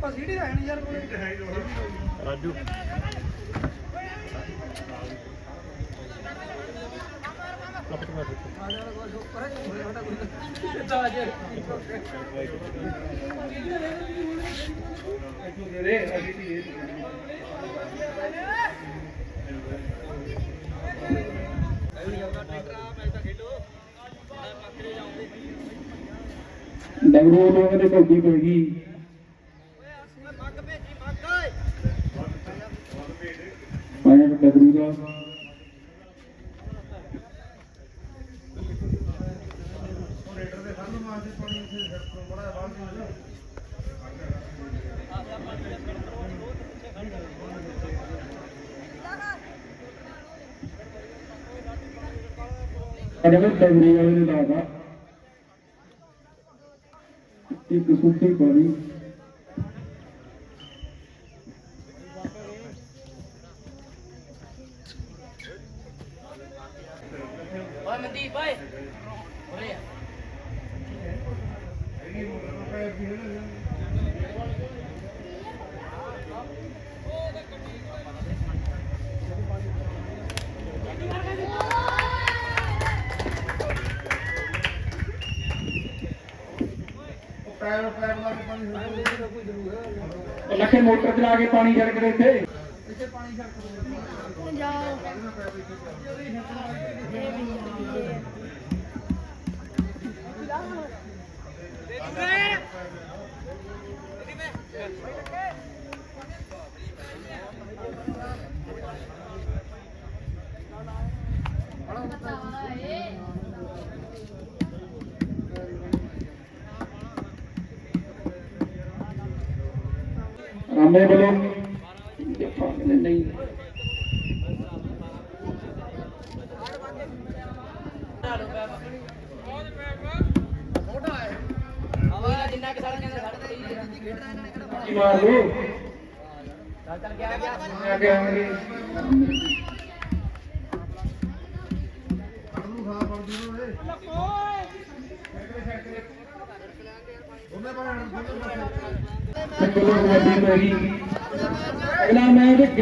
सीढ़ी है नहीं यार राजू डगरू लोगों ने कौटी पेगी डगरू का डगरू वाले ने लाता एक सूखी पानी मनदीप भाई लखे मोटर चला के पानी छड़क रहे थे रामे बोलो नहीं मार दो चल गया गया अगला मैच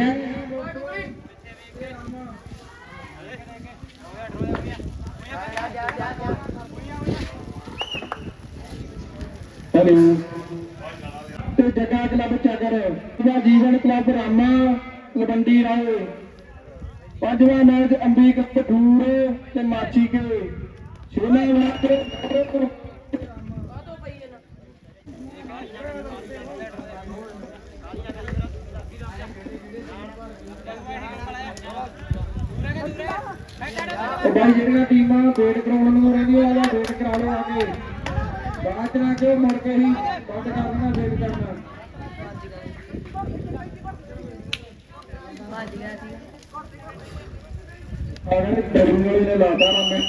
जगह क्लब चाकर जीवन क्लब रामा तलवंडी राए पांचवा मैच अंबिक पठूर ते माची के छेवां मैच भाई ਜਿਹੜੀਆਂ ਟੀਮਾਂ ਵੇਟ ਕਰਾਉਣ ਨੂੰ ਰਹਿੰਦੀਆਂ ਆ ਜਾਂ ਵੇਟ ਕਰਾ ਲਓ ਆ ਕੇ ਬਾਅਦ ਨਾ ਕੇ ਮੁੜ ਕੇ ਹੀ ਬੰਦ ਕਰਨਾ ਵੇਟ ਕਰਨਾ भज गया थी ਆਗੇ ਡਰੂਲੇ ਨੇ ਲਾਤਾ ਨਾ ਮੈਂ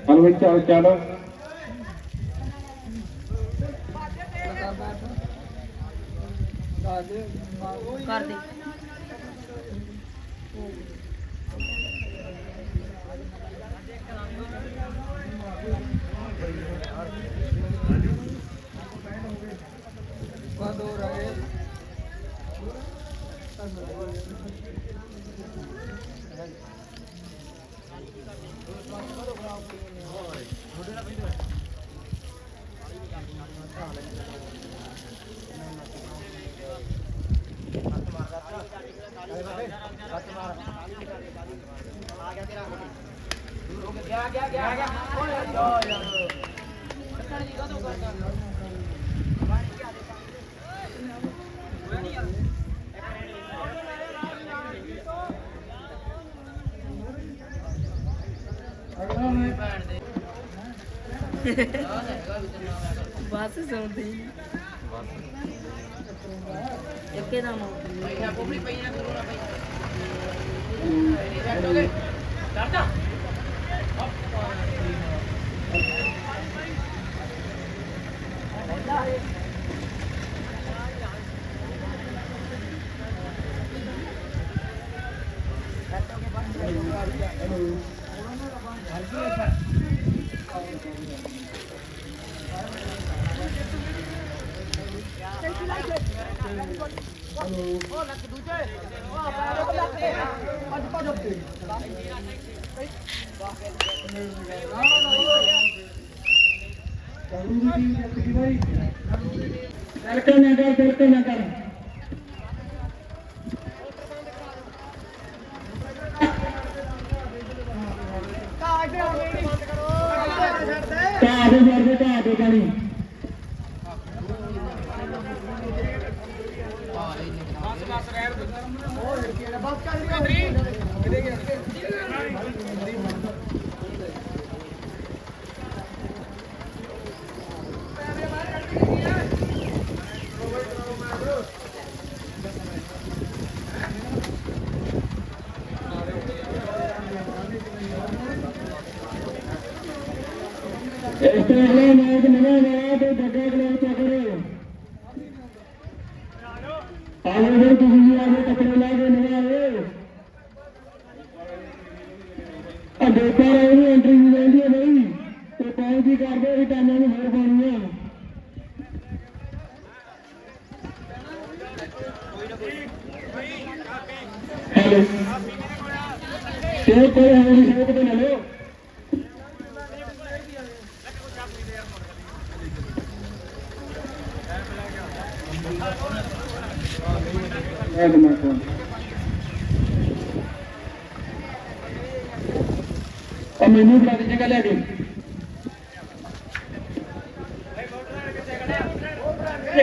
हलो चल चल कर दे बस सुनती एकदम तिलक न कर घाटे पानी मैच नवा नया तो जगह क्लब चक्कर आगे फिर तुम आगे कपड़े ला के नवा आए अब देखा रहे एंट्री भी लेंदी है भाई तो कौन सी कर दो टाइम में होर पानी है हेलो शेख कोई हमारी शेख तो ले लो और मेनू बता दीजिएगा ले आगे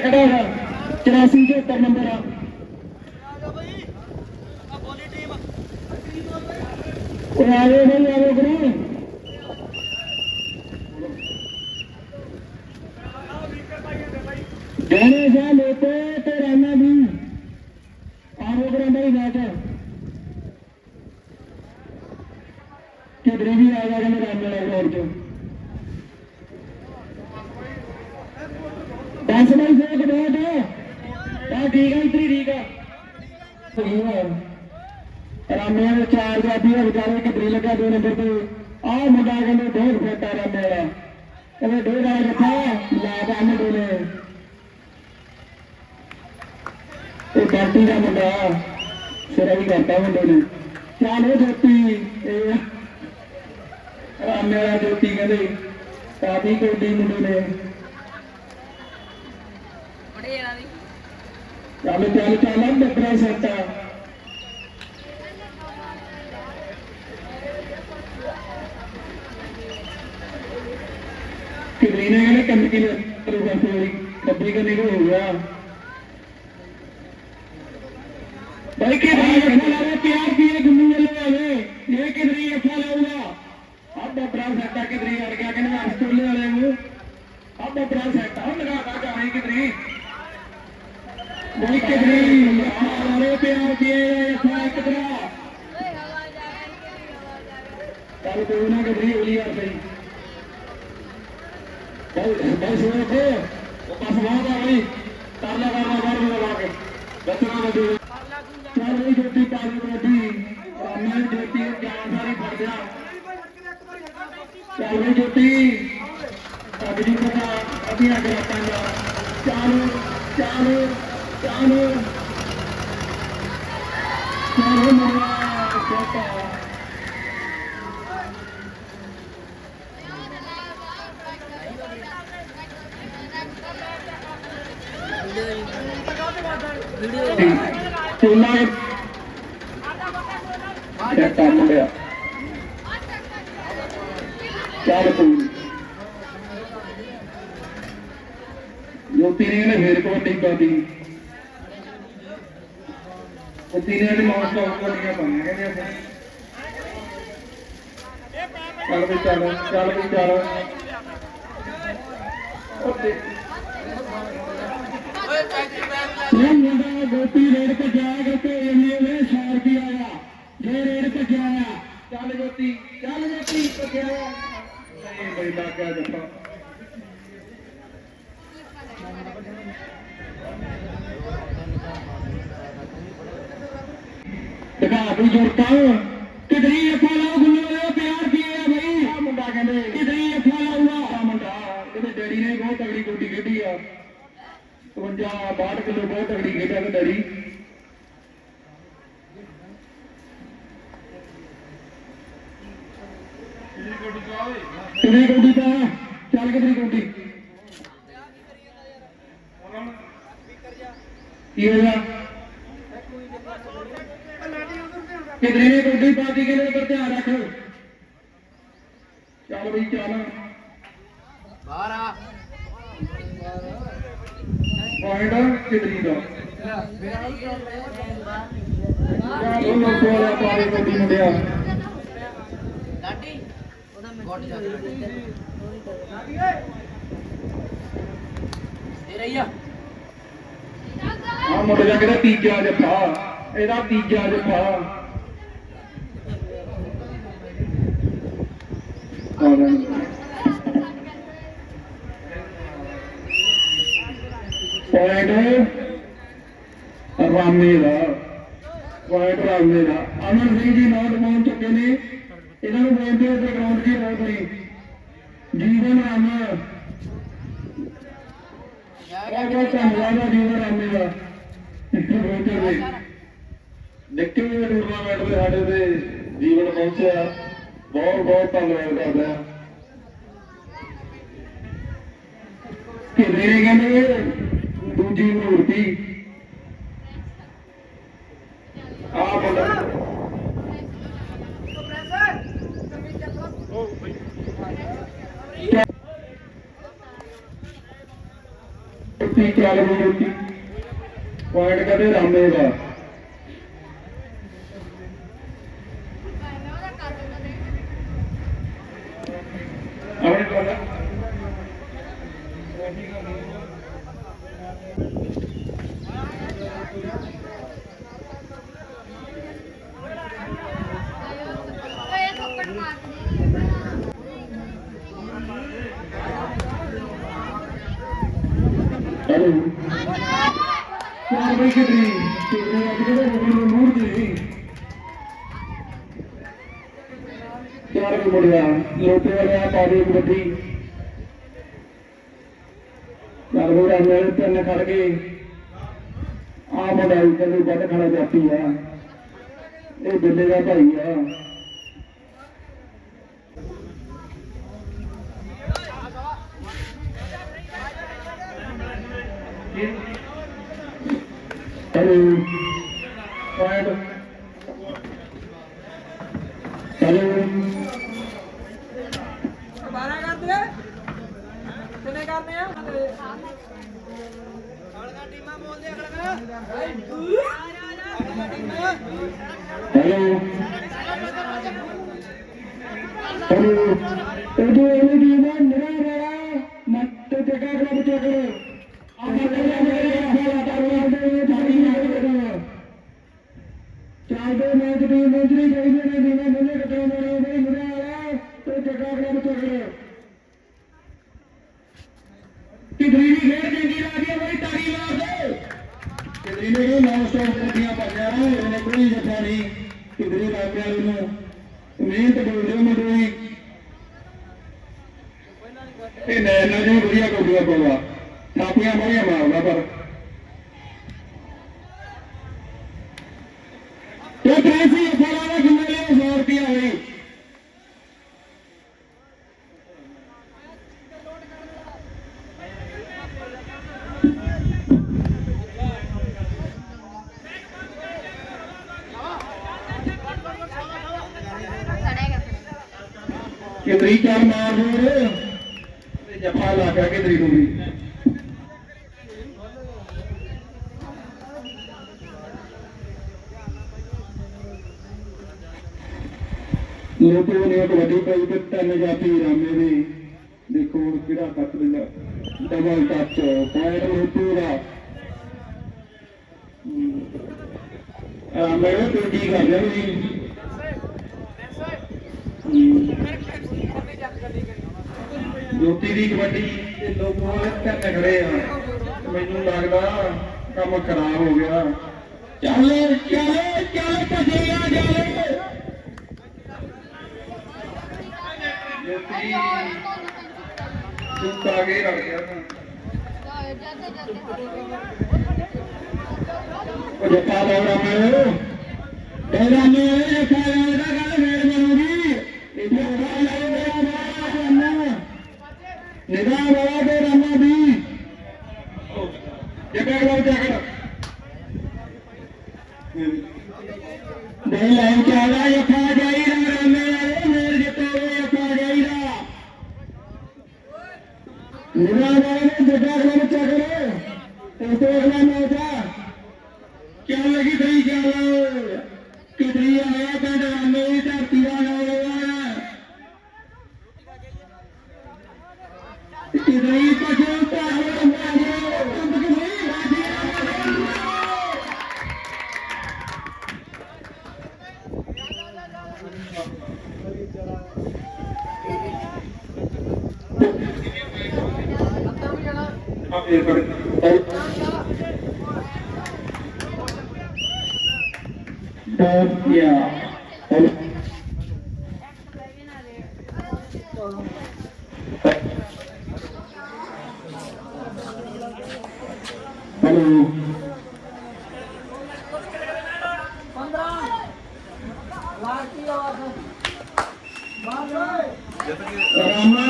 खड़ा होगा 84 के ऊपर नंबर आ आगे भाई आगे करो गणेश लेते तो राना भी आगे करो मेरी बात है किधर भी आ जाएगा मैं राम लगा और जो 10 भाई से एक बात है ठीक है इतनी ठीक है रामे ने 4 जाती है बेचारे किधर लगा 2 नंबर पे आ मुंडा कहने 2 फुट आ रामे वाला कहने 2 वाला जत्था ला बाने डोले तो गलती का मुंडा सिरा भी करता मुंडे ने चलो ज्योति रामे वाला ज्योति कहने काफी कोडी मुंडे ने चल चल चल बकरा सकता कितनी ने कहना कमी कब्बी करने को हो गया भाई के भाई प्यार किए गुन्नू वाले ये कितनी अच्छा लगेगा अब बकरा सकता कितनी अड़ गया कहने अस्टोले वाले को अब बकरा सकता हम लगा का आई कितनी भाई कितनी अरे प्यार किए अच्छा कितना चल कोई ना कितनी बोली यार सही बहुत सुनो थे वो पास बहुत आ गई तारला लगा के बचना में दे चल वही ज्योति पानी रोटी मैं ज्योति ज्ञान सारी भर गया चल वही ज्योति अभी पता अभी आगे आता चालू चालू चालू चालू मेरा चूल्हा चल ज्योति ने फिर कबड्डी पाती तीन माउस कबड्डियां पाइया चल भी चल भी चल गोपी रेड पे जाएगा तो शार भी आया ये रेड पे जाया ਚੱਲ ਜੋਤੀ ਪੱਕਿਆ ਨਹੀਂ ਬਈ ਲੱਗ ਗਿਆ ਜੱਫਾ ਦਿਖਾ ਵੀ ਜੁਰਤਾ ਕਿਦਰੀ ਅੱਖਾਂ ਲਾਓ ਗੁੱਲੇ ਵਾਲੇ ਪਿਆਰ ਕੀ ਹੈ ਬਈ ਆ ਮੁੰਡਾ ਕਹਿੰਦੇ ਕਿਦਰੀ ਅੱਖਾਂ ਲਾਊਗਾ ਆ ਮੁੰਡਾ ਇਹਦੇ ਡੈਡੀ ਨੇ ਬਹੁਤ ਤਗੜੀ ਗੋਡੀ ਖੇਡੀ ਆ 52 62 ਕਿਲੋ ਬਹੁਤ ਤਗੜੀ ਖੇਡਿਆ ਤੇ ਡੈਡੀ ਕਿਦਰੀ ਗੋਡੀ ਤਾਂ ਚੱਲ ਕਿਦਰੀ ਗੋਡੀ ਕੀ ਹੋਇਆ ਕਿਦਰੀ ਨੇ ਗੋਡੀ ਪਾਤੀ ਕੇ ਉੱਪਰ ਧਿਆਨ ਰੱਖ ਚੱਲ ਬਈ ਚੱਲ ਬਾਹਰ ਆ ਪੁਆਇੰਟ ਕਿਦਰੀ ਦਾ ਉਹ ਲੋਕ ਵਾਲਾ ਪਾਰੇ ਗੋਡੀ ਮੁੰਡਿਆ ਲਾਡੀ ਉਹਦਾ ਮੈਂ ਗੋਡ ਜਾ ਦੇ ਰਹੀ ਆ ਆ ਮੁੰਡੇ ਦਾ ਕਿਹੜਾ ਤੀਜਾ ਜੱਫਾ ਇਹਦਾ ਤੀਜਾ ਜੱਫਾ point Rame the point Rame the Aman Singh ji not ਪਹੁੰਚ ਚੁੱਕੇ ਨੇ ਇਹਨਾਂ ਨੂੰ ਬੇਨਤੀ ਹੈ ਕਿ ਗਰਾਊਂਡ ਦੀ ਬਹੁਤ ਬੜੀ ਜੀਵਨ ਰਾਮਾ ਬਹੁਤ ਧੰਨਵਾਦ ਹੈ ਜੀਵਨ ਰਾਮੇ ਦਾ ਨਿੱਕੇ ਜਿਹੇ ਟੂਰਨਾਮੈਂਟ ਦੇ ਸਾਡੇ ਤੇ ਜੀਵਨ ਪਹੁੰਚਿਆ ਬਹੁਤ ਧੰਨਵਾਦ ਕਰਦਾ ਹਾਂ ਕਿਦਰੀ ਨੇ ਕਹਿੰਦੇ ਦੂਜੀ ਮੂਰਤੀ ਆ ਮੁੰਡਾ ਤੀ ਚੱਲ ਮੂਰਤੀ ਪੁਆਇੰਟ ਕਹਿੰਦੇ ਰਾਮੇ ਦਾ ਆਪਣੇ ਕੋਲ हेलो यार भाई कितनी कितने आज के तो मूड दी यार भी बढ़िया लोटे वाले आप आगे कबड्डी यार वो मेरे तेने खड़ के आ मोबाइल के लिए बड़ खड़ा जाती है ये बिल्ले का भाई है हेलो पॉइंट हेलो 12 कर दे कितने करने हैं टीमां बोल दे अगला हेलो हेलो तो ये टीम मेरा मेरा मत जगह क्लब चेक चाहते मैच टीम मंत्री चाहिए ने दिने मुझे कतरा मारे भाई मुझे आया तो जगह क्लब चेक किधरी भी घेर चंगी ला दिया भाई ताली मार दे किधरी ने ये नौ स्टॉप करदियां पाया इन्हें कोई जफा नहीं किधरी लागे वाले नु मेहनत बोल रहे मुंडे ये नैना जी बढ़िया कोडिया पावा थापियां बढ़िया मारदा पर तो कैसी फलाना किन्ने ले 100 रुपया है कितनी चार मार दो जफा ला के कितनी डूबी लोगों ने कबड्डी पाई तो 3 जाती रामे ने देखो किड़ा कट दिया डबल टच पॉइंट पूरा रामे ने 20 कर दिया ਜੋਤੀ ਦੀ ਕਬੱਡੀ ਤੇ ਲੋਕਾਂ ਤਿੰਨ ਖੜੇ ਆ ਤੇ ਮੈਨੂੰ ਲੱਗਦਾ ਕੰਮ ਖਰਾਬ ਹੋ ਗਿਆ। ਚੱਲ ਚੱਲ ਚੱਲ ਭੱਜਿਆ ਚੱਲ ਜੋਤੀ ਚੁੱਪ ਆ ਕੇ ਰੱਖ ਗਿਆ ਉਹ ਜੱਪਾ ਲਾਉਣਾ ਮੈਨੂੰ ਤੇਰਾ ਨੇ ਜੱਪਾ ਲਾਉਣਾ ਗੱਲ ਫੇਰ ਬਣੂਗੀ ਇੱਥੇ ਉਹ ਲਾਉਣਾ ਨਿਗਾਹ ਵਾਲਾ ਤੇ ਰਾਮਾ ਦੀ ਜੱਗਾ ਗਲਾਉ ਚੱਕ ਨਹੀਂ ਲਾਈਨ ਚ ਆਇਆ ਜੱਫਾ ਜਾਈਦਾ ਰਾਮੇ ਵਾਲੇ ਮੇਰ ਜਿੱਤੋਗੇ ਜੱਫਾ ਜਾਈਦਾ ਨਿਗਾਹ ਵਾਲੇ ਨੇ ਜੱਗਾ ਗਲਾਉ ਚੱਕ ਇਸ ਤੋਂ ਅਗਲਾ ਮੈਚ ਆ ਚੱਲ ਲੱਗੀ ਸਹੀ ਚੱਲ ਕਿਧਰੀ ਆਇਆ ਪਿੰਡ ਰਾਮੇ ਦੀ ਧਰਤੀ ਦਾ ਨੌਜਵਾਨ ਕਿਧਰੀ ਪਛੇ ਭਾਵੇਂ ਮਾਰਿਆ ਕੰਦ ਕੇ ਨਹੀਂ ਆ ਫੇਰ ਕਰ yeah. Hello. रामा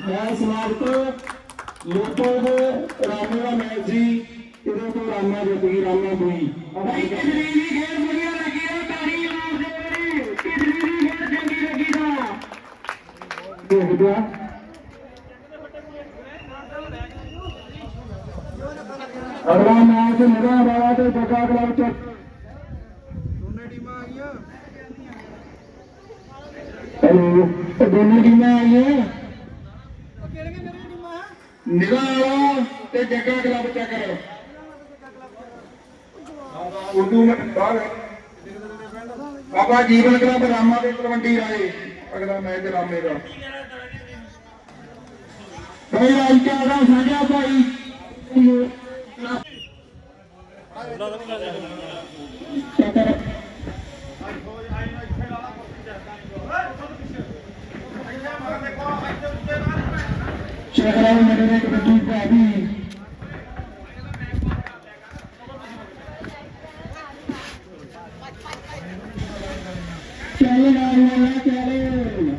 मैं समाप्त लोगों को रामा का मैच जी इधर तो रामा जितगी रामा हुई कितनी भी खेल बढ़िया लगी है तारी मार दे कितनी भी खेल चंगी लगी था देख दिया अगला मैच मेरा बाबा तो जगह क्लब चक दोनों टीमें आई हैं निगाह वाला ते जगह क्लब चक्कर उर्दू में बाबा जीवन क्लब रामा के तलवंडी राय अगला मैच रामे का भाई राज क्या साझा भाई शेखराव मेरे कबड्डी भाभी चल चल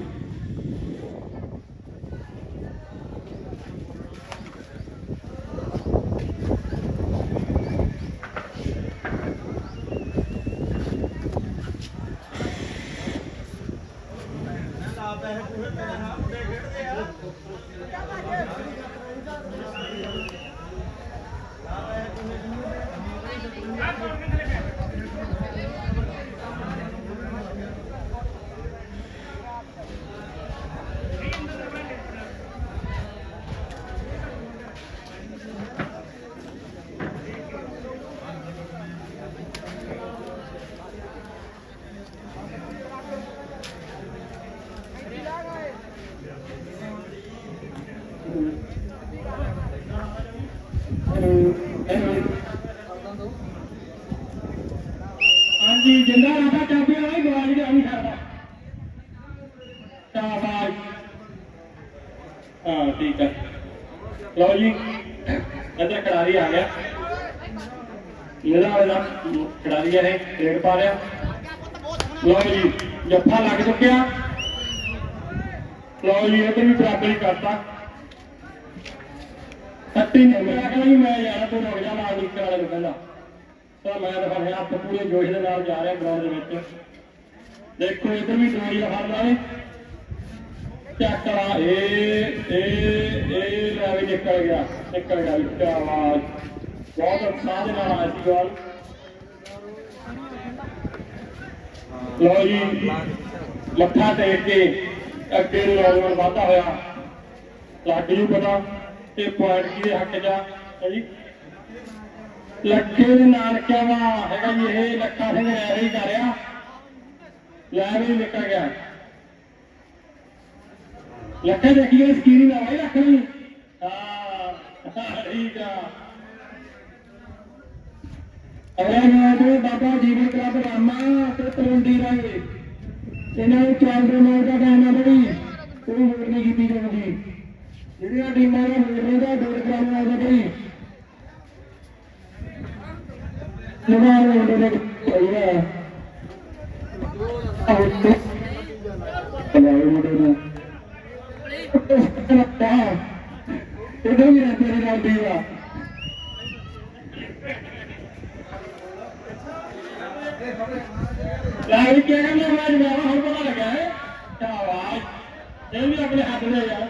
जी जिंदा रहता चैंपियन है गवाली का नहीं खाता शाबाश हाँ ठीक है लो जी इधर खिलाड़ी आ गया निरा खिलाड़ी है रेड पा रहा लो जी जफ्फा लग चुकिया लो जी इधर भी बराबरी करता कट्टी नहीं मैं कहना मैं जाना तू रुक जा लाल लीक वाले कहना तो मैं तो फिर आप पूरे जोश के नाल जा रहा ग्राउंड में देखो इधर भी जोड़ी फड़ना है चेक करा भी निकल गया क्या आवाज बहुत उत्साह के नाल आया थी बॉल लो जी मत्था टेक के अगे नौजवान वाधा होया लग जू पता ते पॉइंट की हक जा है जी लखे नानकिया वा है जी ये लखा सिंह ऐसा ही कर रहा लै भी निकल गया ਲੱਖੇ ਦੇਖੀਏ ਸਕੀਰੀ ਨਾ ਭਾਈ ਰੱਖਣੀ ਹਾਂ ਠੀਕ ਆ ਅਗਲਾ ਮੈਚ ਬਾਬਾ ਜੀਵਨ ਕਲੱਬ ਰਾਮਾ ਤੇ ਤਲਵੰਡੀ ਰਾਏ ਇਹਨਾਂ ਨੂੰ ਚੱਲਦੇ ਮੈਚ ਦਾ ਟਾਈਮ ਆ ਬਈ ਕੋਈ ਵੋਟ ਨਹੀਂ ਕੀਤੀ ਜਾਂਦੀ ਜਿਹੜੀਆਂ ਟੀਮਾਂ ਦਾ ਵੋਟ ਰਹਿੰਦਾ ਵੋਟ ਕਰਾਉਣਾ ਆਉਂਦਾ ਬਈ ਨਿਵਾਰ ਹੁੰਦੇ ਨੇ ਭਈਆ ਚਲਾਓ ਮੁੰਡੇ ਨੂੰ ਇਹਦੇ ਵੀ ਰਹਿੰਦੇ ਨੇ ਨਾਲ ਦੀਵਾ ਲਾਈ ਕਿਹੜਾ ਨੇ ਆਵਾਜ਼ ਮੈਂ ਹੁਣ ਪਤਾ ਲੱਗਾ ਹੈ ਕੀ ਆਵਾਜ਼ ਇਹ ਵੀ ਆਪਣੇ ਹੱਥ ਦੇ ਯਾਰ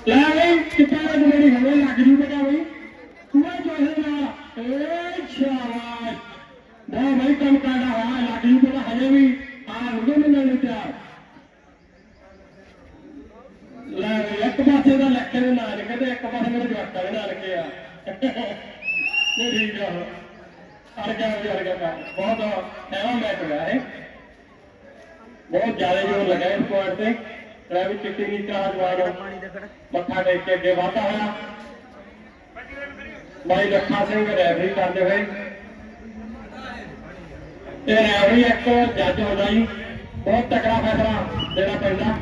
ਲੈ ਬਈ ਕਿੱਥੇ ਲੱਗ ਮੇਰੀ ਹਵੇ ਲੱਗ ਜੂ ਬੇਟਾ ਬਈ ਤੂੰ ਜੋਹੇ ਨਾ ਏ ਸ਼ਾਬਾਸ਼ ਬਹੁਤ ਬਈ ਕੰਮ ਕਰਦਾ ਹੋਇਆ ਲੱਗ ਜੂ ਬੇਟਾ ਹਜੇ ਵੀ ਆ ਰੁਕੇ ਨੇ ਲੈਣ ਤਿਆਰ ਲੈ ਇੱਕ ਪਾਸੇ ਦਾ ਲੱਕੇ ਦੇ ਨਾਲ ਕਿਤੇ ਇੱਕ ਪਾਸੇ ਮੇਰੇ ਜਵਾਕਾਂ ਦੇ ਨਾਲ ਕੇ ਆ ਨਹੀਂ ਠੀਕ ਆ ਅੜ ਗਿਆ ਬਹੁਤ ਐਵਾ ਮੈਚ ਹੋਇਆ ਹੈ ਬਹੁਤ ਜ਼ਿਆਦਾ ਜੋਰ ਲੱਗਾ ਇਸ ਪੁਆਇੰਟ ਤੇ ਟ੍ਰੈਵਿਸ ਚਿੱਟੀ ਨੀਚਾ ਜਵਾਨ ਮੱਥਾ ਟੇਕ ਕੇ ਅੱਗੇ ਵਧਦਾ ਹੋਇਆ ਭਾਈ ਲੱਖਾ ਸਿੰਘ ਰੈਫਰੀ ਕਰਦੇ ਹੋਏ ਇਹ ਰੈਫਰੀ ਇੱਕ ਜੱਜ ਹੁੰਦਾ ਜੀ ਬਹੁਤ ਤਕੜਾ ਫੈਸਲਾ ਦੇਣਾ ਪੈਂਦਾ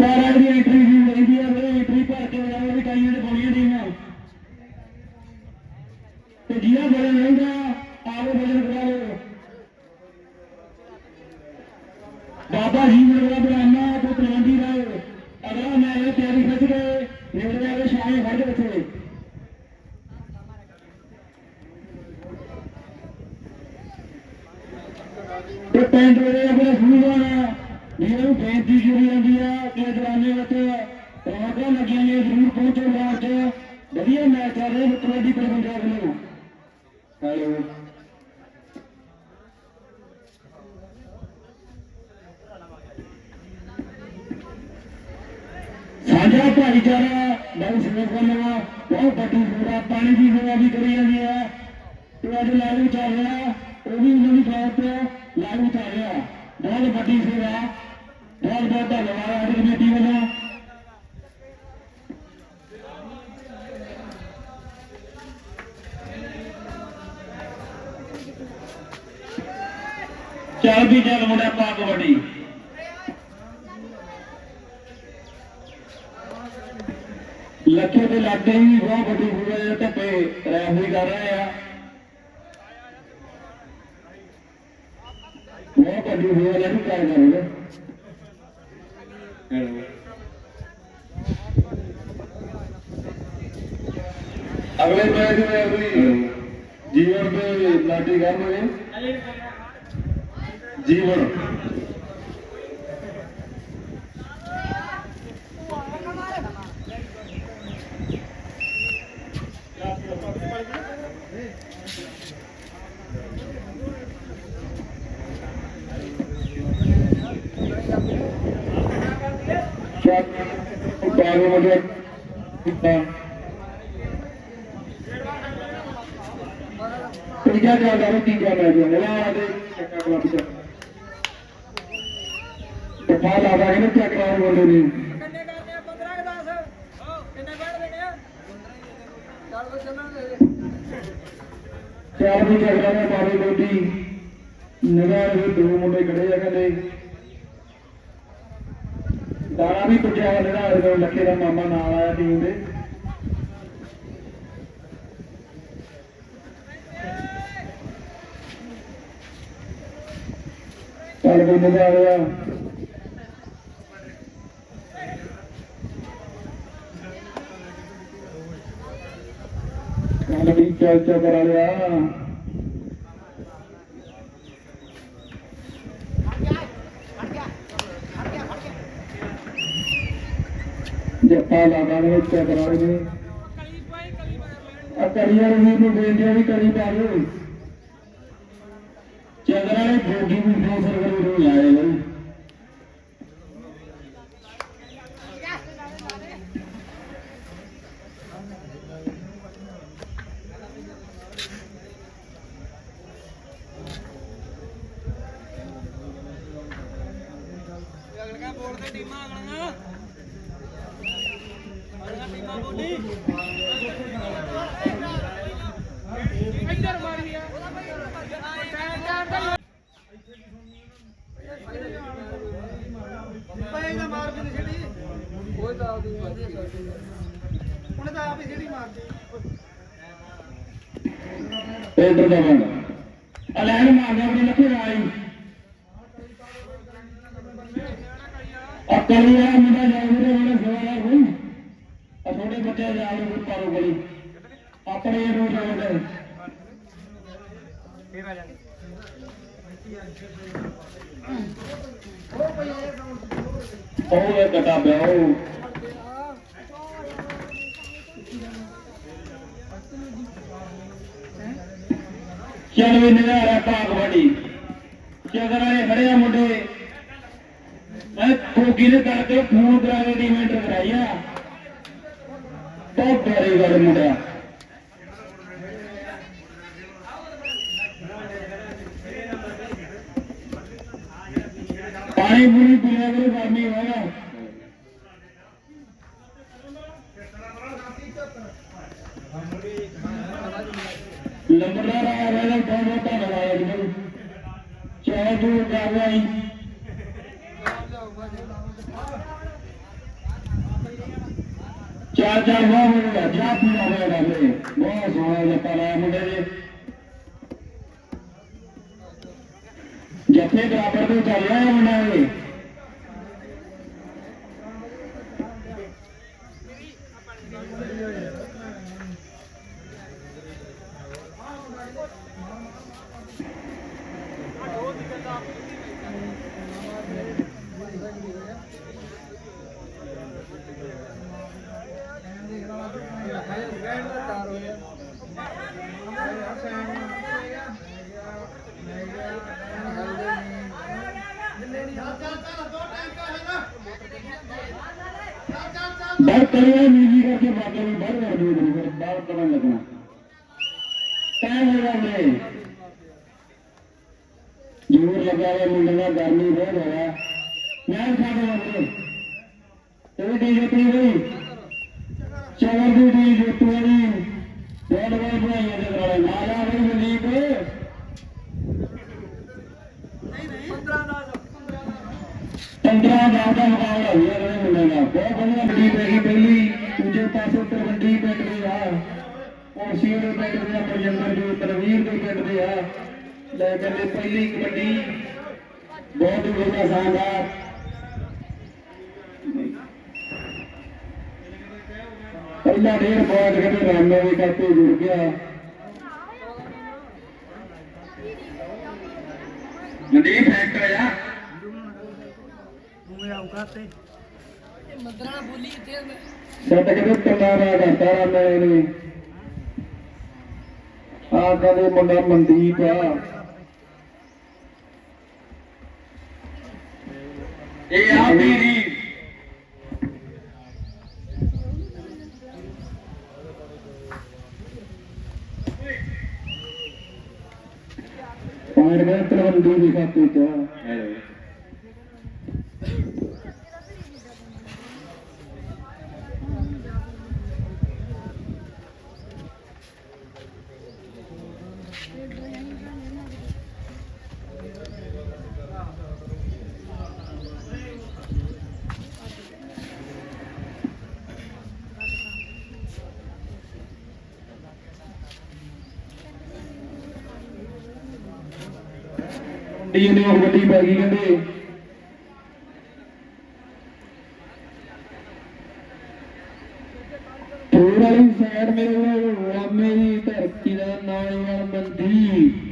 ਦੁਬਾਰਾ ਦੀ ਐਂਟਰੀ ਵੀ ਮਿਲਦੀ ਹੈ ਮੇਰੇ ਐਂਟਰੀ ਭਰ ਕੇ ਲਗਾਉਣ ਦੀ ਕਾਈਆਂ ਦੇ ਬੋਲੀਆਂ ਦੀਆਂ ਤੇ ਜੀਆ ਬੋਲੇ ਲੈਂਦਾ ਆਵੇ ਬੋਲੇ ਕਰਾਓ ਬਾਬਾ ਜੀ ਨੇ ਬੜਾ ਬਰਾਨਾ ਤੇ ਤਲਵੰਡੀ ਰਾਏ ਅਗਲਾ ਮੈਚ ਤਿਆਰੀ ਖਿੱਚ ਕੇ ਨੇੜੇ ਆ ਕੇ ਸ਼ਾਮੇ ਫੜ ਕੇ ਬੱਚੇ ਤੇ ਪਿੰਡ ਦੇ ਆਪਣੇ ਸੂਬਾਨਾ ਜਿਹਨਾਂ ਨੂੰ ਬੇਨਤੀ ਕੀਤੀ ਜਾਂਦੀ ਆ ਕਿ ਜਵਾਨੇ ਵਿੱਚ ਰੌਣਕਾਂ ਲੱਗੀਆਂ ਨੇ ਜ਼ਰੂਰ ਪਹੁੰਚੋ ਮੈਚ ਵਧੀਆ ਮੈਚ ਚੱਲ ਰਿਹਾ ਕਬੱਡੀ ਪੰਜਾਬ ਵੱਲੋਂ ਹੈਲੋ ਸਾਂਝਾ ਭਾਈਚਾਰਾ ਬਹੁਤ ਸੇਵਾ ਕਰਨਾ ਬਹੁਤ ਵੱਡੀ ਸੇਵਾ ਪਾਣੀ ਦੀ ਸੇਵਾ ਵੀ ਕਰੀ ਜਾਂਦੀ ਹੈ ਤੇ ਅੱਜ ਲਾਈਵ ਚੱਲ ਰਿਹਾ ਉਹ ਵੀ ਉਹਨਾਂ ਦੀ ਥਾਂ ਤੇ ਲਾਈਵ ਚੱਲ ਰਿਹਾ ਬਹੁਤ ਵੱਡੀ ਸੇਵਾ ਬਹੁਤ ਬਹੁਤ ਧੰਨਵਾਦ ਸਾਡੀ ਕਮੇਟੀ ਵੱਲੋਂ ਚੱਲ ਵੀ ਚੱਲ ਮੁੰਡਾ ਪਾ ਕਬੱਡੀ ਲੱਖੇ ਦੇ ਲਾਗੇ ਵੀ ਬਹੁਤ ਵੱਡੀ ਸੇਵਾ ਧੱਪੇ ਰੈਫਰੀ ਕਰ ਰਹੇ ਆ ਬਹੁਤ ਵੱਡੀ ਸੇਵਾ ਜਿਹੜੀ ਕਰ ਰਹੇ ਅਗਲੇ ਮੈਚ में अगली जीवन पे लाठी गांव में जीवन क्या तीजा चलता है तीजा मैच ला रहा चेक कराओ बोले नहीं चार भी चेक करा मारे गोदी निगाह दो मुंडे खड़े आ कहते दाना भी पुजा निगाह लखे का मामा नाल आया टीम के चल कोई मजा आ गया चल चल करा लिया जप्पा लादा ने चेक करा रहे करियर भी बेंदिया भी करी पा रहे चंद्रा ने भोगी भी दो सरगरी नहीं आए भाई ਟੀਮਾਂ ਅਗਲੀਆਂ ਟੀਮਾਂ ਬੋਲੀ ਇੱਧਰ ਮਾਰੀ ਆ ਪਏਗਾ ਮਾਰ ਵੀ ਛੇੜੀ ਕੋਈ ਤਾਂ ਆਪਦੀ ਉਹਨੇ ਤਾਂ ਆਪ ਹੀ ਛੇੜੀ ਮਾਰਦੀ ਇਧਰ ਦਾ ਬੰਦਾ ਅਲੈਣ ਮਾਰਦਾ ਆਪਣੇ ਲੱਖੇ ਰਾਈ ਅਕਲੀ ਆ ਮੁੰਡਾ ਜਾਉਂਦੇ ਉਹਨੇ ਸਵਾਇਆ ਕੋਈ ਆ ਥੋੜੇ ਬੱਚੇ ਜਾਉਂਦੇ ਕੋਈ ਪਾਰੋ ਗਲੀ ਆਪਣੇ ਨੂੰ ਜਾਉਂਦੇ ਫੇਰ ਆ ਜਾਂਦੇ ਉਹ ਇਹ ਕਟਾ ਪਿਆ ਉਹ ਚੱਲ ਵੀ ਨਜ਼ਾਰਾ ਭਾਗ ਵੜੀ ਚਗਰਾਂ ਨੇ ਖੜਿਆ ਮੁੰਡੇ ਮੈਂ ਕੋਗੀ ਨੇ ਕਰਕੇ ਫੋਨ ਕਰਾ ਕੇ ਡੀਵੈਂਟ ਕਰਾਇਆ ਬਹੁਤ ਪਿਆਰੀ ਗੱਲ ਮੁੰਡਿਆ ਪਾਣੀ ਪੂਰੀ ਪੀਣਾ ਕਰੋ ਗਰਮੀ ਹੋਗਾ ਲੰਬਰਦਾਰ ਆਇਆ ਵੇਲੇ ਬਹੁਤ ਧੰਨਵਾਦ ਜੀ ਚਾਹ ਦੂਰ ਕਰਵਾਈ ਚਾਰ ਵਾਹ ਮੁੰਡਾ ਜਾ ਪੂਰਾ ਹੋਇਆ ਡਾਲੇ ਬਹੁਤ ਸੋਹਣਾ ਜੱਪਾ ਲਾਇਆ ਮੁੰਡੇ ਦੇ ਜੱਫੇ ਬਰਾਬਰ ਤੋਂ ਚੱਲ ਰਿਹਾ ਮੁੰਡਾ ਇਹ बात करिए निजी करके बातें में बढ़ रहा दूर बात करने लगना टाइम होगा मैं जोर लगा हुआ मुंडा गर्मी बहुत हो रहा मैं खाने वाले तो डीजे पी गई चवर दी डीजे तुम्हारी बहुत बड़ी बनाई है जगह नाला बड़ी बंदी को 15 ਦਾ ਮੁਕਾਬਲਾ ਹੋਇਆ ਇਹਦੇ ਮੁੰਡੇ ਦਾ ਬਹੁਤ ਵਧੀਆ ਮੰਡੀ ਪੈਗੀ ਪਹਿਲੀ ਦੂਜੇ ਪਾਸੇ ਤਰਵੰਡੀ ਪਿੰਡ ਦੇ ਆ ਉਹ ਸੀਰ ਦੇ ਪਿੰਡ ਦੇ ਪ੍ਰਜੰਦਰ ਜੋ ਤਨਵੀਰ ਦੇ ਪਿੰਡ ਦੇ ਆ ਲੈ ਕਹਿੰਦੇ ਪਹਿਲੀ ਕਬੱਡੀ ਬਹੁਤ ਹੀ ਵਧੀਆ ਸ਼ਾਨਦਾਰ ਪਹਿਲਾ ਡੇਢ ਬਹੁਤ ਕਹਿੰਦੇ ਰਾਮੇ ਦੇ ਕਰਕੇ ਜੁੜ ਗਿਆ ਜਦੀ ਫੈਕਟ ਆ ਮੰਦਰਾ ਬੋਲੀ ਤੇ ਸੱਤ ਕਿਤੇ ਟੰਡਾਰਾ ਕਰਤਾ ਰਾਮੇ ਨੇ ਆ ਕਹਿੰਦੇ ਮੁੰਡਾ ਮਨਦੀਪ ਆ ਇਹ ਆ ਮੇਰੀ पांच में तरवंदी दिखाते थे ने कबड्डी पै गई कहते थोड़ी वाली साइड मेरे रामे की धरती का नाल मंदी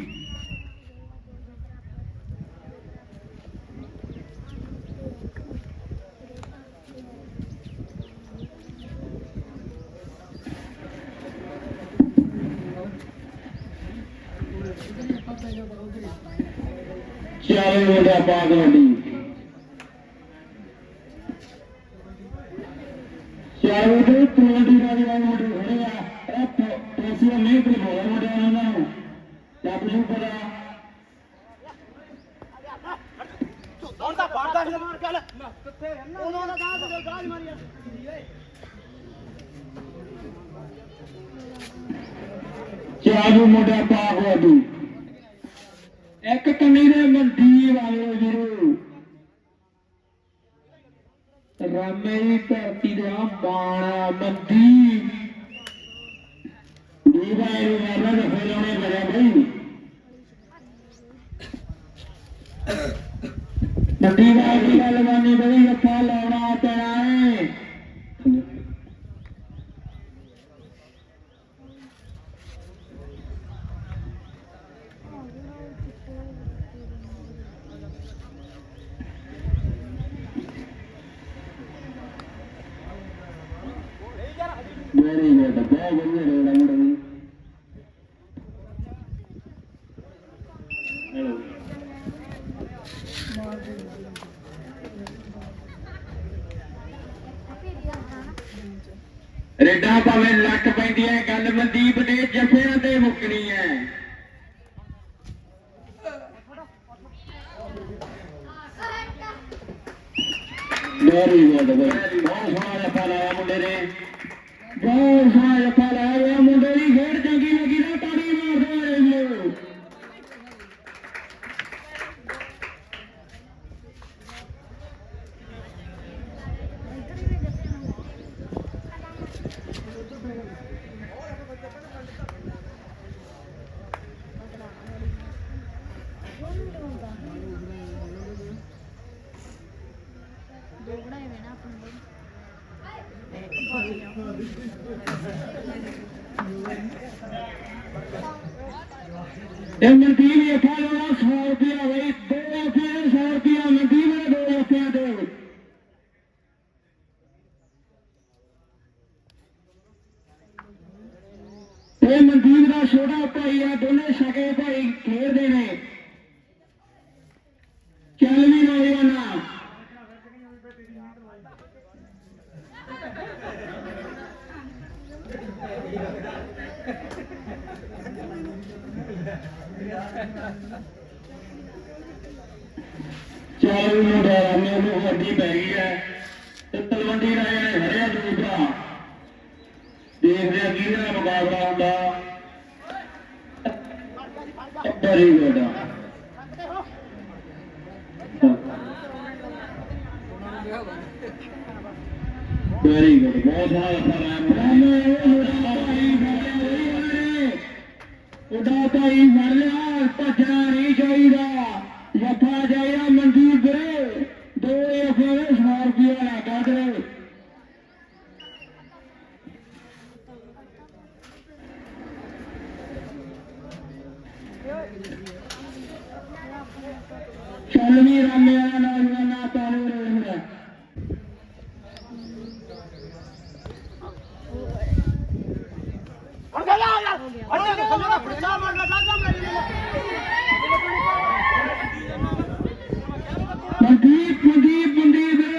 चाले मुंडा पाग मंडी चाले तो कबड्डी का मुंडे खड़े पैसे नहीं तो बहुत मुंडे क्या कुछ पता ਚਾਲੂ ਮੁੰਡਾ ਪਾਪ ਵਾਦੂ ਇੱਕ ਕੰਨੀ ਦੇ ਮਨਦੀਪ ਵਾਲੇ ਵੀਰੂ ਰਾਮੇ ਦੀ ਧਰਤੀ ਦੇ ਆ ਬਾਣਾ ਮਨਦੀਪ ਦੀਵਾ ਇਹ ਵਾਲਾ ਦੇ ਫੇਰਾਉਣੇ ਬੜਿਆ ਬਈ ਮਨਦੀਪ ਦੀ ਗੱਲ ਬਾਨੀ ਬਈ ਰੱਖਾ ਲਾਉਣਾ ਪੈਣਾ ਏ Very good. Very good. Hello. ਰੇਡਾਂ ਭਾਵੇਂ ਲੱਕ ਪੈਂਦੀਆਂ ਗੱਲ ਮਨਦੀਪ ਨੇ ਜੱਫਿਆਂ ਤੇ ਮੁੱਕਣੀ ਹੈ ਵੈਰੀ ਗੁੱਡ ਬਹੁਤ ਸੋਹਣਾ ਜੱਫਾ ਲਾਇਆ ਮੁੰਡੇ ਨੇ ਬਹੁਤ ਸੋਹਣਾ ਜੱਫਾ ਲਾਇਆ ਮੁੰਡੇ ਦੀ ਖੇਡ ਚੰਗੀ ਲੱਗੀ ਨਾ ਤਾੜੀ ਮਾਰਦਾ ਰਹੇ ਇਹ ਮਨਦੀਪ ਨੇ ਫਾ ਲਿਆ 100 ਰੁਪਇਆ ਬਈ 2 ਰੁਪਏ 100 ਰੁਪਇਆ ਮਨਦੀਪ ਨੇ 2 ਰੁਪਇਆ ਦੇ ਇਹ ਮਨਦੀਪ ਦਾ ਛੋਟਾ ਭਾਈ ਆ ਦੋਨੇ ਸਕੇ ਭਾਈ ਖੇਡਦੇ ਨੇ ਚੱਲ ਵੀ ਨੌਜਵਾਨਾ ਚਾਲੂ ਮੁੰਡਾ ਮੈਨੂੰ ਵੱਡੀ ਪੈ ਗਈ ਹੈ ਤੇ ਤਲਵੰਡੀ ਰਾਜਾ ਨੇ ਹਰਿਆ ਦੂਜਾ ਦੇਖਦੇ ਆ ਕਿਹਦਾ ਮੁਕਾਬਲਾ ਹੁੰਦਾ ਵੈਰੀ ਗੁੱਡ ਵੈਰੀ ਗੁੱਡ ਬਹੁਤ ਉਹਦਾ ਭਾਈ ਫੜ ਲਿਆ ਭੱਜਣਾ ਨਹੀਂ ਚਾਹੀਦਾ ਜੱਫਾ ਜਾਇਆ ਮਨਦੀਪ ਵੀਰੇ 2 ਰੁਪਏ 100 ਰੁਪਇਆ ਲੱਗਾ ਤੇ ਚੱਲ ਵੀ ਰਾਮਿਆ ਨੌਜਵਾਨਾ ਤਾਲੂ ਰੋੜਾ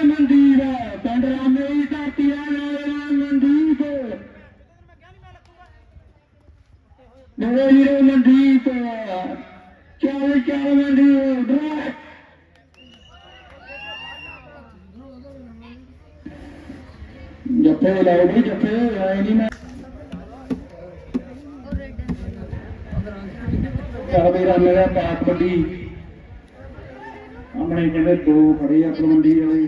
ਮਨਦੀਪ ਪਿੰਡ ਰਾਮੇ ਦੀ ਧਰਤੀ ਆ ਨੌਜਵਾਨ ਮਨਦੀਪ ਮੇਰੇ ਵੀਰੋ ਮਨਦੀਪ ਚੱਲ ਮਨਦੀਪ ਜੱਫੇ ਲਾਓ ਵੀ ਜੱਫੇ ਆਏ ਨਹੀਂ ਮੈਂ ਚੱਲ ਵੀ ਰਾਮੇ ਦਾ ਪਾਕ ਵੱਡੀ ਆਪਣੇ ਕਹਿੰਦੇ 2 ਖੜੇ ਆ ਤਲਵੰਡੀ ਵਾਲੇ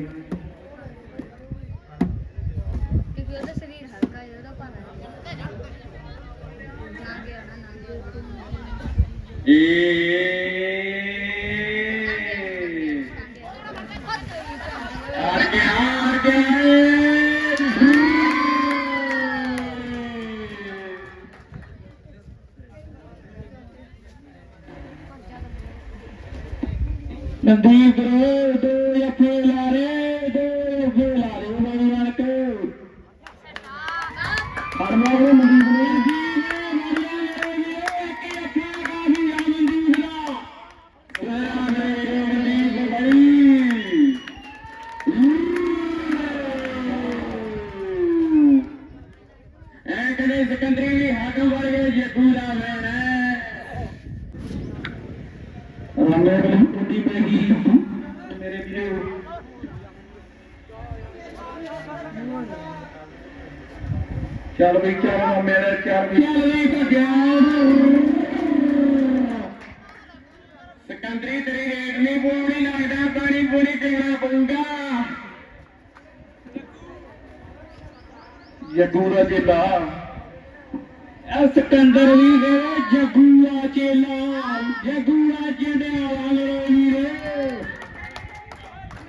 ਮਨਦੀਪ ਵੀਰੇ 2 ਜੱਫੇ ਲਾ ਰਹੇ 2 ਜੱਫੇ ਲਾ ਰਹੇ ਬੜੀ ਬਣ ਕੇ ਫਰਮਾ ਉਹ ਮਨਦੀਪ ਨੇ ਸਿਕੰਦਰੀ ਵੀ ਹਾਕਮ ਵਰਗੇ ਜੱਗੂ ਦਾ ਵੈਣ ਹੈ ਰਾਮੇ ਦੀ ਟੁੱਟੀ ਪੈ ਗਈ ਮੇਰੇ ਵੀਰੋ ਚੱਲ ਵੀ ਚੱਲ ਮੇਰੇ ਚੱਲ ਵੀ ਭੱਜਿਆ ਸਿਕੰਦਰੀ ਤੇਰੀ ਰੇਟ ਨਹੀਂ ਪੂਰੀ ਲੱਗਦਾ ਪਾਣੀ ਪੂਰੀ ਕਿਹੜਾ ਪਊਗਾ ਜੱਗੂ ਦਾ ਚੇਲਾ ਇਹ ਸਿਕੰਦਰ ਵੀ ਗਏ ਜੱਗੂਆ ਚੇਲਾ ਜੱਗੂਆ ਚੇਲਾ ਮੇਰੇ ਵੀਰੇ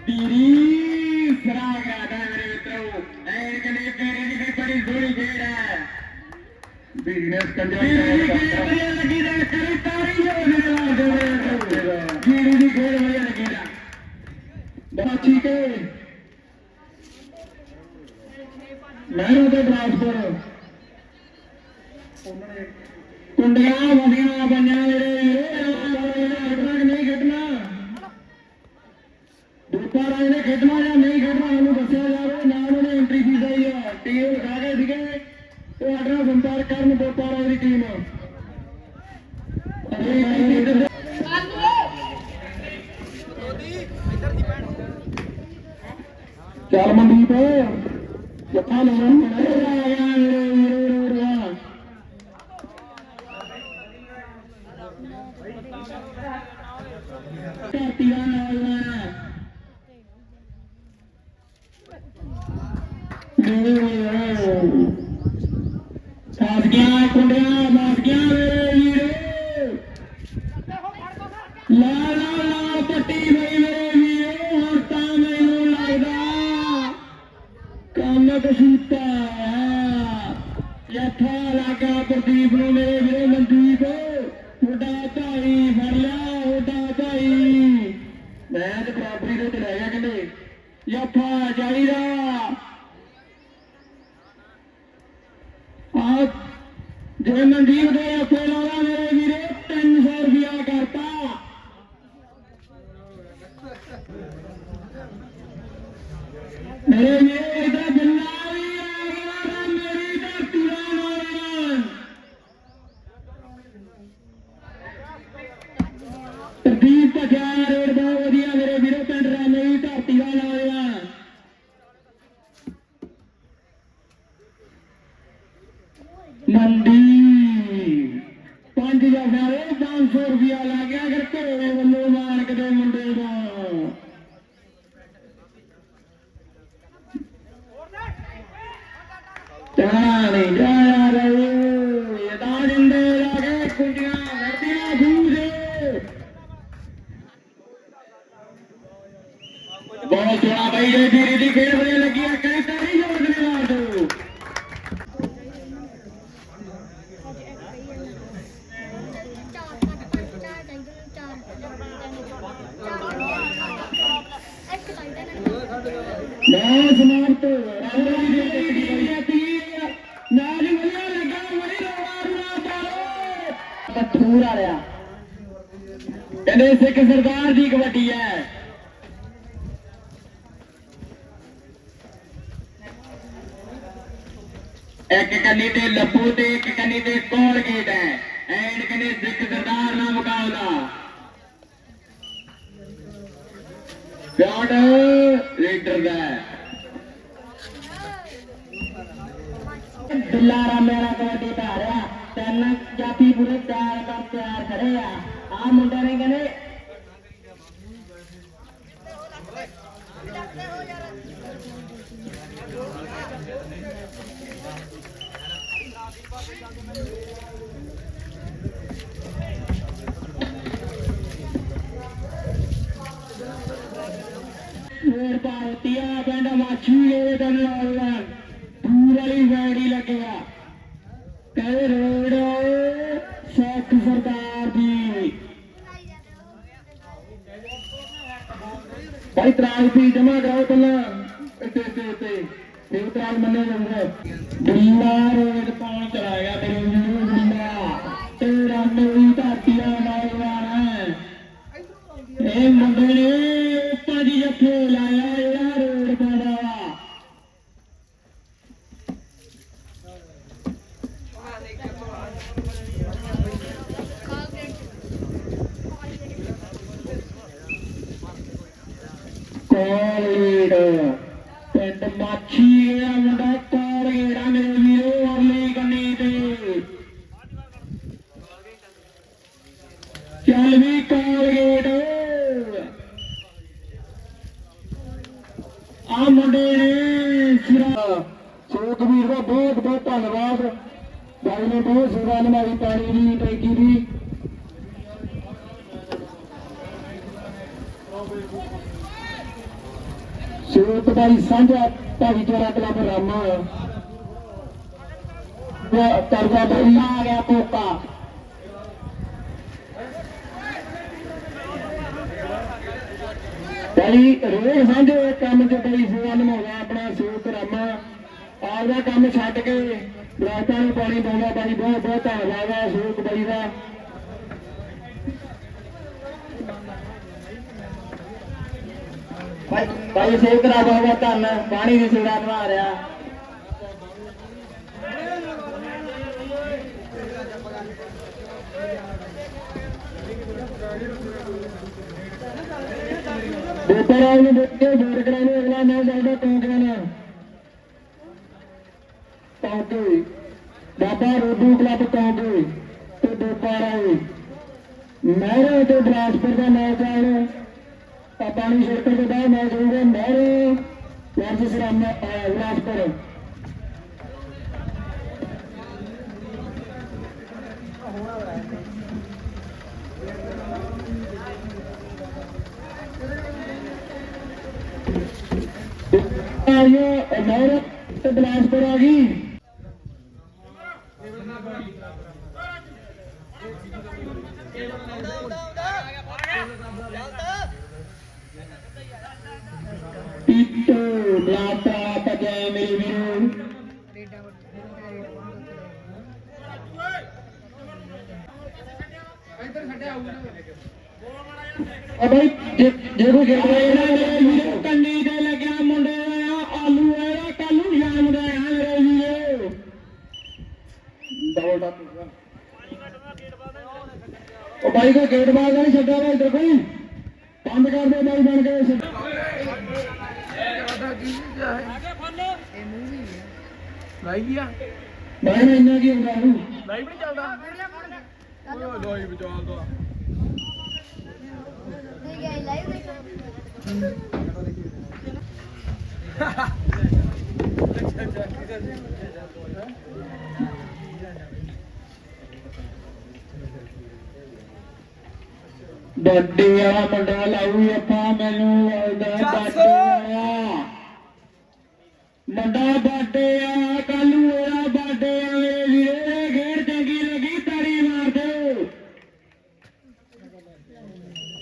ਤੇਰੀ ਸਰਾ ਗਾਦਾ ਮੇਰੇ ਮਿੱਤਰੋ ਐਨ ਕਨੇ ਤੇਰੇ ਦੀ ਬੜੀ ਸੋਹਣੀ ਖੇਡ ਹੈ ਬਿਜ਼ਨਸ ਕੰਜਰ ਲੱਗੀ ਦਾ ਕਰੀ ਤਾਰੀ ਹੋ ਜੀੜੀ ਦੀ ਖੇਡ ਵਧੀਆ ਲੱਗੀ ਦਾ ਬਹੁਤ ਠੀਕ ਹੈ ਮਹਿਰੋ ਦੇ ਬਰਾਸਪੁਰ ਕੁੰਡੀਆਂ ਵਧੀਆਂ ਪੰਜਾਂ ਮੇਰੇ ਹਟਣਾ ਨਹੀਂ ਖੇਡਣਾ ਦੂਪਾ ਰਾਜ ਨੇ ਖੇਡਣਾ ਜਾਂ ਨਹੀਂ ਖੇਡਣਾ ਉਹਨੂੰ ਦੱਸਿਆ ਜਾਵੇ ਨਾ ਉਹਨੇ ਐਂਟਰੀ ਫੀਸ ਆਈ ਆ ਟੀਮ ਖਾ ਗਏ ਸੀਗੇ ਉਹ ਸਾਡੇ ਨਾਲ ਸੰਪਰਕ ਕਰਨ ਦੂਪਾ ਰਾਜ ਦੀ ਟੀਮ ਚੱਲ ਮਨਦੀਪ ਜੱਫਾ ਲੈਣਾ ਆ ਗਿਆ ਧਰਤੀ ਦਾ ਨੌਜਵਾਨ ਫਸ ਗਿਆ ਕੁੰਡਿਆ ਫਸ ਗਿਆ ਮੇਰੇ ਵੀਰੋ ਲਾਲ ਪੱਟੀ ਬਈ ਮੇਰੇ ਵੀਰੋ ਹੁਣ ਤਾਂ ਮੈਨੂੰ ਲੱਗਦਾ ਕੰਮ ਕਸ਼ੀਤਾ ਜੱਥਾ ਲੱਗਾ ਪ੍ਰਦੀਪ ਨੂੰ ਮੇਰੇ ਵੀਰੋ ਮਨਦੀਪ ਤੁਹਾਡਾ ਭਾਈ ਫੜ ਲਿਆ ਤੁਹਾਡਾ ਭਾਈ ਮੈਚ ਬਰਾਬਰੀ ਦੇ ਤੇ ਰਹਿ ਗਿਆ ਕਹਿੰਦੇ ਜੱਫਾ ਚਾਹੀਦਾ ਆ ਜੇ ਮਨਦੀਪ ਦੇ ਜੱਫੇ ਲਾਉਣਾ ਮੇਰੇ ਵੀਰੇ 300 ਰੁਪਇਆ ਕਰਤਾ ਮੇਰੇ ਵੀਰੇ ਇਹਦਾ ਬਿੱਲਾ ਵੀ ਆ ਗਿਆ ਮੇਰੀ ਧਰਤੀ ਦਾ ਨੌਜਵਾਨ ਪ੍ਰਦੀਪ ਭੱਜਿਆ ਰੇਡ ਬਹੁਤ ਵਧੀਆ ਮੇਰੇ ਵੀਰੋ ਪਿੰਡ ਰਾਮੇ ਦੀ ਧਰਤੀ ਦਾ ਨੌਜਵਾਨ ਮੰਡੀ 5 ਜਫਿਆਂ ਦੇ 500 ਰੁਪਇਆ ਲੱਗ ਗਿਆ ਅਗਰ ਘੋੜੇ ਵੱਲੋਂ ਮਾਲਕ ਦੇ ਮੁੰਡੇ ਦਾ ਨਹੀਂ ਜਾਇਆ ਰਹੇ ਇਹਦਾ ਜਿੰਦੇ ਲਾਗੇ ਕੁੰਡੀਆਂ ਲੜਦੀਆਂ ਖੂਜੇ ਬਹੁਤ ਸੋਹਣਾ ਬਾਈ ਦੇ ਵੀਰੀ ਦੀ ਖੇਡ ਵਧੀਆ ਲੱਗੀ ਆ ਕਈ ਤਾਰੀ ਜੋੜ ਦੇ ਮਾਰ ਦੋ ਮੈਂ ਸਮਾਪਤ ਰਾਜਾ ਦੀ ਮੈਚ ਵਧੀਆ ਲੱਗਾ ਬੜੀ ਰੋਣਾ ਪਾਰੋ ਪੱਥੂਰ ਆ ਰਿਹਾ ਕਹਿੰਦੇ ਸਿੱਖ ਸਰਦਾਰ ਦੀ ਕਬੱਡੀ ਹੈ ਇੱਕ ਕੰਨੀ ਤੇ ਲੱਭੂ ਤੇ ਇੱਕ ਕੰਨੀ ਤੇ ਕੋਲਗੇਟ ਹੈ ਐਂਡ ਕਹਿੰਦੇ ਸਿੱਖ ਸਰਦਾਰ ਨਾਲ ਮੁਕਾਬਲਾ ਪਿਆਡ ਲੀਡਰ ਦਾ ਦੁਲਾਰਾ ਮੇਰਾ ਕਬੱਡੀ ਧਾਰਿਆ ਤਿੰਨ ਜਾਤੀ ਪੂਰੇ ਤਿਆਰ ਖੜੇ ਆ ਮੁੰਡੇ ਨੇ ਕਹਿੰਦੇ ਮੇਰ ਪਾਰਤੀਆ ਪਿੰਡ ਮਾਛੀ ਇਹ ਗੱਲ ਨਾਲ ਦੂਰ ਵਾਲੀ ਵੈੜੀ ਲੱਗਿਆ ਕਹਿੰਦੇ ਰੋਡ ਸਿੱਖ ਸਰਦਾਰ ਦੀ ਭਾਈ ਤਰਾਜ ਵੀ ਜਮਾ ਕਰਾਓ ਪਹਿਲਾਂ ਇੱਥੇ ਫਿਰ ਤਰਾਜ ਮੰਨੇ ਜਾਊਗਾ ਦਿੱਲਾ ਰੋਡ ਪਾਉਣ ਚਲਾ ਗਿਆ ਮੇਰੇ ਵੀਰੋ ਦਿੱਲਾ ਤੇਰਾ ਮੇਰੀ ਧਰਤੀ ਦਾ ਨੌਜਵਾਨ ਇਹ ਮੁੰਡੇ ਨੇ ਉੱਪਰ ਦੀ ਜੱਫੇ ਲਾਇਆ ਜਿਹੜਾ ਰੋਡ ਪਾਦਾ ਕੋਲਗੇਟ ਪਿੰਡ ਮਾਛੀ ਦਾ ਮੁੰਡਾ ਕੋਲਗੇਟ ਮੇਰੇ ਵੀਰੋ ਮੁੰਡੇ ਨੇ ਸਿਰਾ ਸੁਖਬੀਰ ਦਾ ਬਹੁਤ ਬਹੁਤ ਧੰਨਵਾਦ ਬਾਈ ਨੇ ਬਹੁਤ ਸੇਵਾ ਨਿਭਾਈ ਪਾਣੀ ਦੀ ਟੈਂਕੀ ਦੀ ਸੂਤ ਬਾਈ ਸਾਂਝਾ ਭਾਈਚਾਰਾ ਕਲੱਬ ਰਾਮਾ ਕਰਦਾ ਬਾਈ ਆ ਗਿਆ ਕੋਕਾ ਬਾਈ ਰੋਜ਼ ਸਾਂਝੇ ਕੰਮ ਚ ਬੜੀ ਸੇਵਾ ਨਿਭਾਉਂਦਾ ਆਪਣਾ ਸੂਤ ਰਾਮਾ ਆਪਦਾ ਕੰਮ ਛੱਡ ਕੇ ਦਰਖਤਾਂ ਨੂੰ ਪਾਣੀ ਪਾਉਂਦਾ ਬਾਈ ਬਹੁਤ ਬਹੁਤ ਧੰਨਵਾਦ ਆ ਸੂਤ ਬਾਈ ਦਾ ਭਾਈ ਸੇਵ ਕਰਾ ਬਹੁਤ ਧੰਨ ਪਾਣੀ ਦੀ ਸੇਵਾ ਨਿਭਾ ਰਿਹਾ ਬੇਟਾ ਨੂੰ ਦੇਖ ਕੇ ਜੋੜ ਕਰਾਉਣੇ ਅਗਲਾ ਮੈਂ ਜਾਂਦਾ ਟੋਕਣਾ ਟੌਂਕੇ ਬਾਬਾ ਰੋਡੂ ਕਲੱਬ ਟੌਂਕੇ ਤੇ ਦੋਪਾਰਾ ਮਹਿਰੇ ਤੇ ਬਲਾਸਪੁਰ ਦਾ ਮੈਚ ਆਉਣਾ ਤਾਂ ਪਾਣੀ ਛਿੜਕਣ ਤੋਂ ਬਾਅਦ ਮੈਚ ਹੋਊਗਾ ਮਹਿਰੇ ਵਰਸਸ ਬਲਾਸਪੁਰ ਮਹਿਰੇ ਤੇ ਬਲਾਸਪੁਰ ਆ ਗਈ ਟੀਟੋ ਬਲਾਸਪੁਰ ਪਜੇ ਮੇਰੇ ਵੀਰੋ ਭਾਈ ਜੇ ਕੋਈ ਗਿਰਦਾ ਕੰਨੀ ਤੇ ਲੱਗਿਆ ਮੁੰਡੇ ਦਾ ਆਲੂ ਹੈ ਕੱਲੂ ਸ਼ਾਮ ਦਾ ਆ ਮੇਰੇ ਵੀਰੋ ਡਬਲ ਟੱਪ ਉਹ ਭਾਈ ਕੋਈ ਗੇਟ ਬਾਹਰ ਨਹੀਂ ਛੱਡਿਆ ਵਾ ਇੱਧਰ ਕੋਈ ਬੰਦ ਕਰ ਦੇ ਬਾਈ ਬਣ ਕੇ ਲਾਈ ਗਿਆ ਬਾਈ ਨੇ ਇੰਨਾ ਕੀ ਹੁੰਦਾ ਨੂੰ ਲਾਈਵ ਨਹੀਂ ਚੱਲਦਾ ਓਏ ਲਾਈਵ ਚੱਲਦਾ ਵੱਡੇ ਵਾਲਾ ਮੁੰਡਾ ਲਾਊ ਆਪਾਂ ਮੈਨੂੰ ਲੱਗਦਾ ਵੱਡੇ ਵਾਲਾ ਮੁੰਡਾ ਵੱਡੇ ਆ ਕੱਲੂ ਹੋਇਆ ਵੱਡੇ ਆ ਮੇਰੇ ਵੀਰੇ ਖੇਡ ਚੰਗੀ ਲੱਗੀ ਤਾੜੀ ਮਾਰ ਦਿਓ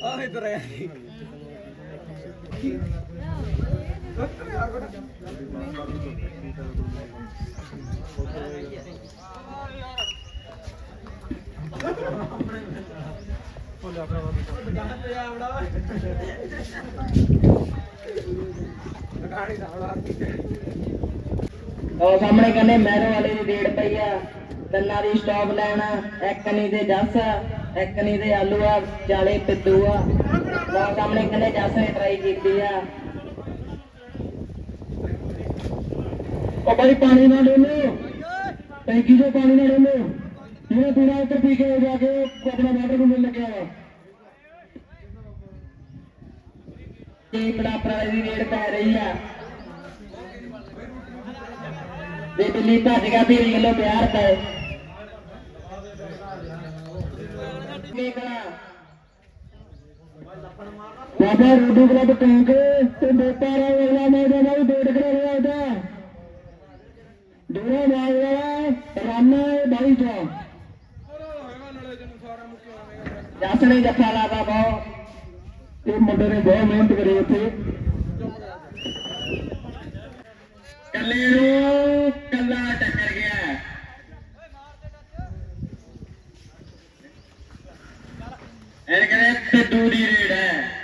ਆ ਇਧਰ ਆ ਉਹ ਸਾਹਮਣੇ ਕਹਿੰਦੇ ਮਹਿਰੋ ਵਾਲੇ ਦੀ ਡੇਢ ਪਈ ਆ ਕੰਨਾਂ ਦੀ ਸਟਾਪ ਲੈਣਾ ਇੱਕ ਨੀ ਤੇ ਜੱਸ ਇੱਕ ਨੀ ਤੇ ਆਲੂ ਆ 40 ਪਿੱਦੂ ਆ ਉਹ ਸਾਹਮਣੇ ਕਹਿੰਦੇ ਜੱਸ ਨੇ ਟਰਾਈ ਕੀਤੀ ਆ ਉਹ ਭਾਈ ਪਾਣੀ ਨਾ ਡੋਲੋ ਟੈਂਕੀ ਚੋਂ ਪਾਣੀ ਨਾ ਡੋਲੋ ਜਿਹਨੇ ਪੀਣਾ ਉੱਤੇ ਪੀ ਕੇ ਜਾ ਕੇ ਆਪਣਾ ਵਾਟਰ ਨੂੰ ਮਿਲ ਲੱਗਿਆ ਵਾ ਤੇ ਬੜਾ ਪ੍ਰਾਈਜ਼ ਦੀ ਰੇਡ ਪੈ ਰਹੀ ਆ ਦੇ ਦਿੱਲੀ ਭੱਜ ਗਿਆ 20 ਕਿਲੋ ਪਿਆਰ ਤੇ ਬਾਬਾ ਰੂਡੂ ਕਲੱਬ ਟੈਂਕ ਤੇ ਬੇਟਾ ਅਗਲਾ ਮੈਚ ਦਾ ਵੀ ਡੇਢ ਕਰਾ ਰਿਹਾ ਇਹਦਾ ਦੋਨੋਂ ਮੈਚ ਵਾਲਾ ਰਾਮਾ ਬਾਈ ਚਾ ਜੱਸ ਨੇ ਜੱਫਾ ਲਾਦਾ ਬਹੁਤ ਇਹ ਮੁੰਡੇ ਨੇ ਬਹੁਤ ਮਿਹਨਤ ਕਰੀ ਉੱਥੇ ਕੱਲੇ ਨੂੰ ਕੱਲਾ ਟੱਕਰ ਗਿਆ ਇਹ ਕਹਿੰਦੇ ਸਿੱਧੂ ਦੀ ਰੇਡ ਹੈ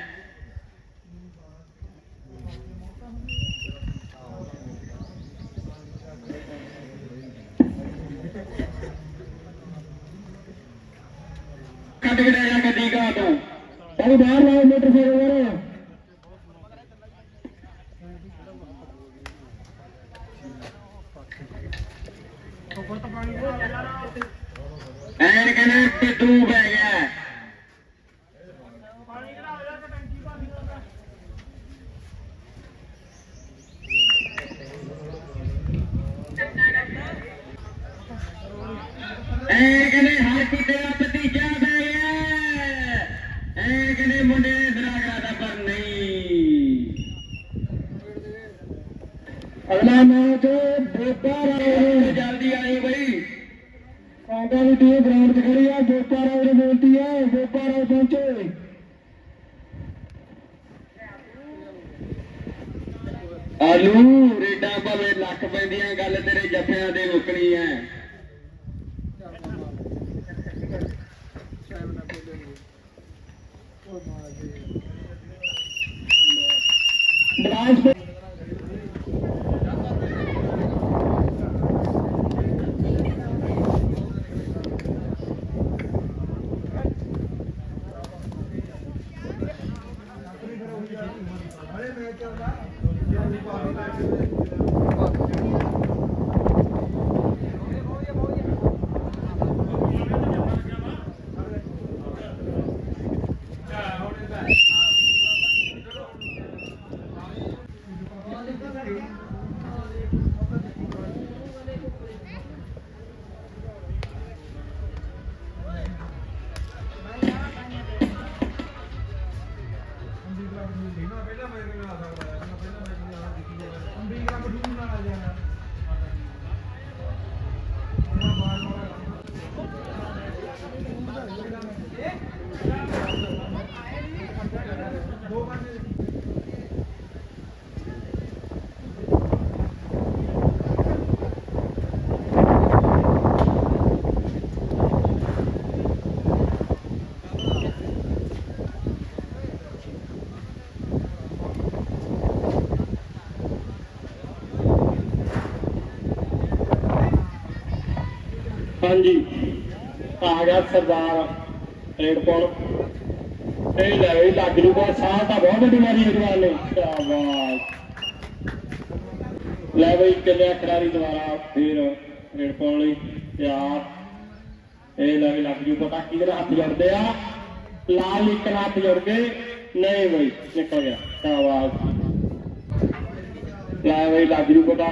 ਕੱਢ ਕੇ ਲੈ ਜਾ ਗੱਡੀ ਕਾ ਤੋਂ ਭਾਈ ਬਾਹਰ ਲਾਓ ਮੋਟਰ ਫੇਰ ਹੋਰ ਐਨ ਕਹਿੰਦੇ ਸਿੱਧੂ ਪੈ ਗਿਆ ਆਲੂ ਰੇਡਾਂ ਭਾਵੇਂ ਲੱਖ ਪੈਂਦੀਆਂ ਗੱਲ ਤੇਰੇ ਜੱਫਿਆਂ ਦੇ ਮੁੱਕਣੀ ਐ। ਬਲਾਸ ਹਾਂਜੀ ਆ ਗਿਆ ਸਰਦਾਰ ਰੇਡਪੁਰ ਇਹ ਲੈ ਵੀ ਲੱਗ ਜੂਗਾ ਸਾਹ ਤਾਂ ਬਹੁਤ ਵੱਡੀ ਮਾਰੀ ਜਵਾਨ ਨੇ ਸ਼ਾਬਾਸ਼ ਲੈ ਬਈ ਚੱਲਿਆ ਖਿਡਾਰੀ ਦੁਆਰਾ ਫਿਰ ਰੇਡਪੁਰ ਲਈ ਤਿਆਰ ਇਹ ਲੈ ਵੀ ਲੱਗ ਜੂ ਪਤਾ ਕਿਹਦੇ ਹੱਥ ਜੁੜਦੇ ਆ ਲਾਲ ਇੱਕ ਹੱਥ ਜੁੜ ਗਏ ਨਹੀਂ ਬਈ ਨਿਕਲ ਗਿਆ ਸ਼ਾਬਾਸ਼ ਲੈ ਬਈ ਲੱਗ ਜੂ ਪਤਾ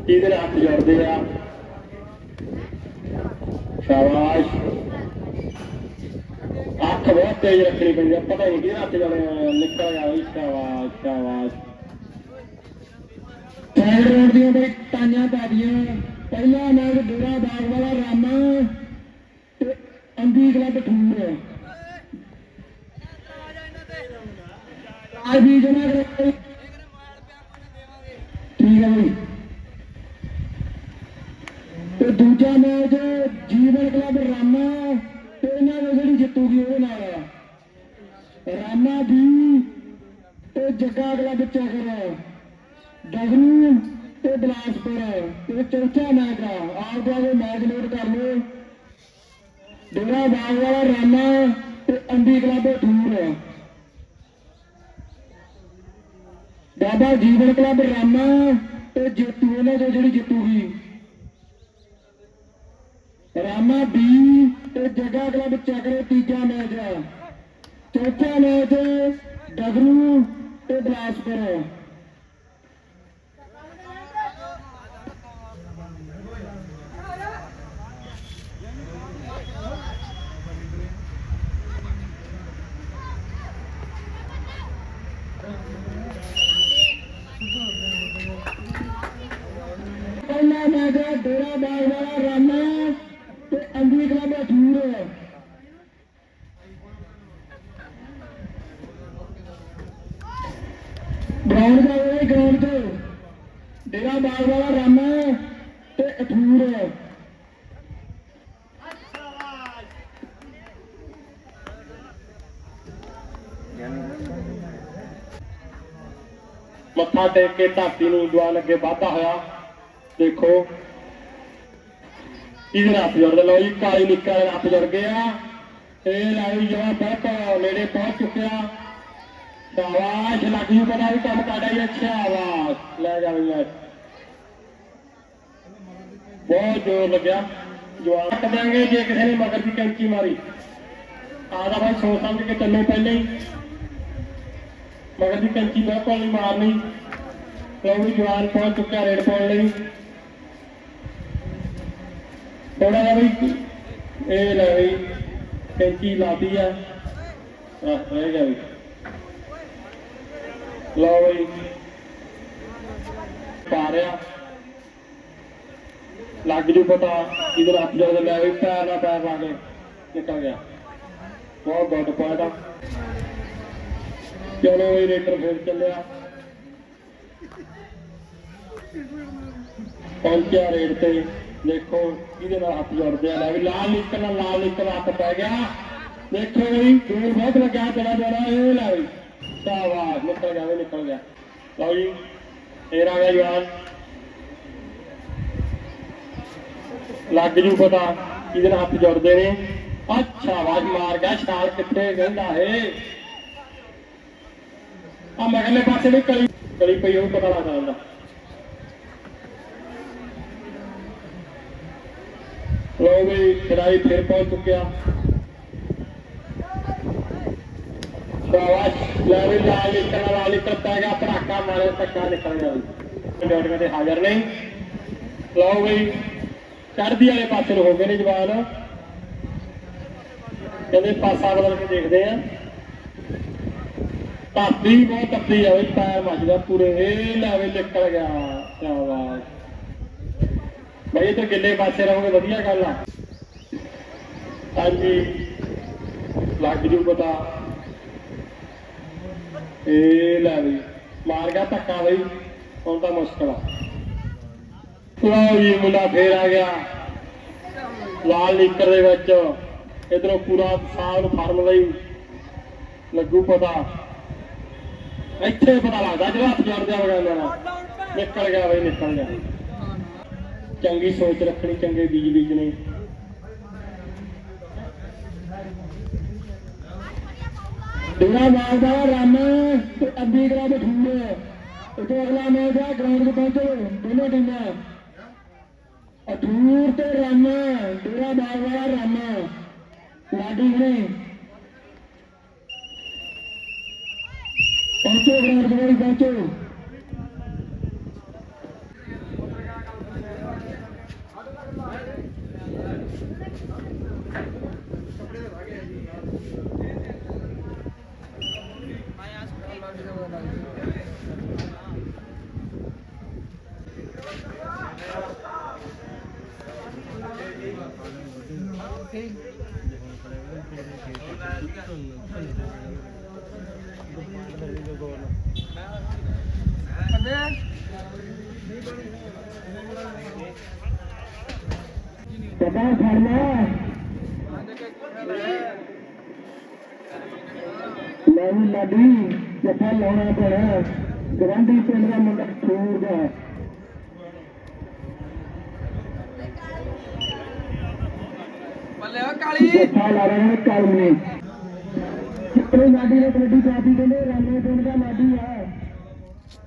ਕਿਹਦੇ ਹੱਥ ਜੁੜਦੇ ਆ शाबाश अख बहुत तेज रखनी पड़ी पता नहीं कि हथ जाने निकल गया शाबाश शाबाश थर्ड रोड दी बई टाइयां पै दियां पहला मैच डेरा बाग वाला रामा ते अंधी क्लब ठूर आज भी जना ठीक है भाई ਤੇ ਦੂਜਾ ਮੈਚ ਜੀਵਨ ਕਲੱਬ ਰਾਮਾ ਤੇ ਇਹਨਾਂ ਦੇ ਜਿਹੜੀ ਜਿੱਤੂਗੀ ਉਹਦੇ ਨਾਲ ਰਾਮਾ ਦੀ ਤੇ ਜੱਗਾ ਕਲੱਬ ਚੱਕਰ ਡਗਰੂ ਤੇ ਬਲਾਸਪੁਰ ਤੇ ਚੌਥਾ ਮੈਚ ਆ ਆਪ ਦੇ ਮੈਚ ਨੋਟ ਕਰ ਲਓ ਡੇਰਾ ਬਾਗ ਵਾਲਾ ਰਾਮਾ ਤੇ ਅੰਡੀ ਕਲੱਬ ਠੂਰ ਬਾਬਾ ਜੀਵਨ ਕਲੱਬ ਰਾਮਾ ਤੇ ਜੇਤੂ ਇਹਨਾਂ ਦੇ ਜਿਹੜੀ ਜਿੱਤੂਗੀ रामा बी जगह क्लब चक्र तीजा मैच चौथा मैच डगरू बिलासपुर पहला मैच डेरा बाग वाला रामा अंधी क्लब ठूर ग्राउंड का ग्राउंड से डेरा बाग वाला रामा ते अठूर मत्था टेक के धरती नूं जवान अगे वाधा होया देखो इधर हथ जुड़ लो जी काली निक्का हथ जुड़ गया लाई जवा बहुत नेड़े पहुंच चुकिया शाबाश लग जू पता भी कम काटा ही अच्छा आवाज ले जा बहुत जोर लग्या जवान कट देंगे जे किसी ने मगर की कैंची मारी आधा भाई सोच समझ के चलो पहले ही मगर की कैंची बिल्कुल नहीं मारनी लो भी जवान पहुंच चुका रेड पाने ਲਈ थोड़ा जा भाई ये ले भाई कैंची लाती है रह गया भाई लो भाई पा रहा लग जू पता इधर हथ जो ले भाई पैर ना पैर ला के निकल गया बहुत गुड पॉइंट चलो भाई रेडर फिर चलिया ਪਹੁੰਚਿਆ ਰੇਡ ਤੇ ਦੇਖੋ ਇਹਦੇ ਨਾਲ ਹੱਥ ਜੋੜਦੇ ਆ ਲੈ ਵੀ ਲਾਲ ਨਿਕਲ ਹੱਥ ਪੈ ਗਿਆ ਦੇਖੋ ਵੀ ਗੋਲ ਬਹੁਤ ਲੱਗਿਆ ਬੜਾ ਇਹ ਲੈ ਵੀ ਸ਼ਾਬਾਸ਼ ਨਿਕਲ ਗਿਆ ਲਓ ਜੀ ਫੇਰ ਆ ਗਿਆ ਜਵਾਨ ਲੱਗ ਜੂ ਪਤਾ ਇਹਦੇ ਨਾਲ ਹੱਥ ਜੋੜਦੇ ਨੇ ਅੱਛਾ ਆਵਾਜ਼ ਮਾਰ ਗਿਆ ਛਾਲ ਕਿੱਥੇ ਕਹਿੰਦਾ ਏ ਆ ਮਗਲੇ ਪਾਸੇ ਵੀ ਕਲੀ ਪਈ ਉਹ ਪਤਾ ਲੱਗਦਾ ਹੁੰਦਾ ਲਓ ਵੀ ਖਿਡਾਰੀ ਫਿਰ ਪਹੁੰਚ ਚੁੱਕਿਆ ਸ਼ਾਬਾਸ਼ ਲੈ ਵੀ ਲਾਲ ਨਿਕਲ ਪੈ ਗਿਆ ਪੜਾਕਾ ਮਾਰੇ ਧੱਕਾ ਨਿਕਲ ਗਿਆ ਡਿਊਟੀਆਂ ਤੇ ਹਾਜ਼ਰ ਨਹੀਂ ਲਓ ਵੀ ਚੜ੍ਹਦੀ ਵਾਲੇ ਪਾਸੇ ਨੂੰ ਹੋ ਗਏ ਨੇ ਜਵਾਨ ਕਹਿੰਦੇ ਪਾਸਾ ਬਦਲ ਕੇ ਦੇਖਦੇ ਆ ਧਰਤੀ ਬਹੁਤ ਤੱਤੀ ਆ ਵੀ ਪੈਰ ਮੱਚਦਾ ਪੂਰੇ ਇਹ ਲੈਵੇ ਨਿਕਲ ਗਿਆ ਸ਼ਾਬਾਸ਼ ਭਾਈ ਇੱਧਰ ਗਿੱਲੇ ਪਾਸੇ ਰਹੋਗੇ ਵਧੀਆ ਗੱਲ ਆ ਹਾਂਜੀ ਲੱਗ ਜੂ ਪਤਾ ਇਹ ਲੈ ਵੀ ਮਾਰ ਗਿਆ ਧੱਕਾ ਬਈ ਹੁਣ ਤਾਂ ਮੁਸ਼ਕਲ ਆ ਲਓ ਜੀ ਮੁੰਡਾ ਫੇਰ ਆ ਗਿਆ ਲਾਲ ਲੀਕਰ ਦੇ ਵਿੱਚ ਇਧਰੋਂ ਪੂਰਾ ਸਾਲ ਫਾਰਮ ਲਈ ਲੱਗੂ ਪਤਾ ਇੱਥੇ ਪਤਾ ਲੱਗਦਾ ਜਿਹੜਾ ਹੱਥ ਜੋੜਦਿਆ ਵਗਾਉਂਦਾ ਨਾਲ ਨਿਕਲ ਗਿਆ ਬਈ ਨਿਕਲ ਗਿਆ ਚੰਗੀ ਸੋਚ ਰੱਖਣੀ ਚੰਗੇ ਬੀਜ ਬੀਜਣੇ ਡੇਰਾ ਮਾਰਦਾ ਰਾਮ ਤੇ ਅੱਧੀ ਗਰਾ ਬਠੂਏ ਇੱਥੇ ਅਗਲਾ ਮੈਚ ਆ ਗਰਾਊਂਡ 'ਚ ਪਹੁੰਚੇ ਦੋਨੋਂ ਟੀਮਾਂ ਅਠੂਰ ਤੇ ਰਾਮ ਡੇਰਾ ਮਾਰਦਾ ਰਾਮ ਲਾਡੀ ਨੇ ਪਹੁੰਚੋ ਗਰਾਊਂਡ 'ਚ ਪਹੁੰਚੋ ਪਤਾ ਫੜਨਾ ਨਹੀਂ ਲਾਡੀ ਜੱਫਾ ਲਾਉਣਾ ਪੈਣਾ ਗਵਾਂਢੀ ਪਿੰਡ ਦਾ ਮੁੰਡਾ ਛੋੜ ਦਾ ਕਾਲੀ ਜੱਫਾ ਲਾ ਰਹੇ ਕਾਲੀ ਨੇ ਕਿਹੜੇ ਲਾਡੀ ਨੇ ਕਬੱਡੀ ਕਾਪੀ ਕਹਿੰਦੇ ਰਾਮੇ ਪਿੰਡ ਦਾ ਲਾਡੀ ਆ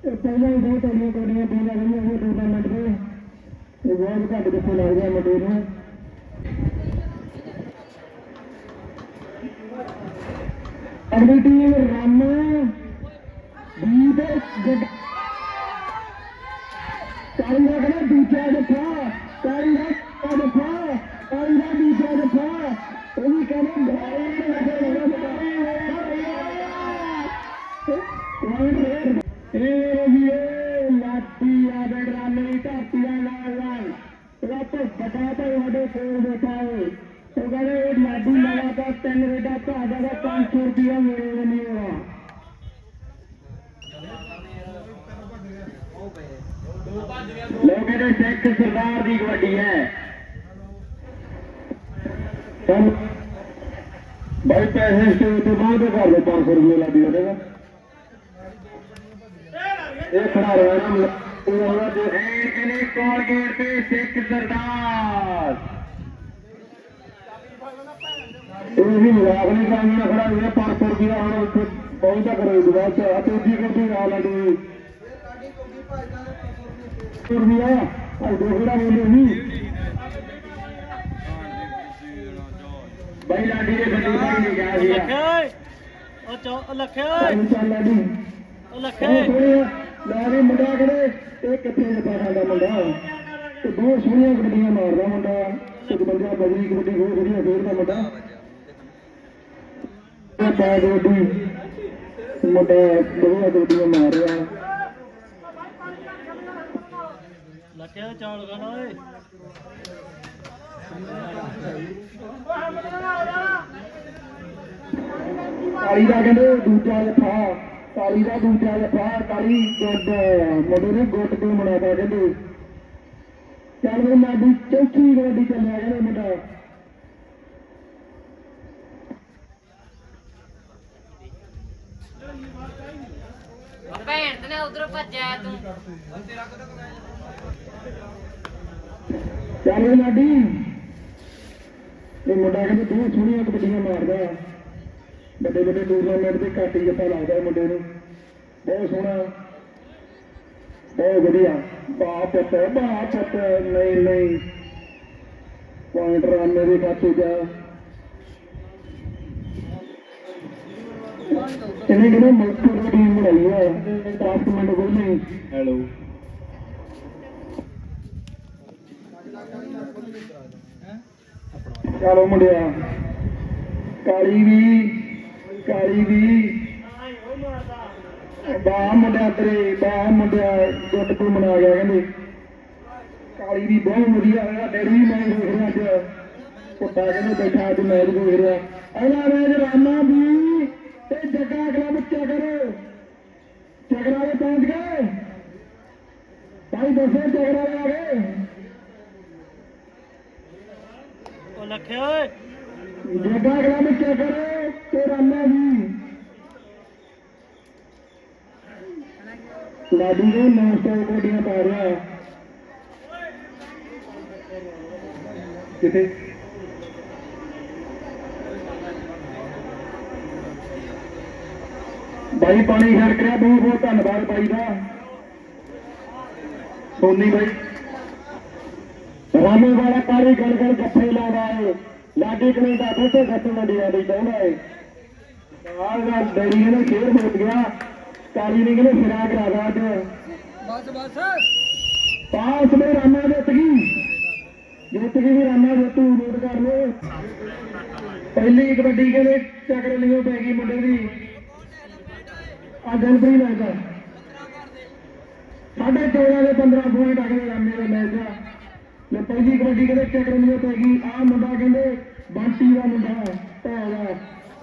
ਇਹ ਪਹਿਲਾਂ ਹੀ ਬਹੁਤ ਟੋਲੀਆਂ ਕੋਡੀਆਂ ਪਾਉਂਦਾ ਗਈਆਂ ਉਹ ਟੂਰਨਾਮੈਂਟ ਦੇ ਇਹ ਬਹੁਤ ਘੱਟ ਕਿੱਥੇ ਲੱਗਦਾ ਮੁੰਡੇ ਨੂੰ ਅਗਲੀ ਟੀਮ ਰਾਮ ਦੀ ਦੇ ਕਾਲੀ ਦਾ ਕਹਿੰਦਾ ਦੂਜਾ ਜੱਫਾ ਕਾਲੀ ਦਾ ਦੂਜਾ ਜੱਫਾ ਉਹ ਵੀ ਕਹਿੰਦਾ ਲਾਟੀ ਆ ਬੇੜਾ ਮੇਰੀ ਧਰਤੀ ਦਾ ਨਾਲ ਰੱਬ ਬਤਾ ਤਾਂ ਸਾਡੇ ਕੋਲ ਬਤਾਓ ਉਹ ਕਹਿੰਦੇ ਇਹ ਲਾਡੀ ਲਗਾਤਾਰ 3 ਰੇਡਾ ਤੁਹਾਡਾ ਦਾ 500 ਰੁਪਇਆ ਮੇਰੇ ਨਹੀਂ ਹੋਆ ਲੋਕੇ ਦੇ ਸਿੱਖ ਸਰਦਾਰ ਦੀ ਕਬੱਡੀ ਹੈ भाई पैसे स्टेज तो बाद कर लो 500 रुपये लादी देगा ये खड़ा रहा कोलगेट पे सिख सरदार यही मजाक नहीं करना खड़ा हुआ 500 रुपया हम पहुंचा करो दोबारा दूजी करती ना लादी रुपया दोगड़ा बोले नहीं भाई लाडी ने गड्डी भाई ने क्या दिया लखे ਚੱਲ ਲਾਡੀ लखे ਲਾਡੀ ਮੁੰਡਾ ਕਰੇ ਇਹ ਕਿੱਥੇ ਲੱਗਾ ਸਾਡਾ ਮੁੰਡਾ ਤੇ ਬਹੁਤ ਸੋਹਣੀਆਂ ਗੱਡੀਆਂ ਮਾਰਦਾ ਮੁੰਡਾ ਤੇ ਬੰਦਾ ਬਜਰੀ ਕਬੱਡੀ ਬਹੁਤ ਵਧੀਆ ਖੇਡਦਾ ਮੁੰਡਾ ਇਹ ਪਾ ਗੱਡੀ ਮੁੰਡਾ ਬਹੁਤ ਗੱਡੀਆਂ ਮਾਰ ਰਿਹਾ लखे चाल गाना ओए ਕਾਲੀ ਦਾ ਕਹਿੰਦੇ ਦੂਜਾ ਜੱਫਾ ਕਾਲੀ ਦਾ ਦੂਜਾ ਜੱਫਾ ਕਾਲੀ ਗੁੱਡ ਮੁੰਡੇ ਨੇ ਗੁੱਟ ਕੇ ਮਨਾਤਾ ਕਹਿੰਦੇ ਚੱਲ ਵੀ ਲਾਡੀ ਚੌਥੀ ਕਬੱਡੀ ਚੱਲਿਆ ਕਹਿੰਦੇ ਮੁੰਡਾ ਭੈਣ ਤੇ ਨਾ ਉਧਰੋਂ ਭੱਜਿਆ ਤੂੰ ਚੱਲ ਵੀ ਲਾਡੀ ਇਹ ਮੁੰਡਾ ਕਹਿੰਦੇ ਬਹੁਤ ਸੋਹਣੀਆਂ ਕਬੱਡੀਆਂ ਮਾਰਦਾ ਵੱਡੇ ਵੱਡੇ ਟੂਰਨਾਮੈਂਟ ਤੇ ਘੱਟ ਹੀ ਜੱਫਾ ਲੱਗਦਾ ਮੁੰਡੇ ਨੂੰ ਬਹੁਤ ਸੋਹਣਾ ਬਹੁਤ ਵਧੀਆ ਬਾਪ ਪੁੱਤ ਨਹੀਂ ਪੁਆਇੰਟ ਰਾਮੇ ਦੇ ਖਾਤੇ ਜਾ ਇਹਨੇ ਕਿਹਨੇ ਮਲਕਪੁਰ ਦੀ ਟੀਮ ਬਣਾਈ ਹੈ 10 ਮਿੰਟ ਕੋਈ ਨਹੀਂ ਹੈਲੋ ਚਲੋ ਮੁੰਡਿਆ ਕਾਲੀ ਵੀ ਬਾਹ ਮੁੰਡਿਆ ਤੇਰੇ ਬਾਹ ਮੁੰਡਿਆ ਗੁੱਟ ਤੋਂ ਮਨਾ ਗਿਆ ਕਹਿੰਦੇ ਕਾਲੀ ਵੀ ਬਹੁਤ ਵਧੀਆ ਹੋਇਆ ਡੈਡੀ ਵੀ ਮੈਂ ਦੇਖ ਰਿਹਾ ਅੱਜ ਪੁੱਟਾ ਕਹਿੰਦੇ ਬੈਠਾ ਅੱਜ ਮੈਚ ਦੇਖ ਰਿਹਾ ਅਗਲਾ ਮੈਚ ਰਾਮਾ ਵੀ ਤੇ ਜੱਗਾ ਕਲੱਬ ਚੱਕਰਾ ਦੇ ਪਹੁੰਚ ਗਏ ਭਾਈ ਦੱਸੋ ਚੱਕਰਾ ਦੇ ਆ ਗਏ ਉਹ ਲੱਖੇ ਓਏ ਜੱਗਾ ਕਲੱਬ ਚੱਕਰ ਤੇ ਰਾਮਾ ਵੀ ਲਾਡੀ ਨੇ ਨਾਸਤਾ ਕੋਡੀਆਂ ਪਾ ਰਿਹਾ ਕਿਤੇ ਬਾਈ ਪਾਣੀ ਛੱਡ ਰਿਹਾ ਬਹੁਤ ਬਹੁਤ ਧੰਨਵਾਦ ਬਾਈ ਦਾ ਸੋਨੀ ਬਾਈ ਰਾਮੇ ਵਾਲਾ ਪਾਣੀ ਗਲ ਗੱਫੇ ਲਾਉਂਦਾ ਏ ਲਾਡੀ ਕਨੇਡਾ ਫੋਟੋ ਖੱਟ ਮੰਡੀਆਂ ਦੀ ਚਾਹੁੰਦਾ ਏ ਆਹ ਡੈਡੀ ਨੇ ਸ਼ੇਰ ਮੁੱਕ ਗਿਆ ਕਾਲੀ ਨੇ ਕਹਿੰਦੇ ਫਿਰਾ ਕਰਾ ਅੱਜ ਬਸ ਪਾਸ ਮੇ ਰਾਮਾ ਜਿੱਤ ਗਈ ਵੀ ਰਾਮਾ ਜਿੱਤੂ ਨੋਟ ਕਰ ਲੋ ਪਹਿਲੀ ਕਬੱਡੀ ਕਹਿੰਦੇ ਚੱਕਰ ਲਿਓ ਪੈ ਗਈ ਮੁੰਡੇ ਦੀ ਆ ਜਨਪ੍ਰੀਤ ਲੱਗਦਾ 14.5 ਦੇ 15 ਪੁਆਇੰਟ ਅਗਲੇ ਰਾਮੇ ਦਾ ਮੈਚ ਆ ਲੈ ਪਹਿਲੀ ਕਬੱਡੀ ਕਹਿੰਦੇ ਚੱਕਰ ਲਿਓ ਪੈ ਗਈ ਆ ਮੁੰਡਾ ਕਹਿੰਦੇ ਬੰਟੀ ਦਾ ਮੁੰਡਾ ਭੈਣਾ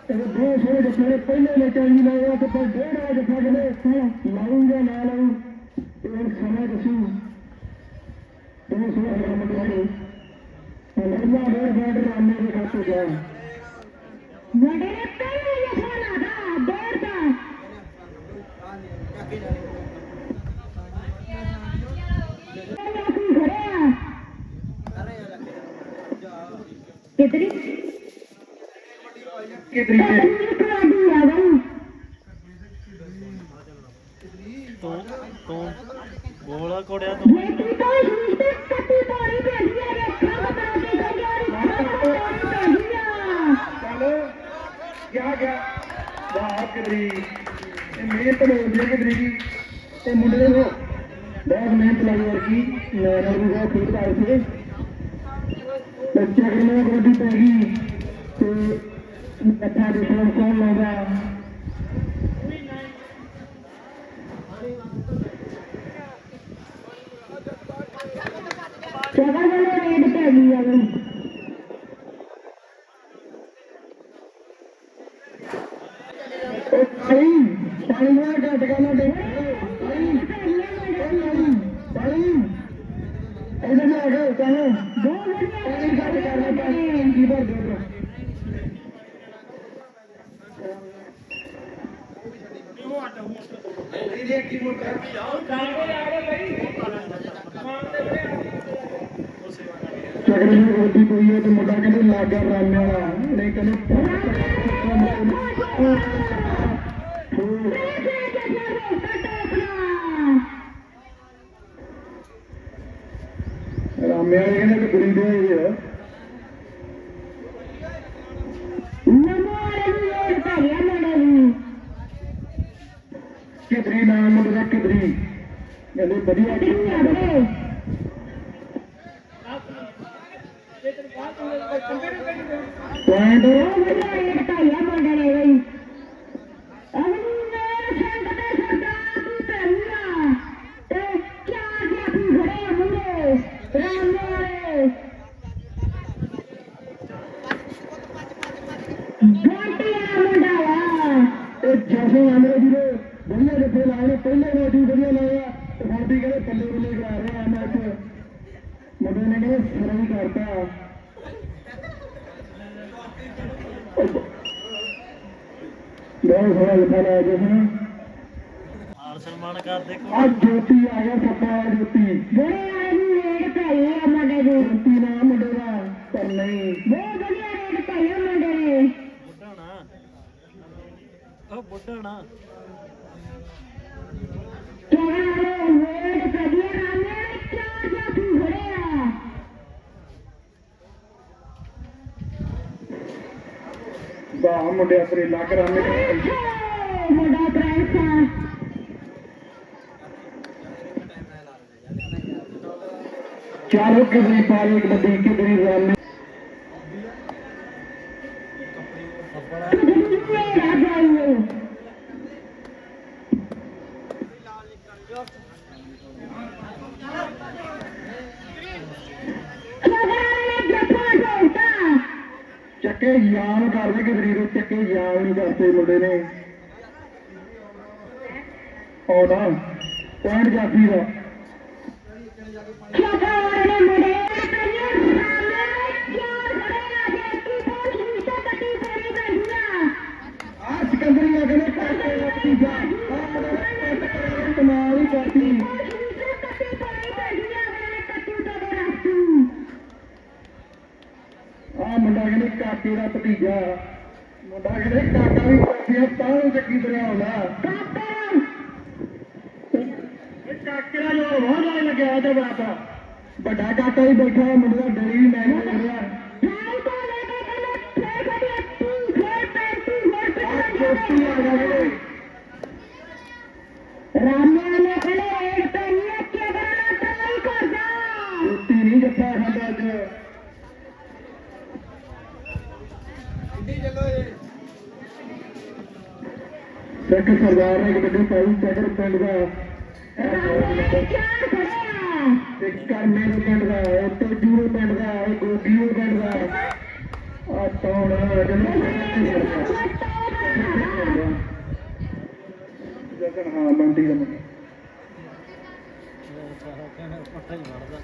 ਇਹ ਬਹੁਤ ਸੋਹਣੇ ਜੱਫੇ ਪਹਿਲੇ ਮੈਚਾਂ ਵੀ ਲਾਇਆ ਤੇ ਪਰ ਡੇਢ ਜੱਫਾ ਕਹਿੰਦੇ ਲਾਉਂਗਾ ਨਾ ਲਾਉਂ ਇਹ ਸਮਾਂ ਦੱਸੂ ਬਹੁਤ ਸੋਹਣਾ ਮੁੰਡਾ ਨੇ ਅੱਲਾ ਦੇ ਬੈਡ ਰਾਮੇ ਦੇ ਖਾਤੇ ਜਾ ਮੁੰਡੇ ਨੇ ਪਹਿਲੇ ਜੱਫਾ ਲਾਦਾ ਡੇਢ ਦਾ ਕਿਤਰੀ ਤੂੰ ਬੋਲਾ ਕੋੜਿਆ ਤੂੰ क्या वाह किधरी मेहनत होती किधरी की ते मुंडे ने बहुत मेहनत लगी और की मैं भी बहुत खुद आए थे बच्चे अगर मैं कबड्डी पैगी तो अच्छा देखना कौन लगा जगह वाले रेड पैगी अगर पानी में घट करना इधर में आगे चलो पानी घट करना पानी इधर दे चक्र में रोटी कोई है तो मुंडा कहते लागा रामे वाला नहीं कहते रामे वाले कहते तो बुरी दे कितनी नाम मुंडा कितनी कहते बढ़िया पॉइंट जैसे हमारे ਵਧੀਆ ਜਿੱਥੇ ਲਾਏ ਨੇ ਪਹਿਲੇ ਮੈਚ ਵੀ ਵਧੀਆ ਲਾਇਆ ਤੇ ਹੁਣ ਵੀ ਕਹਿੰਦੇ ਬੱਲੇ ਬੱਲੇ ਕਰਾ ਰਿਹਾ ਮੈਚ ਮੁੰਡੇ ਨੇ ਕਹਿੰਦੇ ਸਿਰ ਵੀ ਕਰਤਾ ਬਹੁਤ ਸੋਹਣਾ ਲਿਖਾ ਲਾਇਆ ਜਿਸ ਨੇ ਹਾਰ ਸਨਮਾਨ ਕਰਦੇ ਆ ਜੋਤੀ ਆ ਗਿਆ ਸੱਪਾ ਜੋਤੀ ਬੜੇ ਆਏ ਨੂੰ ਰੇਡ ਪਾਈ ਆ ਮੁੰਡੇ ਦੀ ਜੋਤੀ ਨਾ ਮੁੰਡੇ ਦਾ ਪਰ ਨਹੀਂ ਬਹੁਤ ਵਧੀਆ ਰੇਡ ਪਾਈ ਆ ਮੁੰਡੇ ਨੇ ਬੁੱਢਾ ਨਾ ਉਹ ਬੁੱਢਾ ਨਾ ਰੇਡ ਵਧੀਆ ਰਾਮੇ ਚਾਰ ਜਾਤੀ ਖੜਿਆ ਬਾ ਮੁੰਡੇ ਆਪਣੇ ਲੱਗ ਰਾਮੇ ਮੁੰਡਾ ਪ੍ਰਾਈਸ चारों कितनी पारी कबड्डी कितनी रन चक्के यान कर दे कितनी रो चक्के यान नहीं करते मुंडे ने और पॉइंट जाफी का मुंडा कहने काके का भतीजा मुंडा कहने काका भी काफिया तां चक्की तरह आउंदा काके का जो बहुत ज्यादा लगे इधर बात बड़ा काका भी बैठा है मुंडा डरी भी मैं कर रहा रामे ने खड़े रेड पे नहीं किया करना तो नहीं करदा जुत्ती नहीं जप्पा खांदा अज सिख सरदार ने कबड्डी पाई सैकड़ पिंड का करमे पिंड का तेजू पिंड का गोगी पिंड का जगन हाँ मंडी का मुंडा ਪੱਠਾ ਹੀ ਵੜਦਾ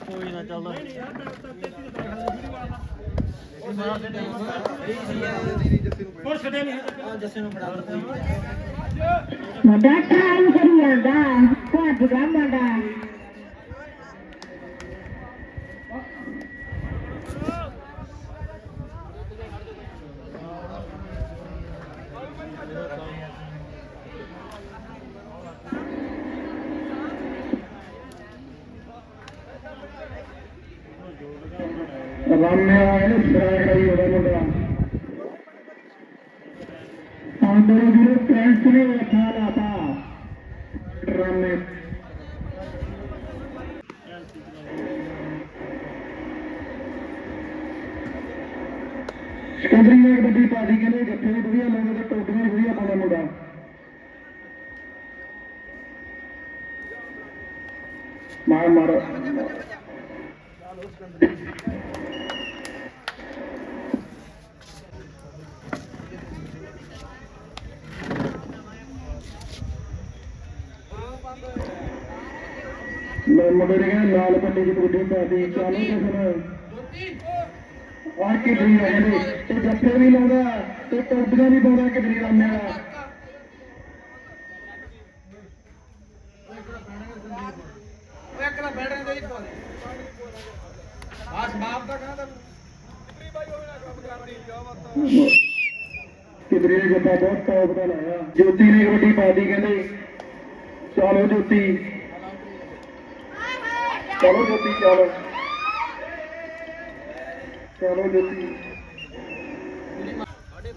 ਕੋਈ ਨਾ ਚੱਲ ਹੋਰ ਛੱਡਿਆ ਨਹੀਂ ਜੱਸੇ ਨੂੰ ਫੜਾ ਦਿੱਤੀ ਮੁੰਡਾ ਟਾਈਮ ਕਰੀ ਜਾਂਦਾ ਭੱਜ ਗਿਆ ਮੁੰਡਾ रामे आए सराय करी हो मुंडा अंदर जो पेंट ने रखा लाता रामे सिकंदरी ने कबड्डी पार्टी के लिए जत्थे भी बढ़िया लोग तो टोटली बढ़िया पाना मुंडा मार मारो मुंडे ने लाल पट्टी की कबड्डी पार्टी चालू जसन और किडरी रहे तो जत्थे भी लादा तो टोपियां भी पाना किडरी रामे का किडरी ने जब्बा बहुत टॉप का लाया ज्योति ने कबड्डी पार्टी कहते चलो ज्योति चलो ज्योति चलो चलो ज्योति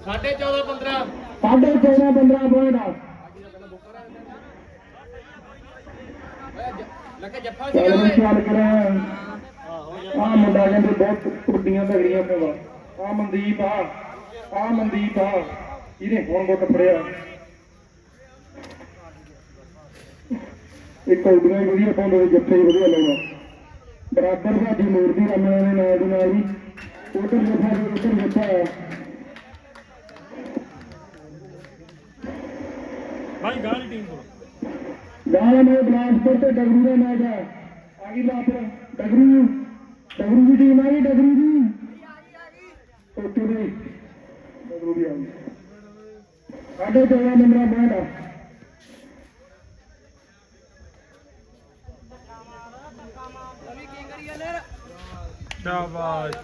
14:15 पॉइंट ਚੱਲ ਕਰ ਆ ਮੁੰਡਾ ਕਹਿੰਦੇ ਬਹੁਤ ਕੁੱਡੀਆਂ ਤਗੜੀਆਂ ਪਵਾ ਆ ਮਨਦੀਪ ਆ ਇਹਨੇ ਹੁਣ ਗੁੱਟ ਫੜਿਆ ਇੱਕ ਕੌਡੀਆਂ ਵਧੀਆ ਪਾਉਂਦੇ ਨੇ, ਜੱਫੇ ਹੀ ਵਧੀਆ ਲਾਉਣਾ। ਬਰਾਬਰ ਸਾਡੀ ਮੂਰਤੀ ਰਾਮਿਆਂ ਨੇ ਨਾਲ ਦੀ ਨਾਲ ਹੀ ਉਧਰ ਜੱਫਾ ਤੇ ਉਧਰ ਜੱਫਾ ਭਾਈ ਗਾਲੀ ਟੀਮ ਕੋਲ ਗਾਲਾਂ ਨੇ ਬਲਾਸਪੁਰ ਤੇ ਡਗਰੂ ਦਾ ਮੈਚ ਆ ਗਈ ਬਾਤ ਡਗਰੂ ਦੀ ਟੀਮ ਆ ਗਈ, ਡਗਰੂ ਦੀ ਓਕੇ ਜੀ ਡਗਰੂ ਦੀ ਆ ਗਈ। ਸਾਡੇ 14 ਨੰਬਰਾਂ ਬੈਂਡ ਆ ਸ਼ਾਬਾਸ਼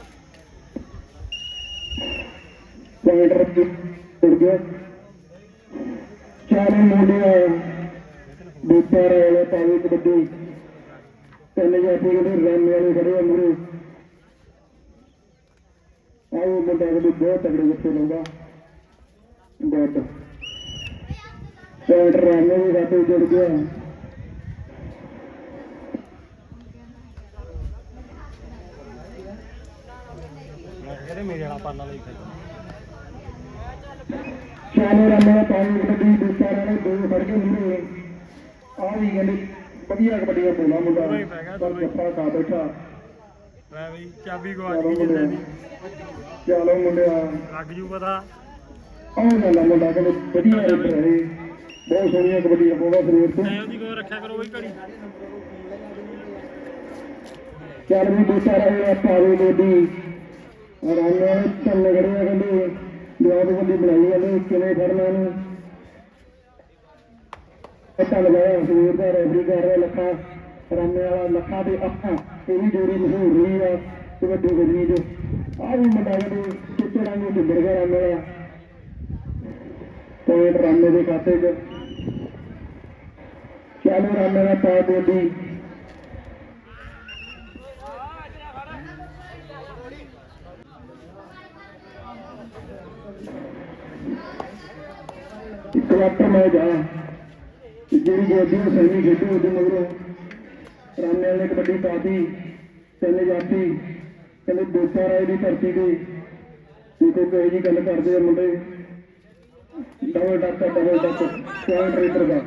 ਪੁਆਇੰਟਰ ਟੁੱਟ ਗਿਆ। ਚਾਰੇ ਮੁੰਡੇ ਦੂਜਾ ਵਾਲੇ ਪਾਣੀ ਕਬੱਡੀ ਤਿੰਨ ਜਾਫੀ ਜਿਹੜੇ ਰੰਨ ਵਾਲੇ ਖੜੇ ਆ ਮੂਰੇ। ਆਓ ਮੁੰਡਾ ਵੀ ਬਹੁਤ ਤਗੜੇ ਜੱਫੇ ਲਾਉਂਦਾ ਬਹੁਤ ਪੁਆਇੰਟਰ ਰਾਮੇ ਵੀ ਸਾਡੇ ਜੁੜ ਗਿਆ। ਮੇਰੇ ਵਾਲਾ ਪਾਨਾ ਲਈ ਚਾਲੇ ਰਾਮੇ ਦਾ ਪਾਣੀ ਕਬੱਡੀ ਦੂਜਾ ਵਾਲੇ ਦੋ ਫੜ ਕੇ ਮੂਰੇ ਆ ਵੀ ਕਹਿੰਦੇ ਵਧੀਆ ਕਬੱਡੀਆਂ ਪਾਉਂਦਾ ਮੁੰਡਾ ਪਰ ਜੱਫਾ ਖਾ ਬੈਠਾ। ਮੈਂ ਬਈ ਚਾਬੀ ਗਵਾਚ ਗਈ ਜਿੱਦਾਂ ਦੀ ਚਲੋ ਮੁੰਡਿਆ ਲੱਗ ਜੂ ਪਤਾ। ਆਹ ਗੱਲ ਆ ਮੁੰਡਾ ਕਹਿੰਦੇ ਵਧੀਆ ਰੇਡਰ ਹੈ, ਬਹੁਤ ਸੋਹਣੀਆਂ ਕਬੱਡੀਆਂ ਪਾਉਂਦਾ ਸਰੀਰ ਤੋਂ। ਐਂ ਉਹਦੀ ਗੌਰ ਰੱਖਿਆ ਕਰੋ ਬਈ ਘੜੀ। ਚੱਲ ਵੀ ਦੂਸਰਾ ਰਹੇ ਪਾਵੇ ਲੋਡੀ ਰਾਣੇ ਵਾਲੇ ਚੱਲ ਖੜੇ ਆ ਕਹਿੰਦੇ ਜਵਾਬ ਬੰਦੀ ਬਣਾਈ ਜਾਂਦੇ ਕਿਵੇਂ ਫੜਨਾ ਇਹਨੂੰ। ਪਤਾ ਲਗਾਇਆ ਸਰੀਰ ਦਾ ਰੈਫਰੀ ਕਰ ਰਿਹਾ ਲੱਖਾ ਰਾਣੇ ਵਾਲਾ ਲੱਖਾ ਦੇ ਅੱਖਾਂ ਇਹ ਵੀ ਜੋੜੀ ਮਸ਼ਹੂਰ ਰਹੀ ਆ ਕਬੱਡੀ ਗਜਨੀ ਚ। ਆਹ ਵੀ ਮੁੰਡਾ ਕਹਿੰਦੇ ਚਿੱਟੇ ਰੰਗ ਨੂੰ ਡਿੱਬੜ ਗਿਆ ਰਾਣੇ ਵਾਲਾ ਪੁਆਇੰਟ ਰਾਣੇ ਦੇ ਖਾਤੇ ਚ। ਚੱਲ ਰਾਣੇ ਦਾ ਪਾ ਬੋਲੀ ਕੁਆਟਰ ਮੈਚ ਆ ਜਿਹੜੀ ਗੋਡੀ ਨੂੰ ਸਹੀ ਖੇਡੀ ਉਹਦੇ ਮਗਰੋਂ ਰਾਣੇ ਵਾਲੇ ਕਬੱਡੀ ਪਾਤੀ ਤਿੰਨ ਜਾਤੀ ਕਹਿੰਦੇ ਦੋਸਾ ਰਾਏ ਦੀ ਧਰਤੀ ਤੇ ਦੇਖੋ ਕੋਈ ਜੀ ਗੱਲ ਕਰਦੇ ਆ ਮੁੰਡੇ। ਡਬਲ ਟੱਕ ਪੁਆਇੰਟ ਰੇਡਰ ਦਾ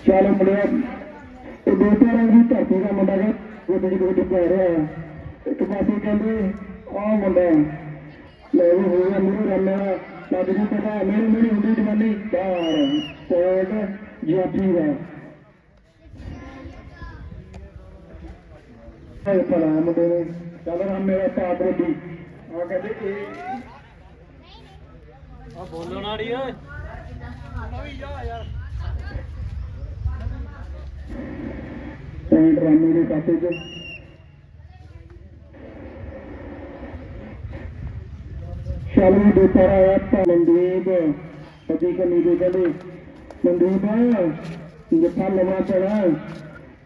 ਚੱਲ ਮੁੰਡਿਆ ਇਹ ਦੋਸਾ ਰਾਏ ਦੀ ਧਰਤੀ ਦਾ ਮੁੰਡਾ ਹੈ ਉਹਦੇ ਜੀ ਕੋਈ ਟਿੱਪਾ ਰਿਹਾ ਇੱਕ ਪਾਸੇ ਕਹਿੰਦੇ ਆਹ ਮੁੰਡਾ ਲੈ ਵੀ ਹੋ ਗਿਆ ਮੂਰੇ ਰਾਮੇ ਦਾ ਲੱਗ ਜੂ ਪਤਾ ਮੇਰੀ ਹੁੰਦੀ ਜਵਾਨੀ ਬਾਹਰ ਕੋਟ ਜਾਫੀ ਦਾ ਇਹ ਪਲਾ ਮੁੰਡੇ ਨੇ ਚੱਲ ਰਾਮੇ ਦਾ ਪਾਪ ਰੋਟੀ ਆ ਕਹਿੰਦੇ ਇਹ ਆ ਬੋਲੋ ਨਾੜੀ ਓਏ ਪੁਆਇੰਟ ਰਾਮੇ ਦੇ ਖਾਤੇ ਚ। ਚੱਲ ਵੀ ਦੋਸਰਾ ਆਇਆ ਮਨਦੀਪ ਪਤੀ ਕੰਨੀ ਦੇ ਕਹਿੰਦੇ ਮਨਦੀਪ ਜੱਫਾ ਲਵਾ ਚੜਾ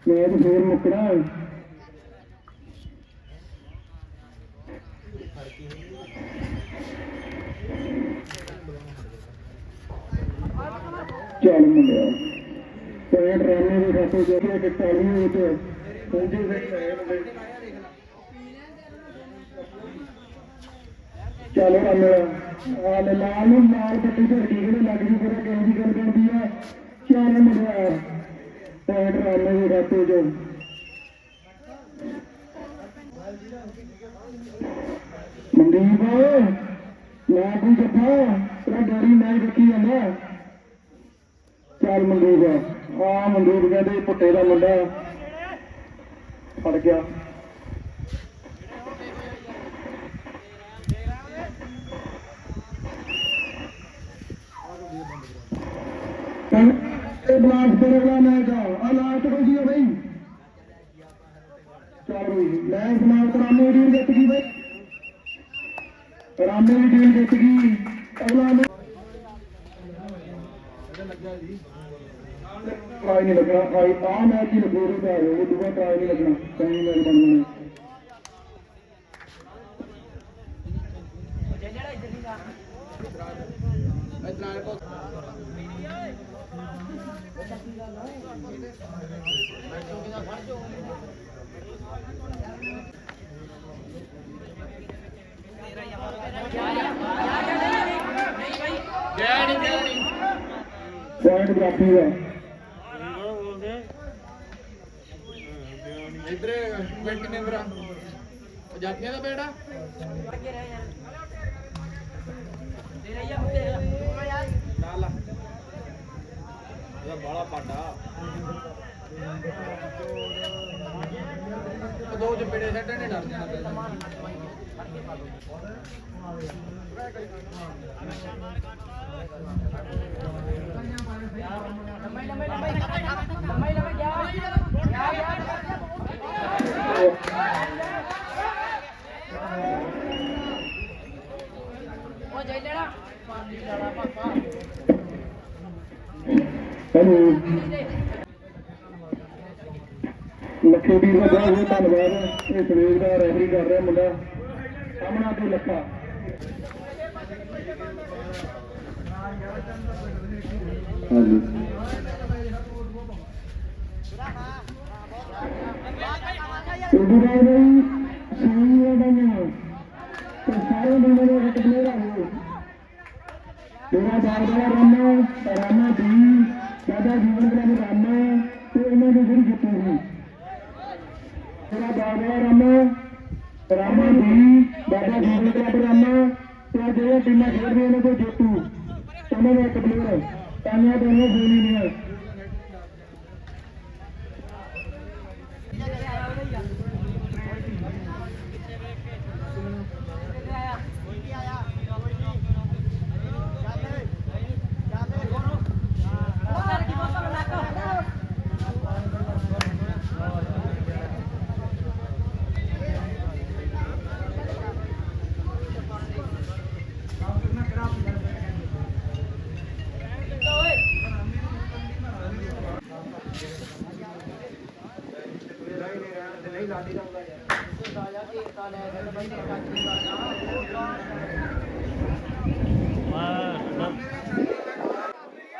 ਮੈਚ ਫੇਰ ਮੁੱਕਣਾ। ਚੱਲ ਮੁੰਡਿਆ ਪੁਆਇੰਟ ਰਾਮੇ ਦੇ ਖਾਤੇ ਚ 41 ਵਿੱਚ ਪਹੁੰਚੇ ਫਿਰ ਮੁੰਡੇ। ਚਲੋ ਰਾਮੇ ਆ ਲੈ ਲਾਲ ਨੂੰ ਨਾਲ ਪੱਟੀ ਝੜਕੀ ਕਿਹਨੇ ਲੱਗ ਜੂ ਪਤਾ ਕਿਹੋ ਜੀ ਗੱਲ ਬਣਦੀ ਆ। ਚੱਲ ਮੁੰਡਿਆ ਪੁਆਇੰਟ ਰਾਮੇ ਦੇ ਖਾਤੇ ਚ। ਮਨਦੀਪ ਨਾ ਕੋਈ ਜੱਫਾ ਤੇਰਾ ਡੈਡੀ ਮੈਚ ਦੇਖੀ ਜਾਂਦਾ। ਚੱਲ ਮਨਦੀਪ ਆ ਮਨਦੀਪ ਕਹਿੰਦੇ ਪੁੱਟੇ ਦਾ ਮੁੰਡਾ ਫੜ ਗਿਆ। ਬਲਾਸਪੁਰ ਵਾਲਾ ਮੈਚ ਆ ਲਾਸਟ ਹੋ ਗਈ ਬਈ। ਚੱਲ ਬਈ ਲੈ ਸਮਾਪਤ ਰਾਮੇ ਦੀ ਟੀਮ ਜਿੱਤ ਗਈ ਬਈ। ਰਾਮੇ ਦੀ ਟੀਮ ਜਿੱਤ ਗਈ। ਅਗਲਾ ਟਰਾਈ ਨਹੀਂ ਲੱਗਣਾ ਆ ਮੈਚ ਹੀ ਲੱਗੂ ਰਿਹਾ ਉਹ ਦੂਆ ਟਰਾਈ ਨਹੀਂ ਲੱਗਣਾ ਕहीं ਮੈਚ ਬਣ ਜਾਣਾ। ਜਾ ਪਿੰਡ ਜਾਪੀ ਦਾ ਇਧਰ ਪਿੰਡ ਕਿੰਨੇ ਭਰਾ ਜਾਤੀਆਂ ਦਾ ਬੇੜਾ ਨਾਲ ਇਹਦਾ ਬਾਲਾ ਪਾਟਾ ਦੋ ਚਪੇੜੇ ਛੱਡਣੇ ਨੇ ਡਰ ਜਾਣਾ ਉਹ ਜਾਈ ਲੈਣਾ ਲੱਖੇ ਵੀਰ ਦਾ ਬਹੁਤ ਬਹੁਤ ਧੰਨਵਾਦ ਇਹ ਸਵੇਰ ਦਾ ਰੈਫਰੀ ਕਰ ਰਿਹਾ ਮੁੰਡਾ ਸਾਹਮਣਾ ਤੇ ਲੱਖਾ ਹਾਂਜੀ ਉਦੋਂ ਸਹੀ ਹੈ ਤੇ ਸਾਰੇ ਬੰਦੇ ਨੂੰ ਇੱਕ ਪਲੇਅਰ ਹੋ ਮੇਰਾ ਬਾਰ-ਬਾਰ ਰਾਮਾ ਦੀ ਦਾਦਾ ਜੀਵਨ ਕਲੱਬ ਰਾਮਾ ਤੇ ਇਹਨਾਂ ਦੀ ਜਿਹੜੀ ਜਿੱਤੀ ਸੀ ਮੇਰਾ ਬਾਰ-ਬਾਰ ਰਾਮਾ ਦੀ ਦਾਦਾ ਜੀਵਨ ਕਲੱਬ ਰਾਮਾ ਤੇ ਜਿਹੜੀਆਂ ਟੀਮਾਂ ਖੇਡਦੀਆਂ ਨੇ ਕੋਈ ਜੇਤੂ ਉਹਨਾਂ ਦਾ ਇੱਕ ਪਲੇਅਰ ਤਾਨੀਆਂ ਦੋਨੋਂ ਗੋਲੀ ਨਹੀਂ ਹੈ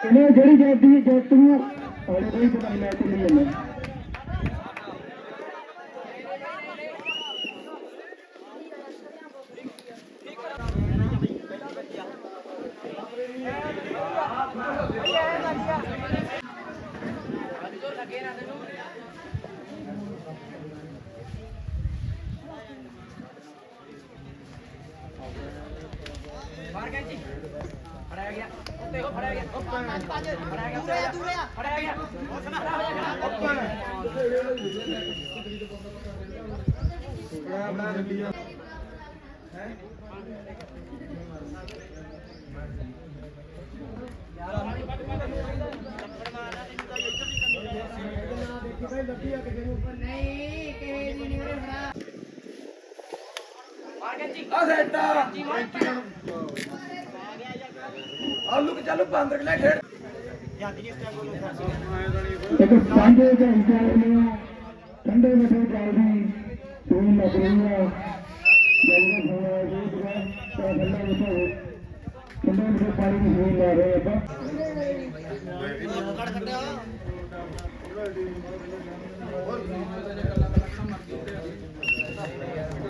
ਇਹਨੇ ਜਿਹੜੀ ਜੱਦੀ ਜੱਟ ਨੂੰ ਹਾਲੇ ਕੋਈ ਪਤਾ ਨਹੀਂ ਮੈਚ ਨਹੀਂ ਜਾਂਦਾ ਆਲੂ ਕਿ ਚੱਲ ਬਾਂਦਰ ਲੈ ਖੇਡ ਇੱਕ ਸਾਂਝੇ ਘੰਟੇ ਨੇ ਠੰਡੇ ਮਿੱਠੇ ਚੱਲਦੀ ਸੂਈ ਲੱਗ ਰਹੀ ਹੈ ਜਲਦੀ ਹੋਣਾ ਜੂਦਗਾ ਤਾਂ ਠੰਡਾ ਮਿੱਠਾ ਠੰਡੇ ਮਿੱਠੇ ਪਾਣੀ ਦੀ ਸੂਈ ਲਾ ਰਹੇ ਆਪਾਂ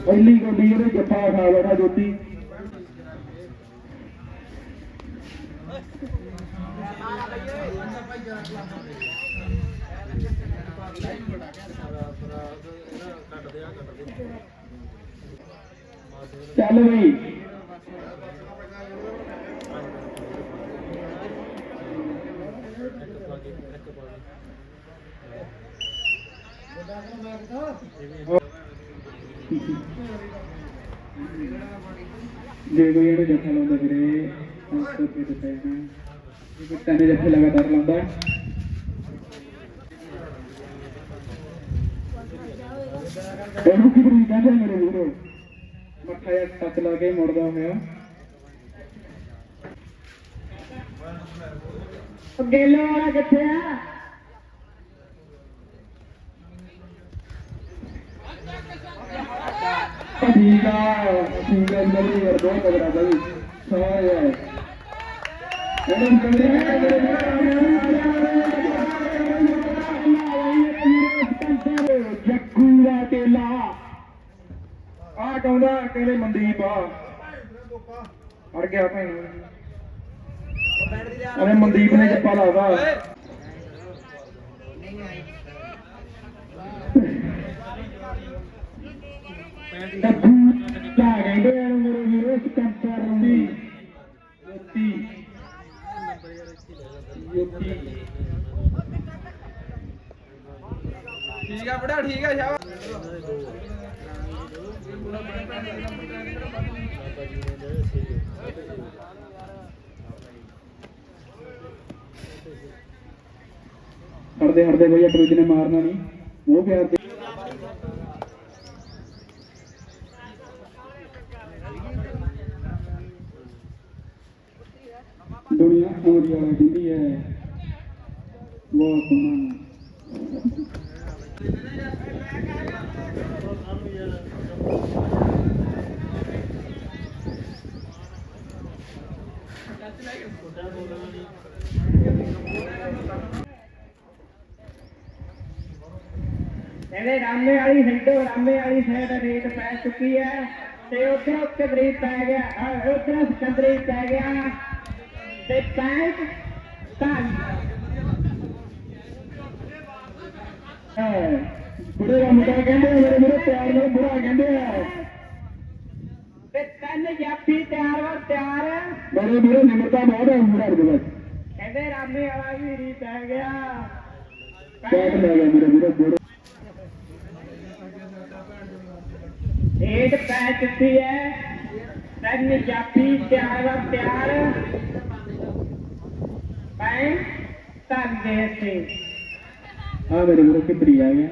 ਪਹਿਲੀ ਗੋਲੀ ਇਹਨੇ ਜੱਫਾ ਖਾ ਲੈਣਾ ਜੋਤੀ ਚੱਲ ਬਈ ਜੇ ਕੋਈ ਇਹਨੂੰ ਜੱਫਾ ਲਾਉਂਦਾ ਵੀਰੇ ਉਸ ਤੋਂ ਫਿਰ ਪੈਣਾ ਤਿੰਨ ਜੱਫੇ ਲਗਾਤਾਰ ਲਾਉਂਦਾ ਇਹਨੂੰ ਕੀ ਬਰੀ ਕਹਿੰਦੇ ਮੇਰੇ ਵੀਰੋ ਮੱਥਾ ਜਾਂ ਟੱਕ ਲਾ ਕੇ ਮੁੜਦਾ ਹੋਇਆ ਗੇਲੇ ਵਾਲਾ ਕਿੱਥੇ ਆ ਠੀਕ ਆ ਮੇਰੇ ਯਾਰ ਬਹੁਤ ਤਗੜਾ ਬਾਈ ਸਾਰੇ ਇਹਨਾਂ ਜੱਗੂ ਦਾ ਟੇਲਾ ਆ ਕਹਿੰਦਾ ਕਹਿੰਦੇ ਮਨਦੀਪ ਆ ਅੜ ਗਿਆ ਭਾਈ ਅਰੇ ਮਨਦੀਪ ਨੇ ਜੱਪਾ ਲਾਦਾ ਲਾ ਕਹਿੰਦੇ ਆ ਮੇਰੇ ਵੀਰੋ ਸਟੈਂਪਰ ਦੀ ਯੋਤੀ ਠੀਕ ਆ ਬੜਾ ਠੀਕ ਆ ਸ਼ਾਬਾਸ਼ ਹੜਦੇ ਹੜਦੇ ਭਈਆ ਟਰੂਜ ਨੇ ਮਾਰਨਾ ਨਹੀਂ ਉਹ ਪਿਆਰ ਦੇ ਦੁਨੀਆ ਪੂਰੀ ਵਾਲਾ ਕਹਿੰਦੀ ਹੈ ਬਹੁਤ ਸੋਹਣਾ ਕਹਿੰਦੇ ਰਾਮੇ ਵਾਲੀ ਸਾਈਡ ਰੇਤ ਪੈ ਚੁੱਕੀ ਹੈ ਤੇ ਉਧਰੋਂ ਕਦਰੀ ਪੈ ਗਿਆ ਉਧਰੋਂ ਸਿਕੰਦਰੀ ਪੈ ਗਿਆ ਤੇ ਪੈਂਟ ਬੁੜੇ ਦਾ ਮੁੰਡਾ ਕਹਿੰਦੇ ਮੇਰੇ ਮੇਰੇ ਪਿਆਰ ਨਾਲ ਬੁਰਾ ਕਹਿੰਦੇ ਆ ਤੇ ਤਿੰਨ ਜਾਫੀ ਤਿਆਰ ਮੇਰੇ ਵੀਰੇ ਨਿਮਰਤਾ ਬਹੁਤ ਹੈ ਮੁੰਡਾ ਦੇ ਵਿੱਚ ਕਹਿੰਦੇ ਰਾਮੇ ਵਾਲਾ ਵੀ ਰੀ ਪੈ ਗਿਆ ਪੈਟ ਲੈ ਗਿਆ ਮੇਰੇ ਵੀਰੇ ਬੁੜੇ ਰੇਤ ਪੈ ਚੁੱਕੀ ਹੈ ਤਿੰਨ ਜਾਫੀ ਤਿਆਰ ਪੈਂਟ ਧਰ ਗਏ ਸੀ ਆ ਮੇਰੇ ਵੀਰੇ ਕਿੱਧਰੀ ਆ ਗਿਆ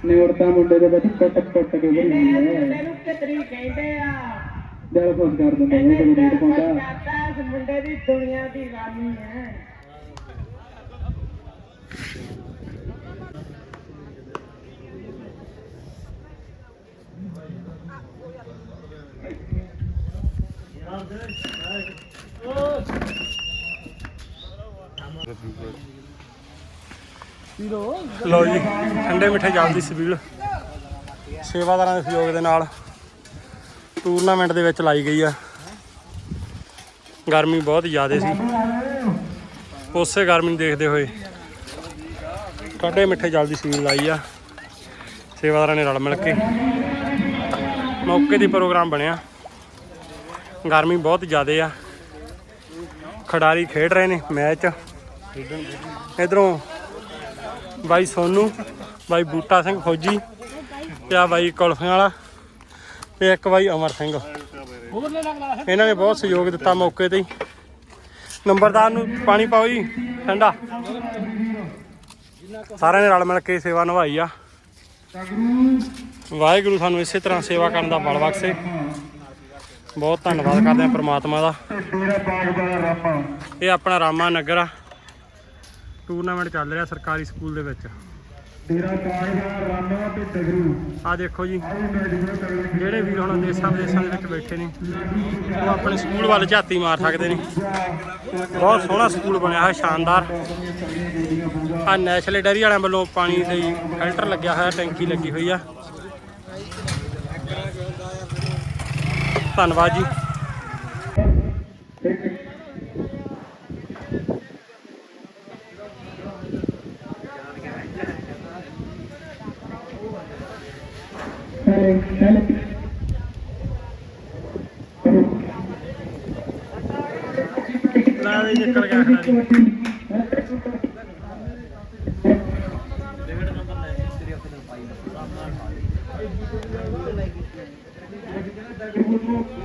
ਨਿਮਰਤਾ ਮੁੰਡੇ ਦੇ ਵਿੱਚ ਕੁੱਟ ਕੇ ਬੜੀ ਹੁੰਦੀ ਹੈ ਤੈਨੂੰ ਕਿਤਰੀ ਕਹਿੰਦੇ ਆ ਦਿਲ ਖੁਸ਼ ਕਰ ਦਿੰਦਾ ਉਹ ਜਦੋਂ ਰੇਟ ਪਾਉਂਦਾ ਇਸ ਮੁੰਡੇ ਦੀ ਦੁਨੀਆ ਦੀ ਰਾਣੀ ਹੈ ਲਓ ਜੀ ਠੰਡੇ ਮਿੱਠੇ ਜਲ ਦੀ ਸਬੀਲ ਸੇਵਾਦਾਰਾਂ ਦੇ ਸਹਿਯੋਗ ਦੇ ਨਾਲ ਟੂਰਨਾਮੈਂਟ ਦੇ ਵਿੱਚ ਲਾਈ ਗਈ ਆ। ਗਰਮੀ ਬਹੁਤ ਜ਼ਿਆਦਾ ਸੀ, ਉਸੇ ਗਰਮੀ ਨੂੰ ਦੇਖਦੇ ਹੋਏ ਠੰਡੇ ਮਿੱਠੇ ਜਲ ਦੀ ਸਬੀਲ ਲਾਈ ਆ ਸੇਵਾਦਾਰਾਂ ਨੇ ਰਲ ਮਿਲ ਕੇ। ਮੌਕੇ ਦੀ ਪ੍ਰੋਗਰਾਮ ਬਣਿਆ, ਗਰਮੀ ਬਹੁਤ ਜ਼ਿਆਦਾ ਆ। ਖਿਡਾਰੀ ਖੇਡ ਰਹੇ ਨੇ ਮੈਚ। ਇੱਧਰੋਂ ਬਾਈ ਸੋਨੂ, ਬਾਈ ਬੂਟਾ ਸਿੰਘ ਫੌਜੀ ਤੇ ਆ ਬਾਈ ਕੁਲਫੀਆਂ ਵਾਲਾ ਤੇ ਇੱਕ ਬਾਈ ਅਮਰ ਸਿੰਘ। ਇਹਨਾਂ ਨੇ ਬਹੁਤ ਸਹਿਯੋਗ ਦਿੱਤਾ ਮੌਕੇ ਤੇ ਹੀ। ਨੰਬਰਦਾਰ ਨੂੰ ਪਾਣੀ ਪਾਓ ਜੀ ਠੰਡਾ। ਸਾਰਿਆਂ ਨੇ ਰਲ ਮਿਲ ਕੇ ਸੇਵਾ ਨਿਭਾਈ ਆ। ਵਾਹਿਗੁਰੂ ਸਾਨੂੰ ਇਸੇ ਤਰ੍ਹਾਂ ਸੇਵਾ ਕਰਨ ਦਾ ਬਲ ਬਖਸ਼ੇ। ਬਹੁਤ ਧੰਨਵਾਦ ਕਰਦੇ ਹਾਂ ਪ੍ਰਮਾਤਮਾ ਦਾ। ਇਹ ਆਪਣਾ ਰਾਮਾ ਨਗਰ ਆ, ਟੂਰਨਾਮੈਂਟ ਚੱਲ ਰਿਹਾ ਸਰਕਾਰੀ ਸਕੂਲ ਦੇ ਵਿੱਚ। ਆ ਦੇਖੋ ਜੀ, ਜਿਹੜੇ ਵੀਰ ਹੁਣ ਦੇਸਾਂ ਵਿਦੇਸਾਂ ਦੇ ਵਿੱਚ ਬੈਠੇ ਨੇ ਉਹ ਆਪਣੇ ਸਕੂਲ ਵੱਲ ਝਾਤੀ ਮਾਰ ਸਕਦੇ ਨੇ। ਬਹੁਤ ਸੋਹਣਾ ਸਕੂਲ ਬਣਿਆ ਹੋਇਆ, ਸ਼ਾਨਦਾਰ। ਆ ਨੈਸ਼ਨਲ ਡੈਰੀ ਵਾਲਿਆਂ ਵੱਲੋਂ ਪਾਣੀ ਲਈ ਫਿਲਟਰ ਲੱਗਿਆ ਹੋਇਆ, ਟੈਂਕੀ ਲੱਗੀ ਹੋਈ ਆ। ਧੰਨਵਾਦ ਜੀ। ਨਿਕਲ ਗਿਆ ਖਿਡਾਰੀ।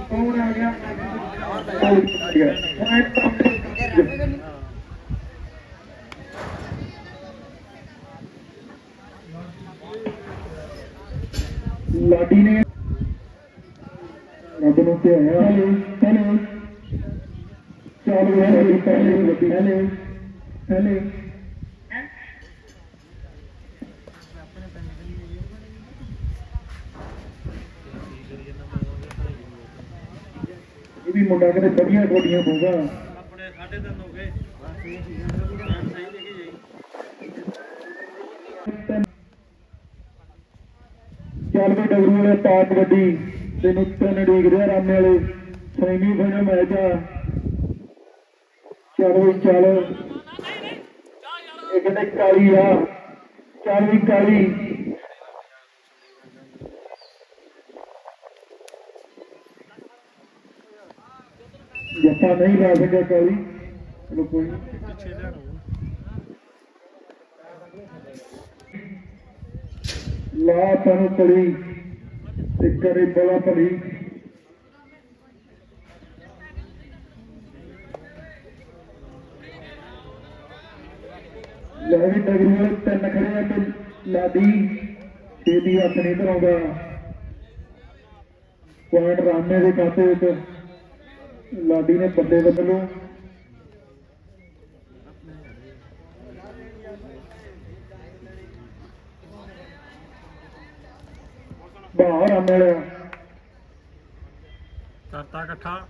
ਕੌਣ ਆ ਗਿਆ? ਲਾਡੀ ਨੇ ਰੱਬ ਨੂੰ ਕਿਹਾ ਹੈਲੋ ਹੈਲੋ ਚੱਲ ਗਿਆ ਪਹਿਲੇ ਲੱਗੀ ਹੈਲੋ ਹੈਲੋ ਇਹ ਵੀ ਮੁੰਡਾ ਕਿਤੇ ਵਧੀਆ ਗੋਡੀਆਂ ਪਊਗਾ। ਆਪਣੇ 3.5 ਹੋ ਗਏ। ਚੱਲ ਵੀ ਡਗਰੂ ਵਾਲੇ ਪਾਕ ਵੱਡੀ ਤੈਨੂੰ ਤਿੰਨ ਡੀਕਦੇ ਰਾਮੇ ਵਾਲੇ ਸੈਮੀ ਫਾਈਨਲ ਮੈਚ ਆ। ਚੱਲ ਵੀ ਚੱਲ ਇਹ ਕਹਿੰਦੇ ਕਾਲੀ ਆ ਚੱਲ ਵੀ ਕਾਲੀ ਜੱਫਾ ਨਹੀਂ ਲਾ ਸਕਿਆ ਕਾਲੀ ਚਲੋ ਕੋਈ ਨੀ। ਲਾ ਤੈਨੂੰ ਕਲੀ ਤੇ ਕਰੇ ਬਲਾ ਭਲੀ ਲੈ ਵੀ ਡਗਰੂ ਵਾਲੇ ਤਿੰਨ ਖੜੇ ਆ ਤੇ ਲਾਡੀ ਛੇਤੀ ਹੱਥ ਨਹੀਂ ਧਰਾਉਂਦਾ ਪੁਆਇੰਟ ਰਾਮੇ ਦੇ ਖਾਤੇ ਵਿੱਚ ਲਾਡੀ ਨੇ ਬੰਦੇ ਬਦਲੋ ਬਾਹਰ ਰਾਮੇ ਵਾਲਿਆ ਕਰਤਾ ਇਕੱਠਾ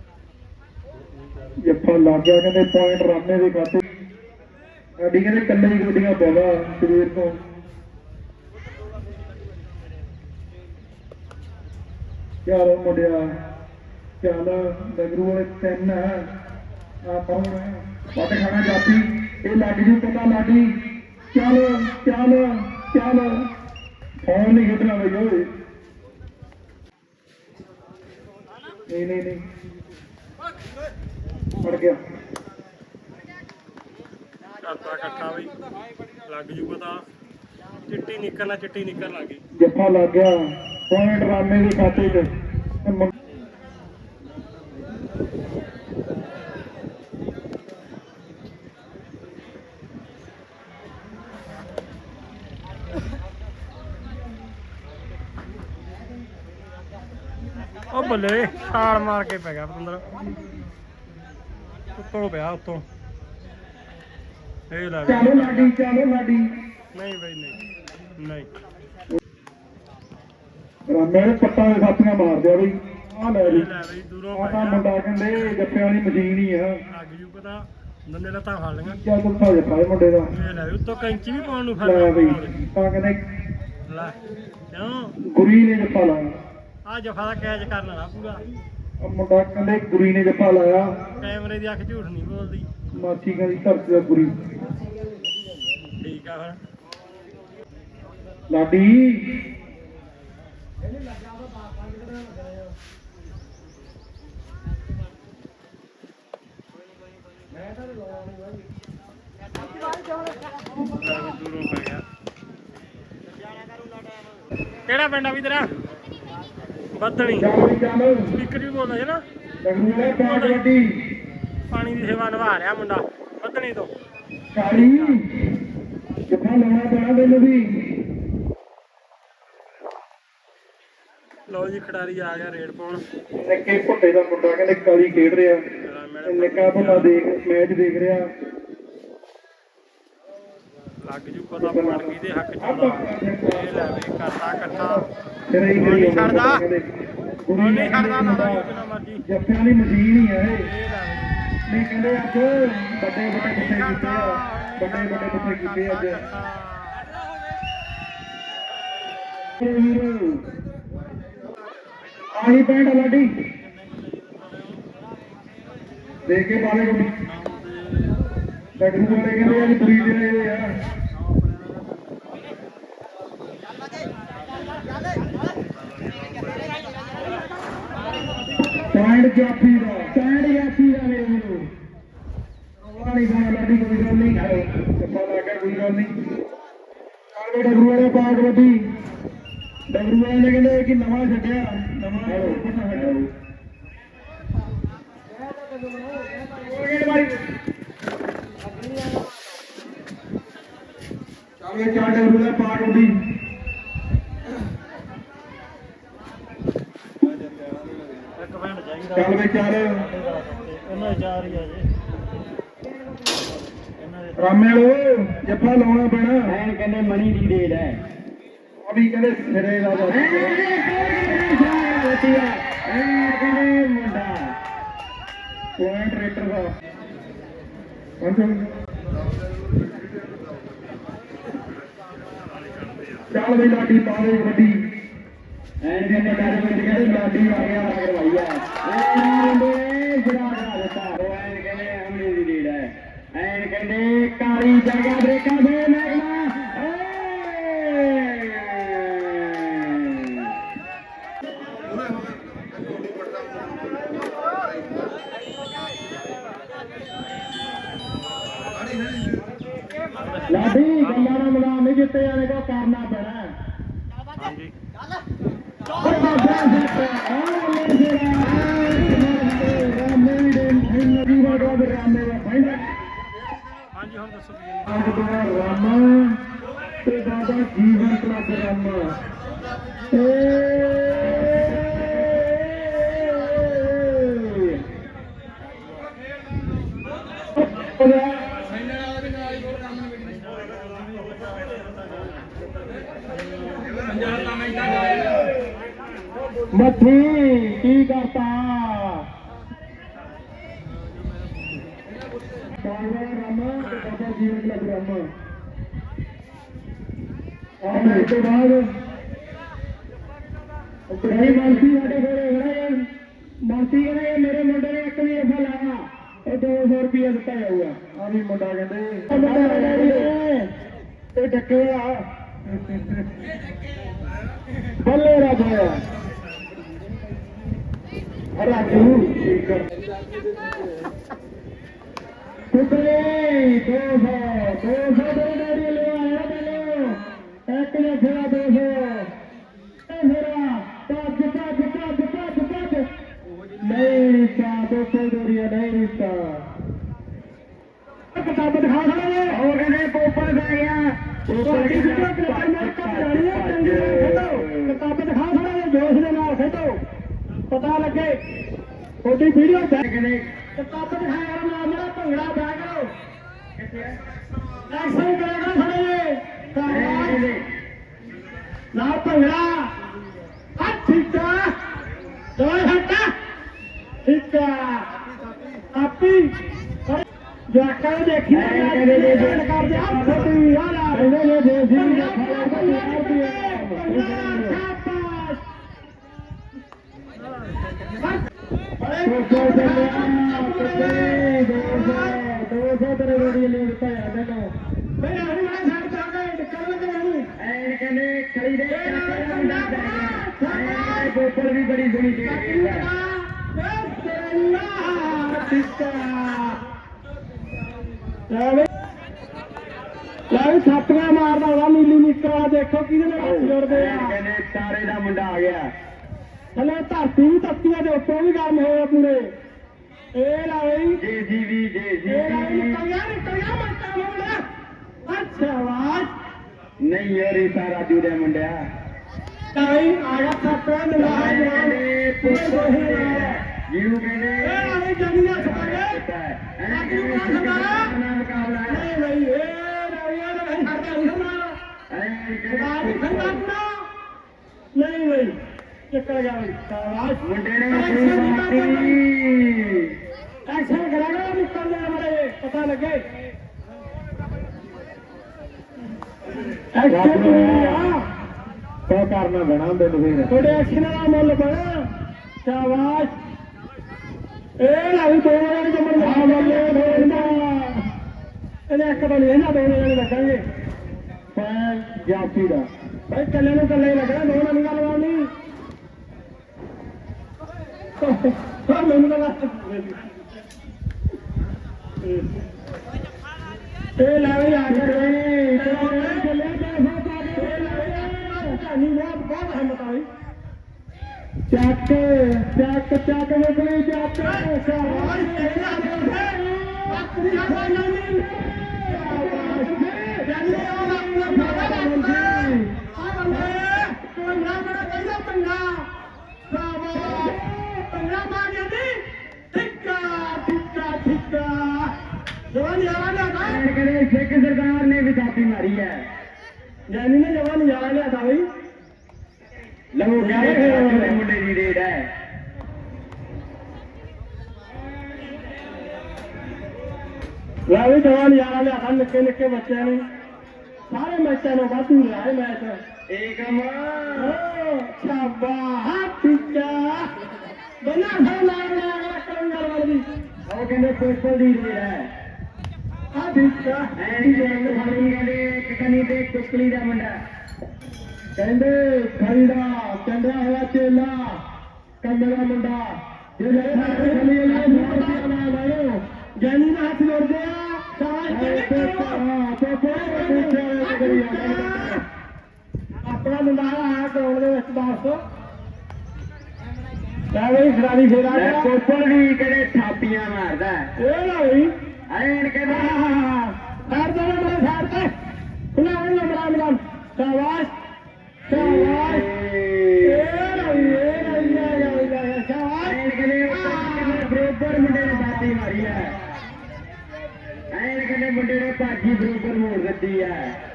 ਜੱਫਾ ਲੱਗ ਗਿਆ ਕਹਿੰਦੇ ਪੁਆਇੰਟ ਰਾਮੇ ਦੇ ਖਾਤੇ ਸਾਡੀ ਕਹਿੰਦੇ ਕੱਲੇ ਹੀ ਗੋਡੀਆਂ ਪਾਵਾ ਸਵੇਰ ਤੋਂ ਚੱਲ ਮੁੰਡਿਆ ਚੱਲ ਡਗਰੂ ਵਾਲੇ ਤਿੰਨ ਆ ਕੌਣ ਵੱਟ ਖਾਣਾ ਜਾਪੀ ਇਹ ਲੱਗ ਜੂ ਪਤਾ ਲਾਡੀ ਚੱਲ ਚੱਲ ਚੱਲ ਫੋਨ ਨਹੀਂ ਖੇਡਣਾ ਬਈ ਓਏ ਨਹੀਂ ਨਹੀਂ ਨਹੀਂ ਫੜ ਗਿਆ ਕਰਤਾ ਇਕੱਠਾ ਬਈ ਲੱਗ ਜੂ ਪਤਾ ਚਿੱਟੀ ਨਿਕਰ ਨਾਲ ਚਿੱਟੀ ਨਿਕਰ ਲੱਗ ਗਈ ਜੱਫਾ ਲੱਗ ਗਿਆ ਪੁਆਇੰਟ ਰਾਮੇ ਦੇ ਖਾਤੇ 'ਚ ਉਹ ਬੱਲੇ ਛਾਲ ਮਾਰ ਕੇ ਪੈ ਗਿਆ ਪਤੰਦਰ ਉੱਤੋਂ ਪਿਆ ਉੱਤੋਂ ਇਹ ਲੈ ਬਈ। ਚਲੋ ਲਾਡੀ ਚਲੋ ਲਾਡੀ ਨਹੀਂ ਬਈ ਨਹੀਂ ਨਹੀਂ ਰਾਮੇ ਨੇ ਪੱਟਾਂ ਦੇ ਸਾਥੀਆਂ ਮਾਰ ਦਿਆ ਬਈ ਆ ਲੈ ਬਈ ਇਹ ਲੈ ਬਈ ਦੂਰੋਂ ਆਹ ਪੈ ਤਾਂ ਗਿਆ ਮੁੰਡਾ ਕਹਿੰਦੇ ਜੱਫੇ ਵਾਲੀ ਮਸ਼ੀਨ ਹੀ ਆ ਲੱਗ ਜੂ ਪਤਾ ਦੰਨੇ ਲੱਤਾਂ ਫੜ ਲਈਆਂ ਕਿਆ ਗੁੱਸਾ ਜੱਫਾ ਇਹ ਮੁੰਡੇ ਦਾ ਇਹ ਲੈ ਬਈ ਉੱਤੋਂ ਕੈਂਚੀ ਵੀ ਪਾਉਣ ਨੂੰ ਲੈ ਬਈ ਫਿਰਦਾ ਤਾਂ ਕਹਿੰਦੇ ਲੈ ਕਿਉਂ ਗੁਰੀ ਨੇ ਜੱਫਾ ਲਾਇਆ ਆ ਜਫਾ ਦਾ ਕੈਚ ਕਰਨ ਵਾਲਾ ਪੂਰਾ ਆ ਮੁੰਡਾ ਕਹਿੰਦੇ ਗੁਰੀ ਨੇ ਜੱਫਾ ਲਾਇਆ ਕੈਮਰੇ ਦੀ ਅੱਖ ਝੂਠ ਨਹੀਂ ਬੋਲਦੀ ਮਾਸੀ ਕਹਿੰਦੀ ਧਰਤੀ ਦਾ ਗੁਰੀ ਠੀਕ ਆ ਫਿਰ ਲਾਡੀ ਲੈ ਬਈ ਦੂਰੋਂ ਪੈ ਗਿਆ ਕਿਹੜਾ ਪਿੰਡ ਆ ਵੀ ਤੇਰਾ ਬੱਦਣੀ ਚੱਲ ਵੀ ਚੱਲ ਸਪੀਕਰ ਵੀ ਬੋਲਦਾ ਹੈ ਨਾ ਡਗਰੂ ਵਾਲੇ ਪੈਂਟ ਵੱਡੀ ਪਾਣੀ ਦੀ ਸੇਵਾ ਨਿਭਾ ਰਿਹਾ ਮੁੰਡਾ ਬੱਦਣੀ ਤੋਂ ਕਾਲੀ ਜੱਫਾ ਲਾਉਣਾ ਪੈਣਾ ਤੈਨੂੰ ਵੀ ਲਓ ਜੀ ਖਿਡਾਰੀ ਆ ਗਿਆ ਰੇਡ ਪਾਉਣ ਨਿੱਕੇ ਭੁੱਟੇ ਦਾ ਮੁੰਡਾ ਕਹਿੰਦੇ ਕਾਲੀ ਖੇਡ ਰਿਹਾ ਇਹ ਨਿੱਕਾ ਭੁੱਟਾ ਦੇਖ ਮੈਚ ਦੇਖ ਰਿਹਾ ਲੱਗ ਜੂ ਪਤਾ ਪੁਆਇੰਟ ਕਿਹਦੇ ਹੱਕ ਚ ਆਉਂਦਾ ਇਹ ਲੈ ਵੀ ਕਰਤਾ ਇਕੱਠਾ ਫਿਰ ਇਹ ਹੁਣ ਨਹੀਂ ਕਰੀ ਜਾਂਦਾ ਛੱਡਦਾ। ਕਹਿੰਦੇ ਹੁਣ ਨਹੀਂ ਛੱਡਦਾ ਨਾ ਦਾ ਜਿੰਨਾ ਮਰਜੀ ਜੱਫਿਆਂ ਦੀ ਮਸ਼ੀਨ ਹੀ ਆ ਇਹ ਇਹ ਲੈ ਵੀ ਨਹੀਂ ਕਹਿੰਦੇ ਅੱਜ ਵੱਡੇ ਵੱਡੇ ਪੁੱਠੇ ਕੀਤੇ ਆ ਵੱਡੇ ਵੱਡੇ ਪੁੱਠੇ ਕੀਤੇ ਅੱਜ ਆਹੀ ਪੈਂਟ ਲਾਡੀ ਦੇ ਕੇ ਪਾਲੇ ਕੋਈ ਡਗਰੂ ਵਾਲੇ ਕਹਿੰਦੇ ਅੱਜ ਬਰੀ ਦੇ ਰਹੇ ਆ ਪੁਆਇੰਟ ਜਾਫੀ ਦਾ ਮੇਰੇ ਵੀਰੋ ਵਾਲੀ ਗਾਣਾ ਲਾਡੀ ਕੋਈ ਗੱਲ ਨਹੀਂ ਚੱਪਾ ਲਾ ਕੇ ਕੋਈ ਗੱਲ ਨਹੀਂ ਆਲੇ ਡਗਰੂ ਵਾਲੇ ਪਾਗ ਵੱਡੀ ਡਗਰੂ ਵਾਲੇ ਨੇ ਕਹਿੰਦੇ ਕਿ ਨਵਾਂ ਛੱਡਿਆ ਨਵਾਂ ਪਤਾ ਹਟਾਓ ਚੱਲ ਇਹ ਚਾਰ ਡਗਰੂ ਦਾ ਪਾਗ ਵੱਡੀ ਇੱਕ ਪਿੰਡ ਚਾਹੀਦਾ ਚੱਲ ਵੇ ਚੱਲ ਇਹਨਾਂ ਦੇ ਚਾਰ ਹੀ ਆ ਜੇ ਰਾਮੇ ਵਾਲੋ ਜੱਫਾ ਲਾਉਣਾ ਪੈਣਾ ਐਨ ਕਹਿੰਦੇ ਮਣੀ ਦੀ ਡੇਟ ਹੈ ਆ ਵੀ ਕਹਿੰਦੇ ਸਿਰੇ ਦਾ ਮੁੰਡਾ ਪੁਆਇੰਟ ਰੇਟਰ ਦਾ ਚੱਲ ਬਈ ਲਾਡੀ ਪਾਵੇ ਵੱਡੀ ਐਨ ਕਹਿੰਦੇ ਡਰ ਵਿੱਚ ਕਹਿੰਦੇ ਲਾਡੀ ਆ ਗਿਆ ਕਰਵਾਈਆ ਐਨ ਮੁੰਡੇ ਜਿਹੜਾ ਕਰਾ ਦਿੱਤਾ ਉਹ ਐਨ ਕਹਿੰਦੇ ਅਮਲੀ ਦੀ ਡੇਟ ਹੈ ਮਾਰੀ ਜਾਗਾ ਬ੍ਰੇਕਾਂ ਦੇ ਮੈਗਨਾ ਲਾਡੀ ਗੱਲਾਂ ਨਾਲ ਮੈਦਾਨ ਨਹੀਂ ਜਿੱਤੇ ਜਾਣੇ ਕੋ ਕਰਨਾ ਪੈਣਾ ਹਾਂਜੀ ਹਾਂਜੀ ਹੁਣ ਦੱਸੋ ਕੀ ਰਾਮਾ ਤੇ ਦਾਦਾ ਜੀਵਨ ਕਲੱਬ ਰਾਮਾ ਮੱਠੀ ਕੀ ਕਰਤਾ ਰਾਮਾ ਤੇ ਦਾਦਾ ਜੀਵਨ ਕਲੱਬ ਰਾਮਾ और उसके बाद भाई मानसी साढ़े कोल मानसी कहना मेरे मुंडे ने एक भी ऐसा लाया और 200 रुपया दिता जाऊगा आ भी मुंडा कहते डके बल्ले राजा राजू कुतरे 200 ले आया एक ने फिरा 200 फिरा पाँच नहीं रिश्ता 200 दूरिया नहीं रिश्ता किताब दिखा खड़े और कहने पोपल बह गया किताब दिखा खड़े जोश के नाल खेलो पता लगे छोटी वीडियो किताब दिखाया नाम मेरा भंगड़ा बह गया एक्शन करेगा खड़े ना भंगड़ा ठीक है दो हटा ठीक है आपी जाकर देखिए कर दे आप छोटी यार ये देसी गोपर भी बड़ी बड़ी छापियां मारदा होगा नीली निकला देखो कि जुड़ते तारे का मुंडा आ गया थले धरती भी तत्तियां के उत्तों भी गर्म होया पूरे अच्छा आवाज नहीं यार राजू दे मुंडिया आया छापिया जीरू नहीं भाई चक्कर गया मुंडे ने एक्शन करेगा निकल जाए हमारे पता लगे क्या करना बना थोड़े एक्शन का मुल बना शाबाश एक तो नहीं ना दोनों जने रखेंगे जाफी का भाई कले में कले लगना दोनों नहीं गल बहुत हिम्मत आई चक चक चक मुकली चक सिख सरकार ने भी छापी मारी है जैनी ने जवान नजारा लिया था भाई लहू मुंडे की रेड है भी जवान नजारा लिया था निके निके बच्चे ने सारे मैचों में वाधू लाए मैच एक बना पेपर दी रेड है ਐਨ ਜੰਗ ਫੜੀ ਕਹਿੰਦੇ ਇੱਕ ਕਨੀ ਤੇ ਕੁਕਲੀ ਦਾ ਮੁੰਡਾ ਕਹਿੰਦੇ ਖਰੀਦਾ ਚੰਦਰਾ ਹੋਇਆ ਚੇਲਾ ਕੰਮੇ ਦਾ ਮੁੰਡਾ ਜੇ ਸਾਡੇ ਖਲੀ ਲਾ ਮੋੜਿਆ ਨਾ ਲਾਓ ਜਾਨੀ ਨਾ ਹੱਥ ਜੋੜਦੇ ਆ ਆਪਣਾ ਮੁੰਡਾ ਆ ਕਰਾਉਣ ਦੇ ਵਿੱਚ ਦੱਸ ਲੈ ਬਈ ਖਿਡਾਰੀ ਫੇਰਾ ਕੋਪਲ ਵੀ ਕਿਹੜੇ ਥਾਪੀਆਂ ਮਾਰਦਾ ਇਹ ਨਾ ਹੋਈ ਐਨ ਕਹਿੰਦਾ ਸਾਰ ਦੇ ਮੇਰੇ ਸਾਰ ਤੇ ਖੁਲਾ ਹੋ ਗਿਆ ਬੜਾ ਸ਼ਾਬਾਸ਼ ਸ਼ਾਬਾਸ਼ ਇਹ ਨਾ ਸ਼ਾਬਾਸ਼ ਐਨ ਕਹਿੰਦੇ ਬਰੋਬਰ ਮੁੰਡੇ ਨੇ ਬਾਤੀ ਮਾਰੀ ਹੈ ਐਨ ਕਹਿੰਦੇ ਮੁੰਡੇ ਨੇ ਭਾਜੀ ਬਰੋਬਰ ਮੋੜ ਦਿੱਤੀ ਹੈ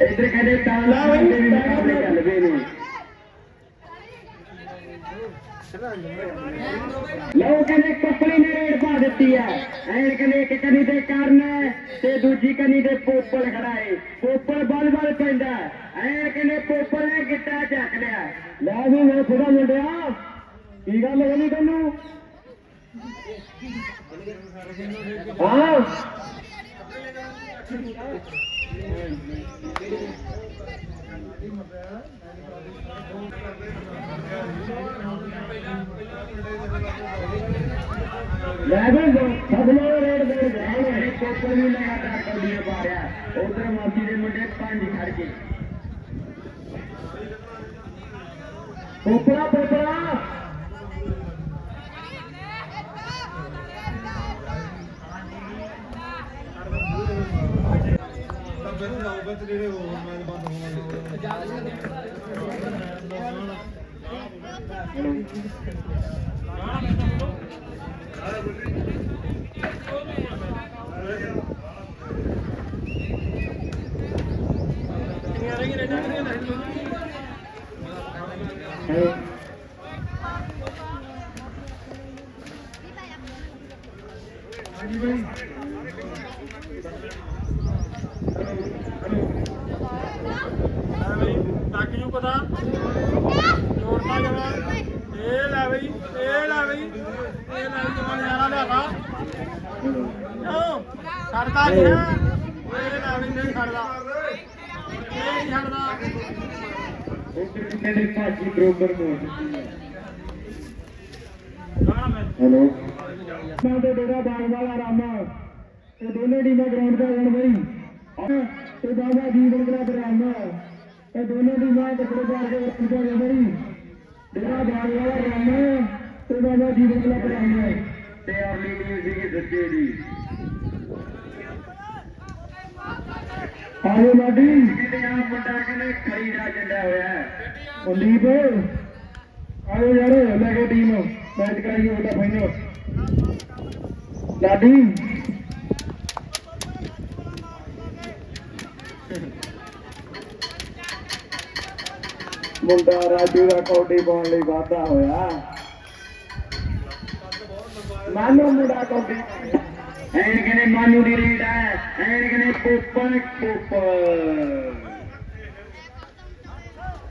ਇੱਧਰ ਕਹਿੰਦੇ ਤਾਂ ਮੁੰਡੇ ਵੀ ਮੁਕਾਬਲੇ ਚੱਲ ਪਏ ਨੇ ਲਓ ਕਹਿੰਦੇ ਕੋਪਲੀ ਨੇ ਰੇਡ ਪਾ ਦਿੱਤੀ ਹੈ ਐਨ ਕਹਿੰਦੇ ਇੱਕ ਕਨੀ ਤੇ ਕਰਨ ਤੇ ਦੂਜੀ ਕਨੀ ਤੇ ਪੋਪਲ ਖੜਾ ਏ ਪੋਪਲ ਬਲ ਪੈਂਦਾ ਐਨ ਕਹਿੰਦੇ ਪੋਪਲ ਨੇ ਗਿੱਟਾ ਚੱਕ ਲਿਆ ਲੈ ਵੀ ਮੈਂ ਥੋੜਾ ਮੁੰਡਿਆ ਕੀ ਗੱਲ ਹੋਣੀ ਤੈਨੂੰ ਹਾਂ ਲੈ ਵੀ ਸਭਨੋਂ ਰੇਡ ਦੇ ਜਾਣੇ ਪੋਪਲ ਵੀ ਲਗਾਤਾਰ ਕੌਡੀਆਂ ਪਾ ਰਿਹਾ ਉਧਰ ਮਾਸੀ ਦੇ ਮੁੰਡੇ 5 ਖੜ ਕੇ ਪੋਪੜਾ ਪੋਪੜਾ ਮੈਨੂੰ ਲਾਊਗਾ ਤੇ ਜਿਹੜੇ ਹੋਰ ਮੈਚ ਬੰਦ ਹੋਣਗੇ ਨੂੰ ਪਤਾ ਜੋੜਦਾ ਜਮਾ ਇਹ ਲੈ ਬਈ ਜਮਾ ਨਜ਼ਾਰਾ ਲਿਆਵਾ ਛੱਡਦਾ ਨਹੀਂ ਹੈ ਇਹ ਲੈ ਬਈ ਨਹੀਂ ਛੱਡਦਾ ਇਹ ਨਹੀਂ ਛੱਡਦਾ ਉਧਰ ਕਹਿੰਦੇ ਭਾਜੀ ਬਰੋਬਰ ਮੋੜ ਦਿੱਤੀ ਹੈ ਹੈਲੋ ਮੈਂ ਤੇ ਡੇਰਾ ਬਾਗ ਵਾਲਾ ਰਾਮਾ ਇਹ ਦੋਨੇ ਟੀਮਾਂ ਗਰਾਊਂਡ ਤੇ ਆਉਣ ਬਈ ਤੇ ਬਾਬਾ ਜੀਵਨ ਕਲਾ ਰਾਮਾ ਇਹ ਦੋਨੇ ਟੀਮਾਂ ਕੱਪੜੇ ਪਾ ਕੇ ਗਰਾਊਂਡ ਤੇ ਆਉਣ ਬਈ ਡੇਰਾ ਬਾਗ ਵਾਲਾ ਰਾਮਾ ਤੇ ਬਾਬਾ ਜੀਵਨ ਕਲਾ ਰਾਮਾ ਤੇ ਅਰਲੀ ਟੀਮ ਸੀਗੀ ਦੂਜੇ ਦੀ ਆਜੋ ਲਾਡੀ ਕਹਿੰਦੇ ਆ ਮੁੰਡਾ ਕਹਿੰਦੇ ਖੜੀ ਦਾ ਝੰਡਾ ਹੋਇਆ ਹੈ ਕੁਲਦੀਪ ਆਜੋ ਯਾਰ ਲੈ ਕੇ ਟੀਮ ਮੈਚ ਕਰਾਈਏ ਉਹਦਾ ਫਾਈਨਲ ਲਾਡੀ ਮੁੰਡਾ ਰਾਜੂ ਦਾ ਕੌਡੀ ਪਾਉਣ ਲਈ ਵਾਧਾ ਹੋਇਆ ਮਾਨੋ ਮੁੰਡਾ ਕੌਡੀ ਐਨ ਕਹਿੰਦੇ ਮਾਨੂ ਦੀ ਰੀਡ ਹੈ ਐਨ ਕਹਿੰਦੇ ਪੋਪਲ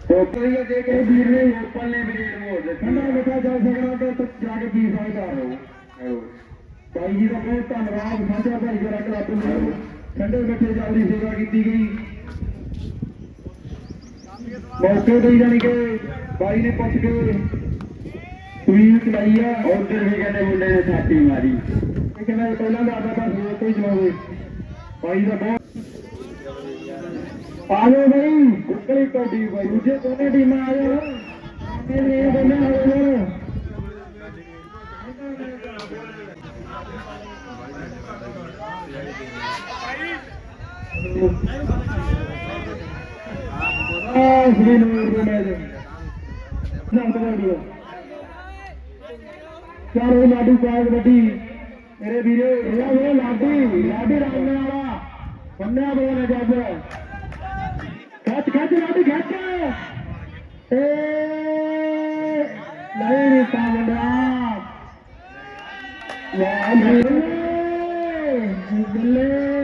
ਕੋਪਰੀਆ ਦੇ ਕੇ ਵੀਰ ਨੇ ਪੋਪਲ ਨੇ ਵੀ ਰੀਡ ਮੋੜ ਦਿੱਤੀ ਠੰਡਾ ਮਿੱਠਾ ਜਾ ਸਕਣਾ ਤੇ ਤੂੰ ਜਾ ਕੇ ਪੀ ਸਕਦਾ ਹੋ ਭਾਈ ਜੀ ਦਾ ਬਹੁਤ ਧੰਨਵਾਦ ਸਾਂਝਾ ਭਾਈ ਜਰਾ ਕਲੱਬ ਨੂੰ ਠੰਡੇ ਮਿੱਠੇ ਜਲ ਦੀ ਸੇਵਾ ਕੀਤੀ ਗਈ ਮੌਕੇ ਤੇ ਜਾਣੀ ਕਿ ਬਾਈ ਨੇ ਪੁੱਛ ਕੇ ਸਵੀਲ ਚਲਾਈ ਆ ਉਧਰ ਵੀ ਕਹਿੰਦੇ ਮੁੰਡੇ ਨੇ ਛਾਤੀ ਮਾਰੀ ਇਹ ਕਹਿੰਦਾ ਪਹਿਲਾਂ ਦਾ ਆਦਾ ਬਸ ਹੋਰ ਕੋਈ ਜਵਾਬ ਭਾਈ ਦਾ ਬਹੁਤ ਆ ਜਾਓ ਬਾਈ ਕੁੱਕਲੀ ਕੌਡੀ ਬਾਈ ਦੂਜੇ ਦੋਨੇ ਟੀਮਾਂ ਆ ਜਾਓ ਇਹ ਦੋਨੇ ਆ ਜਾਓ ਸ੍ਰੀ ਨੂਰ ਦੇ ਮੈਚ ਜੰਗ ਵਾੜੀਆ ਚਾਰੋ ਲਾਡੂ ਕਾਗ ਵੱਡੀ ਮੇਰੇ ਵੀਰੇ ਇਹ ਲਾਡੀ ਰਾਮੇ ਵਾਲਾ ਬੰਨਿਆ ਬੋਲੇ ਜੱਜ ਖੱਚ ਲਾਡੀ ਖੱਚ ਏ ਨਹੀਂ ਤਾਂ ਮੁੰਡਾ ਵਾਹ ਬੱਲੇ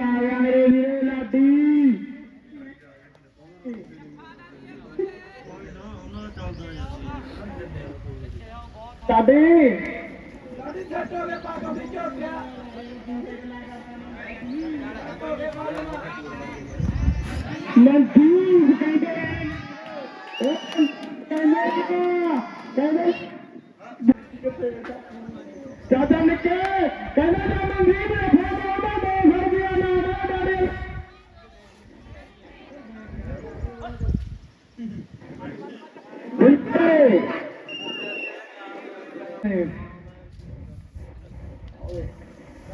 ਆਇਆ ਮੇਰੇ ਵੀਰੇ ਲਾਡੀ ਸਾਡੇ ਮਨਜੀਤ ਕਹਿੰਦੇ ਚਾਚਾ ਨਿੱਕੇ ਕਹਿੰਦਾ ਨਾ ਮਨਜੀਤ ਨੇ ਫੋਨ ਆਉਂਦਾ 200 ਰੁਪਇਆ ਨਾ ਡਾੜੇ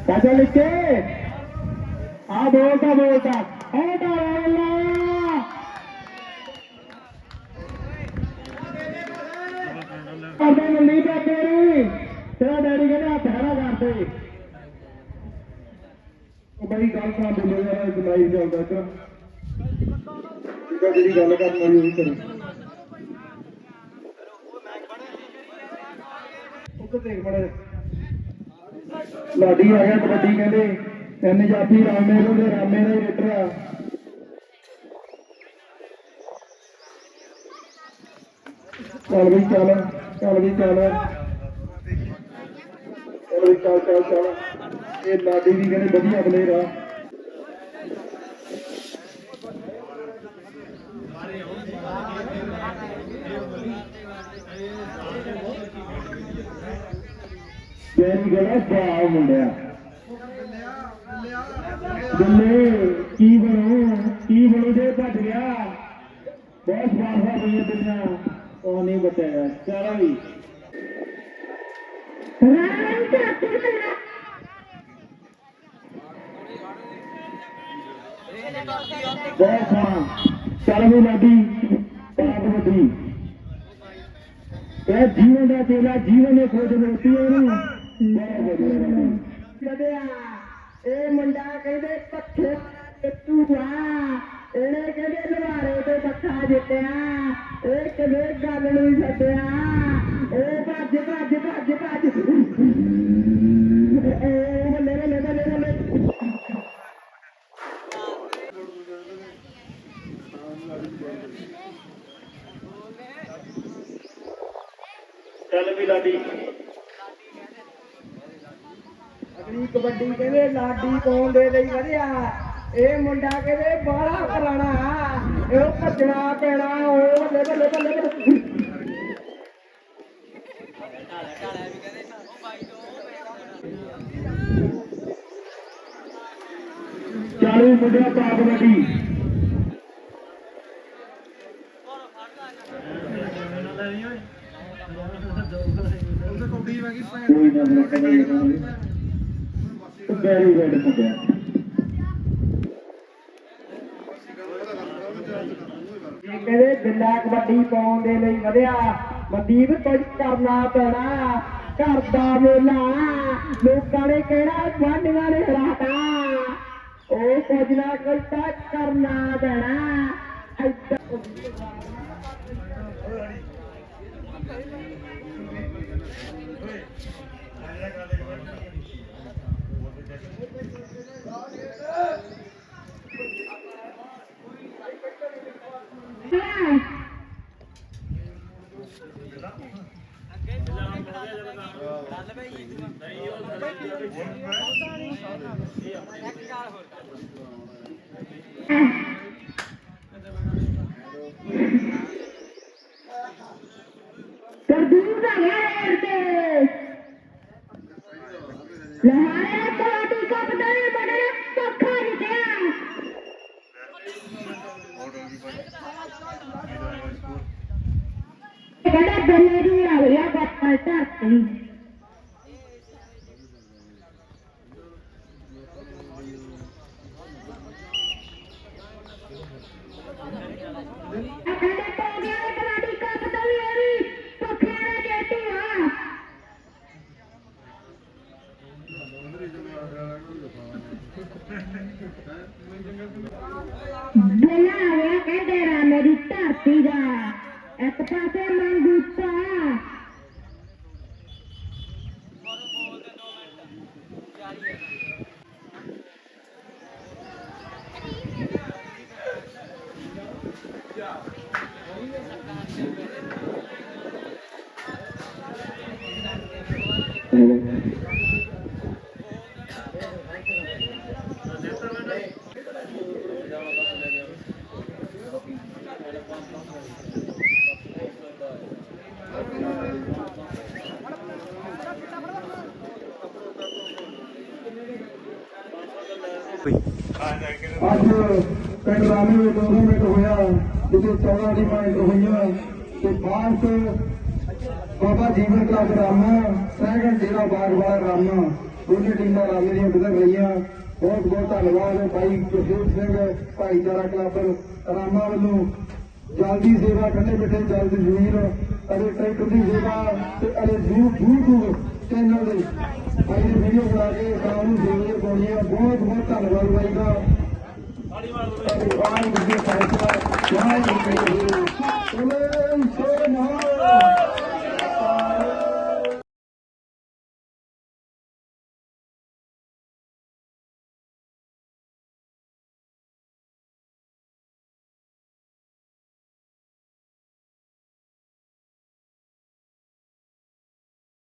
ਚਾਚਾ ਨਿੱਕੇ ਆ ਬੋਲਦਾ ਕਰਦੇ ਮੰਨੀ ਪਾ ਤੇਰੀ ਤੇਰਾ ਡੈਡੀ ਕਹਿੰਦਾ ਹੱਥ ਖੜਾ ਕਰਦੇ ਉਹ ਬਈ ਗੱਲ ਸਾਂ ਬੋਲੇ ਯਾਰ ਜਮਾਈ ਚੱਲਦਾ ਚਾ ਜਿਹੜੀ ਗੱਲ ਕਰਨੀ ਹੋਈ ਉਹੀ ਕਰੀ ਉਹ ਦੇਖ ਬੜੇ ਲਾਡੀ ਆ ਗਿਆ ਕਬੱਡੀ ਕਹਿੰਦੇ ਤਿੰਨ ਜਾਤੀ ਰਾਮੇ ਦੇ ਰਾਮੇ ਦਾ ਹੀ ਰੇਟਰ ਆ ਚੱਲ ਵੀ ਚੱਲ ਇਹ ਲਾਡੀ ਵੀ ਕਹਿੰਦੇ ਵਧੀਆ ਪਲੇਅਰ ਆ ਜੈਰੀ ਗਲਾ ਬਾਹ ਮੁੰਡਿਆ ਦਿੱਲੇ ਕੀ ਬਣੂ ਜੇ ਭੱਜ ਗਿਆ ਬਹੁਤ ਸਵਾਦ ਹੋਈ ਦੁਨੀਆ ਉਹ ਨਹੀਂ ਬਚਾਇਆ ਚਾਰਾ ਵੀ ਬਹੁਤ ਸੋਹਣਾ ਚੱਲ ਵੀ ਲਾਡੀ ਬਾਤ ਵੱਡੀ ਇਹ ਜੀਵਨ ਦਾ ਤੇਰਾ ਜੀਵਨ ਨੇ ਖੋਜ ਮਿਲਦੀ ਹੈ ਬਹੁਤ ਵਧੀਆ ਇਹ ਮੁੰਡਾ ਕਹਿੰਦੇ ਪੱਖੇ ਟੱਟੂ ਆ ਇਹਨੇ ਕਹਿੰਦੇ ਲਵਾਰੇ ਤੇ ਪੱਖਾ ਜਿੱਤਿਆ ਇਹ ਕਿਵੇਂ ਗੱਲ ਨੂੰ ਛੱਡਿਆ ਉਹ ਭੱਜ ਲੈ ਚੱਲ ਵੀ ਲਾਡੀ ਅਗਲੀ ਕਬੱਡੀ ਕਹਿੰਦੇ ਲਾਡੀ ਪਾਉਣ ਦੇ ਲਈ ਵਧੀਆ ਇਹ ਮੁੰਡਾ ਕਹਿੰਦੇ ਬਾਹਲਾ ਕਰਾਣਾ ਇਹ ਭੱਜਣਾ ਪੈਣਾ ਉਹ ਬੱਲੇ ਚਾਲੂ ਮੁੰਡਿਆ ਪਾ ਕਬੱਡੀ ਕੋਈ ਨਾ ਵੈਰੀ ਗੁੱਡ ਮੁੰਡਿਆ ਕਹਿੰਦੇ ਬਿੱਲਾ ਕਬੱਡੀ ਪਾਉਣ ਦੇ ਲਈ ਵਧਿਆ ਮਨਦੀਪ ਕੁਝ ਕਰਨਾ ਪੈਣਾ ਘਰ ਦਾ ਮੇਲਾ ਲੋਕਾਂ ਨੇ ਕਿਹੜਾ ਗੁਆਂਢੀਆਂ ਨੇ ਹਰਾਤਾ ਉਹ ਕੁਝ ਨਾ ਕੁਝ ਤਾਂ ਕਰਨਾ ਪੈਣਾ ਅੱਜ ਪਿੰਡ ਰਾਮੇ ਵਿੱਚ ਟੂਰਨਾਮੈਂਟ ਹੋਇਆ ਜਿੱਥੇ 14 ਟੀਮਾਂ ਐਂਟਰ ਹੋਈਆਂ ਤੇ ਫਾਸਟ ਬਾਬਾ ਜੀਵਨ ਕਲੱਬ ਰਾਮਾ ਸੈਕੰਡ ਜ਼ਿਲ੍ਹਾ ਬਾਗਵਾਲ ਰਾਮਾ ਦੋਨੇ ਟੀਮਾਂ ਰਾਮੇ ਦੀਆਂ ਵਿਦਰ ਰਹੀਆਂ। ਬਹੁਤ ਬਹੁਤ ਧੰਨਵਾਦ ਭਾਈ ਗੁਰਦੇਵ ਸਿੰਘ ਭਾਈਚਾਰਾ ਕਲੱਬ ਰਾਮਾ ਵੱਲੋਂ ਜਲਦੀ ਸੇਵਾ ਠੰਡੇ ਮਿੱਠੇ ਜਲਦ ਜ਼ਮੀਨ ਅਤੇ ਟਰੈਕਟਰ ਦੀ ਸੇਵਾ ਤੇ ਅਰੇ YouTube ਚੈਨਲ ਦੇ ਭਾਈ ਦੀ ਵੀਡੀਓ ਬਣਾ ਕੇ ਸ਼ਾਮ ਨੂੰ ਸੇਵਾ ਪਾਉਣੀ ਹੈ। ਬਹੁਤ ਬਹੁਤ ਧੰਨਵਾਦ ਭਾਈ ਦਾ। ਵਾਹਿਗੁਰੂ ਜੀ ਕਾ ਖਾਲਸਾ ਵਾਹਿਗੁਰੂ ਜੀ ਕੀ ਫਤਿਹ।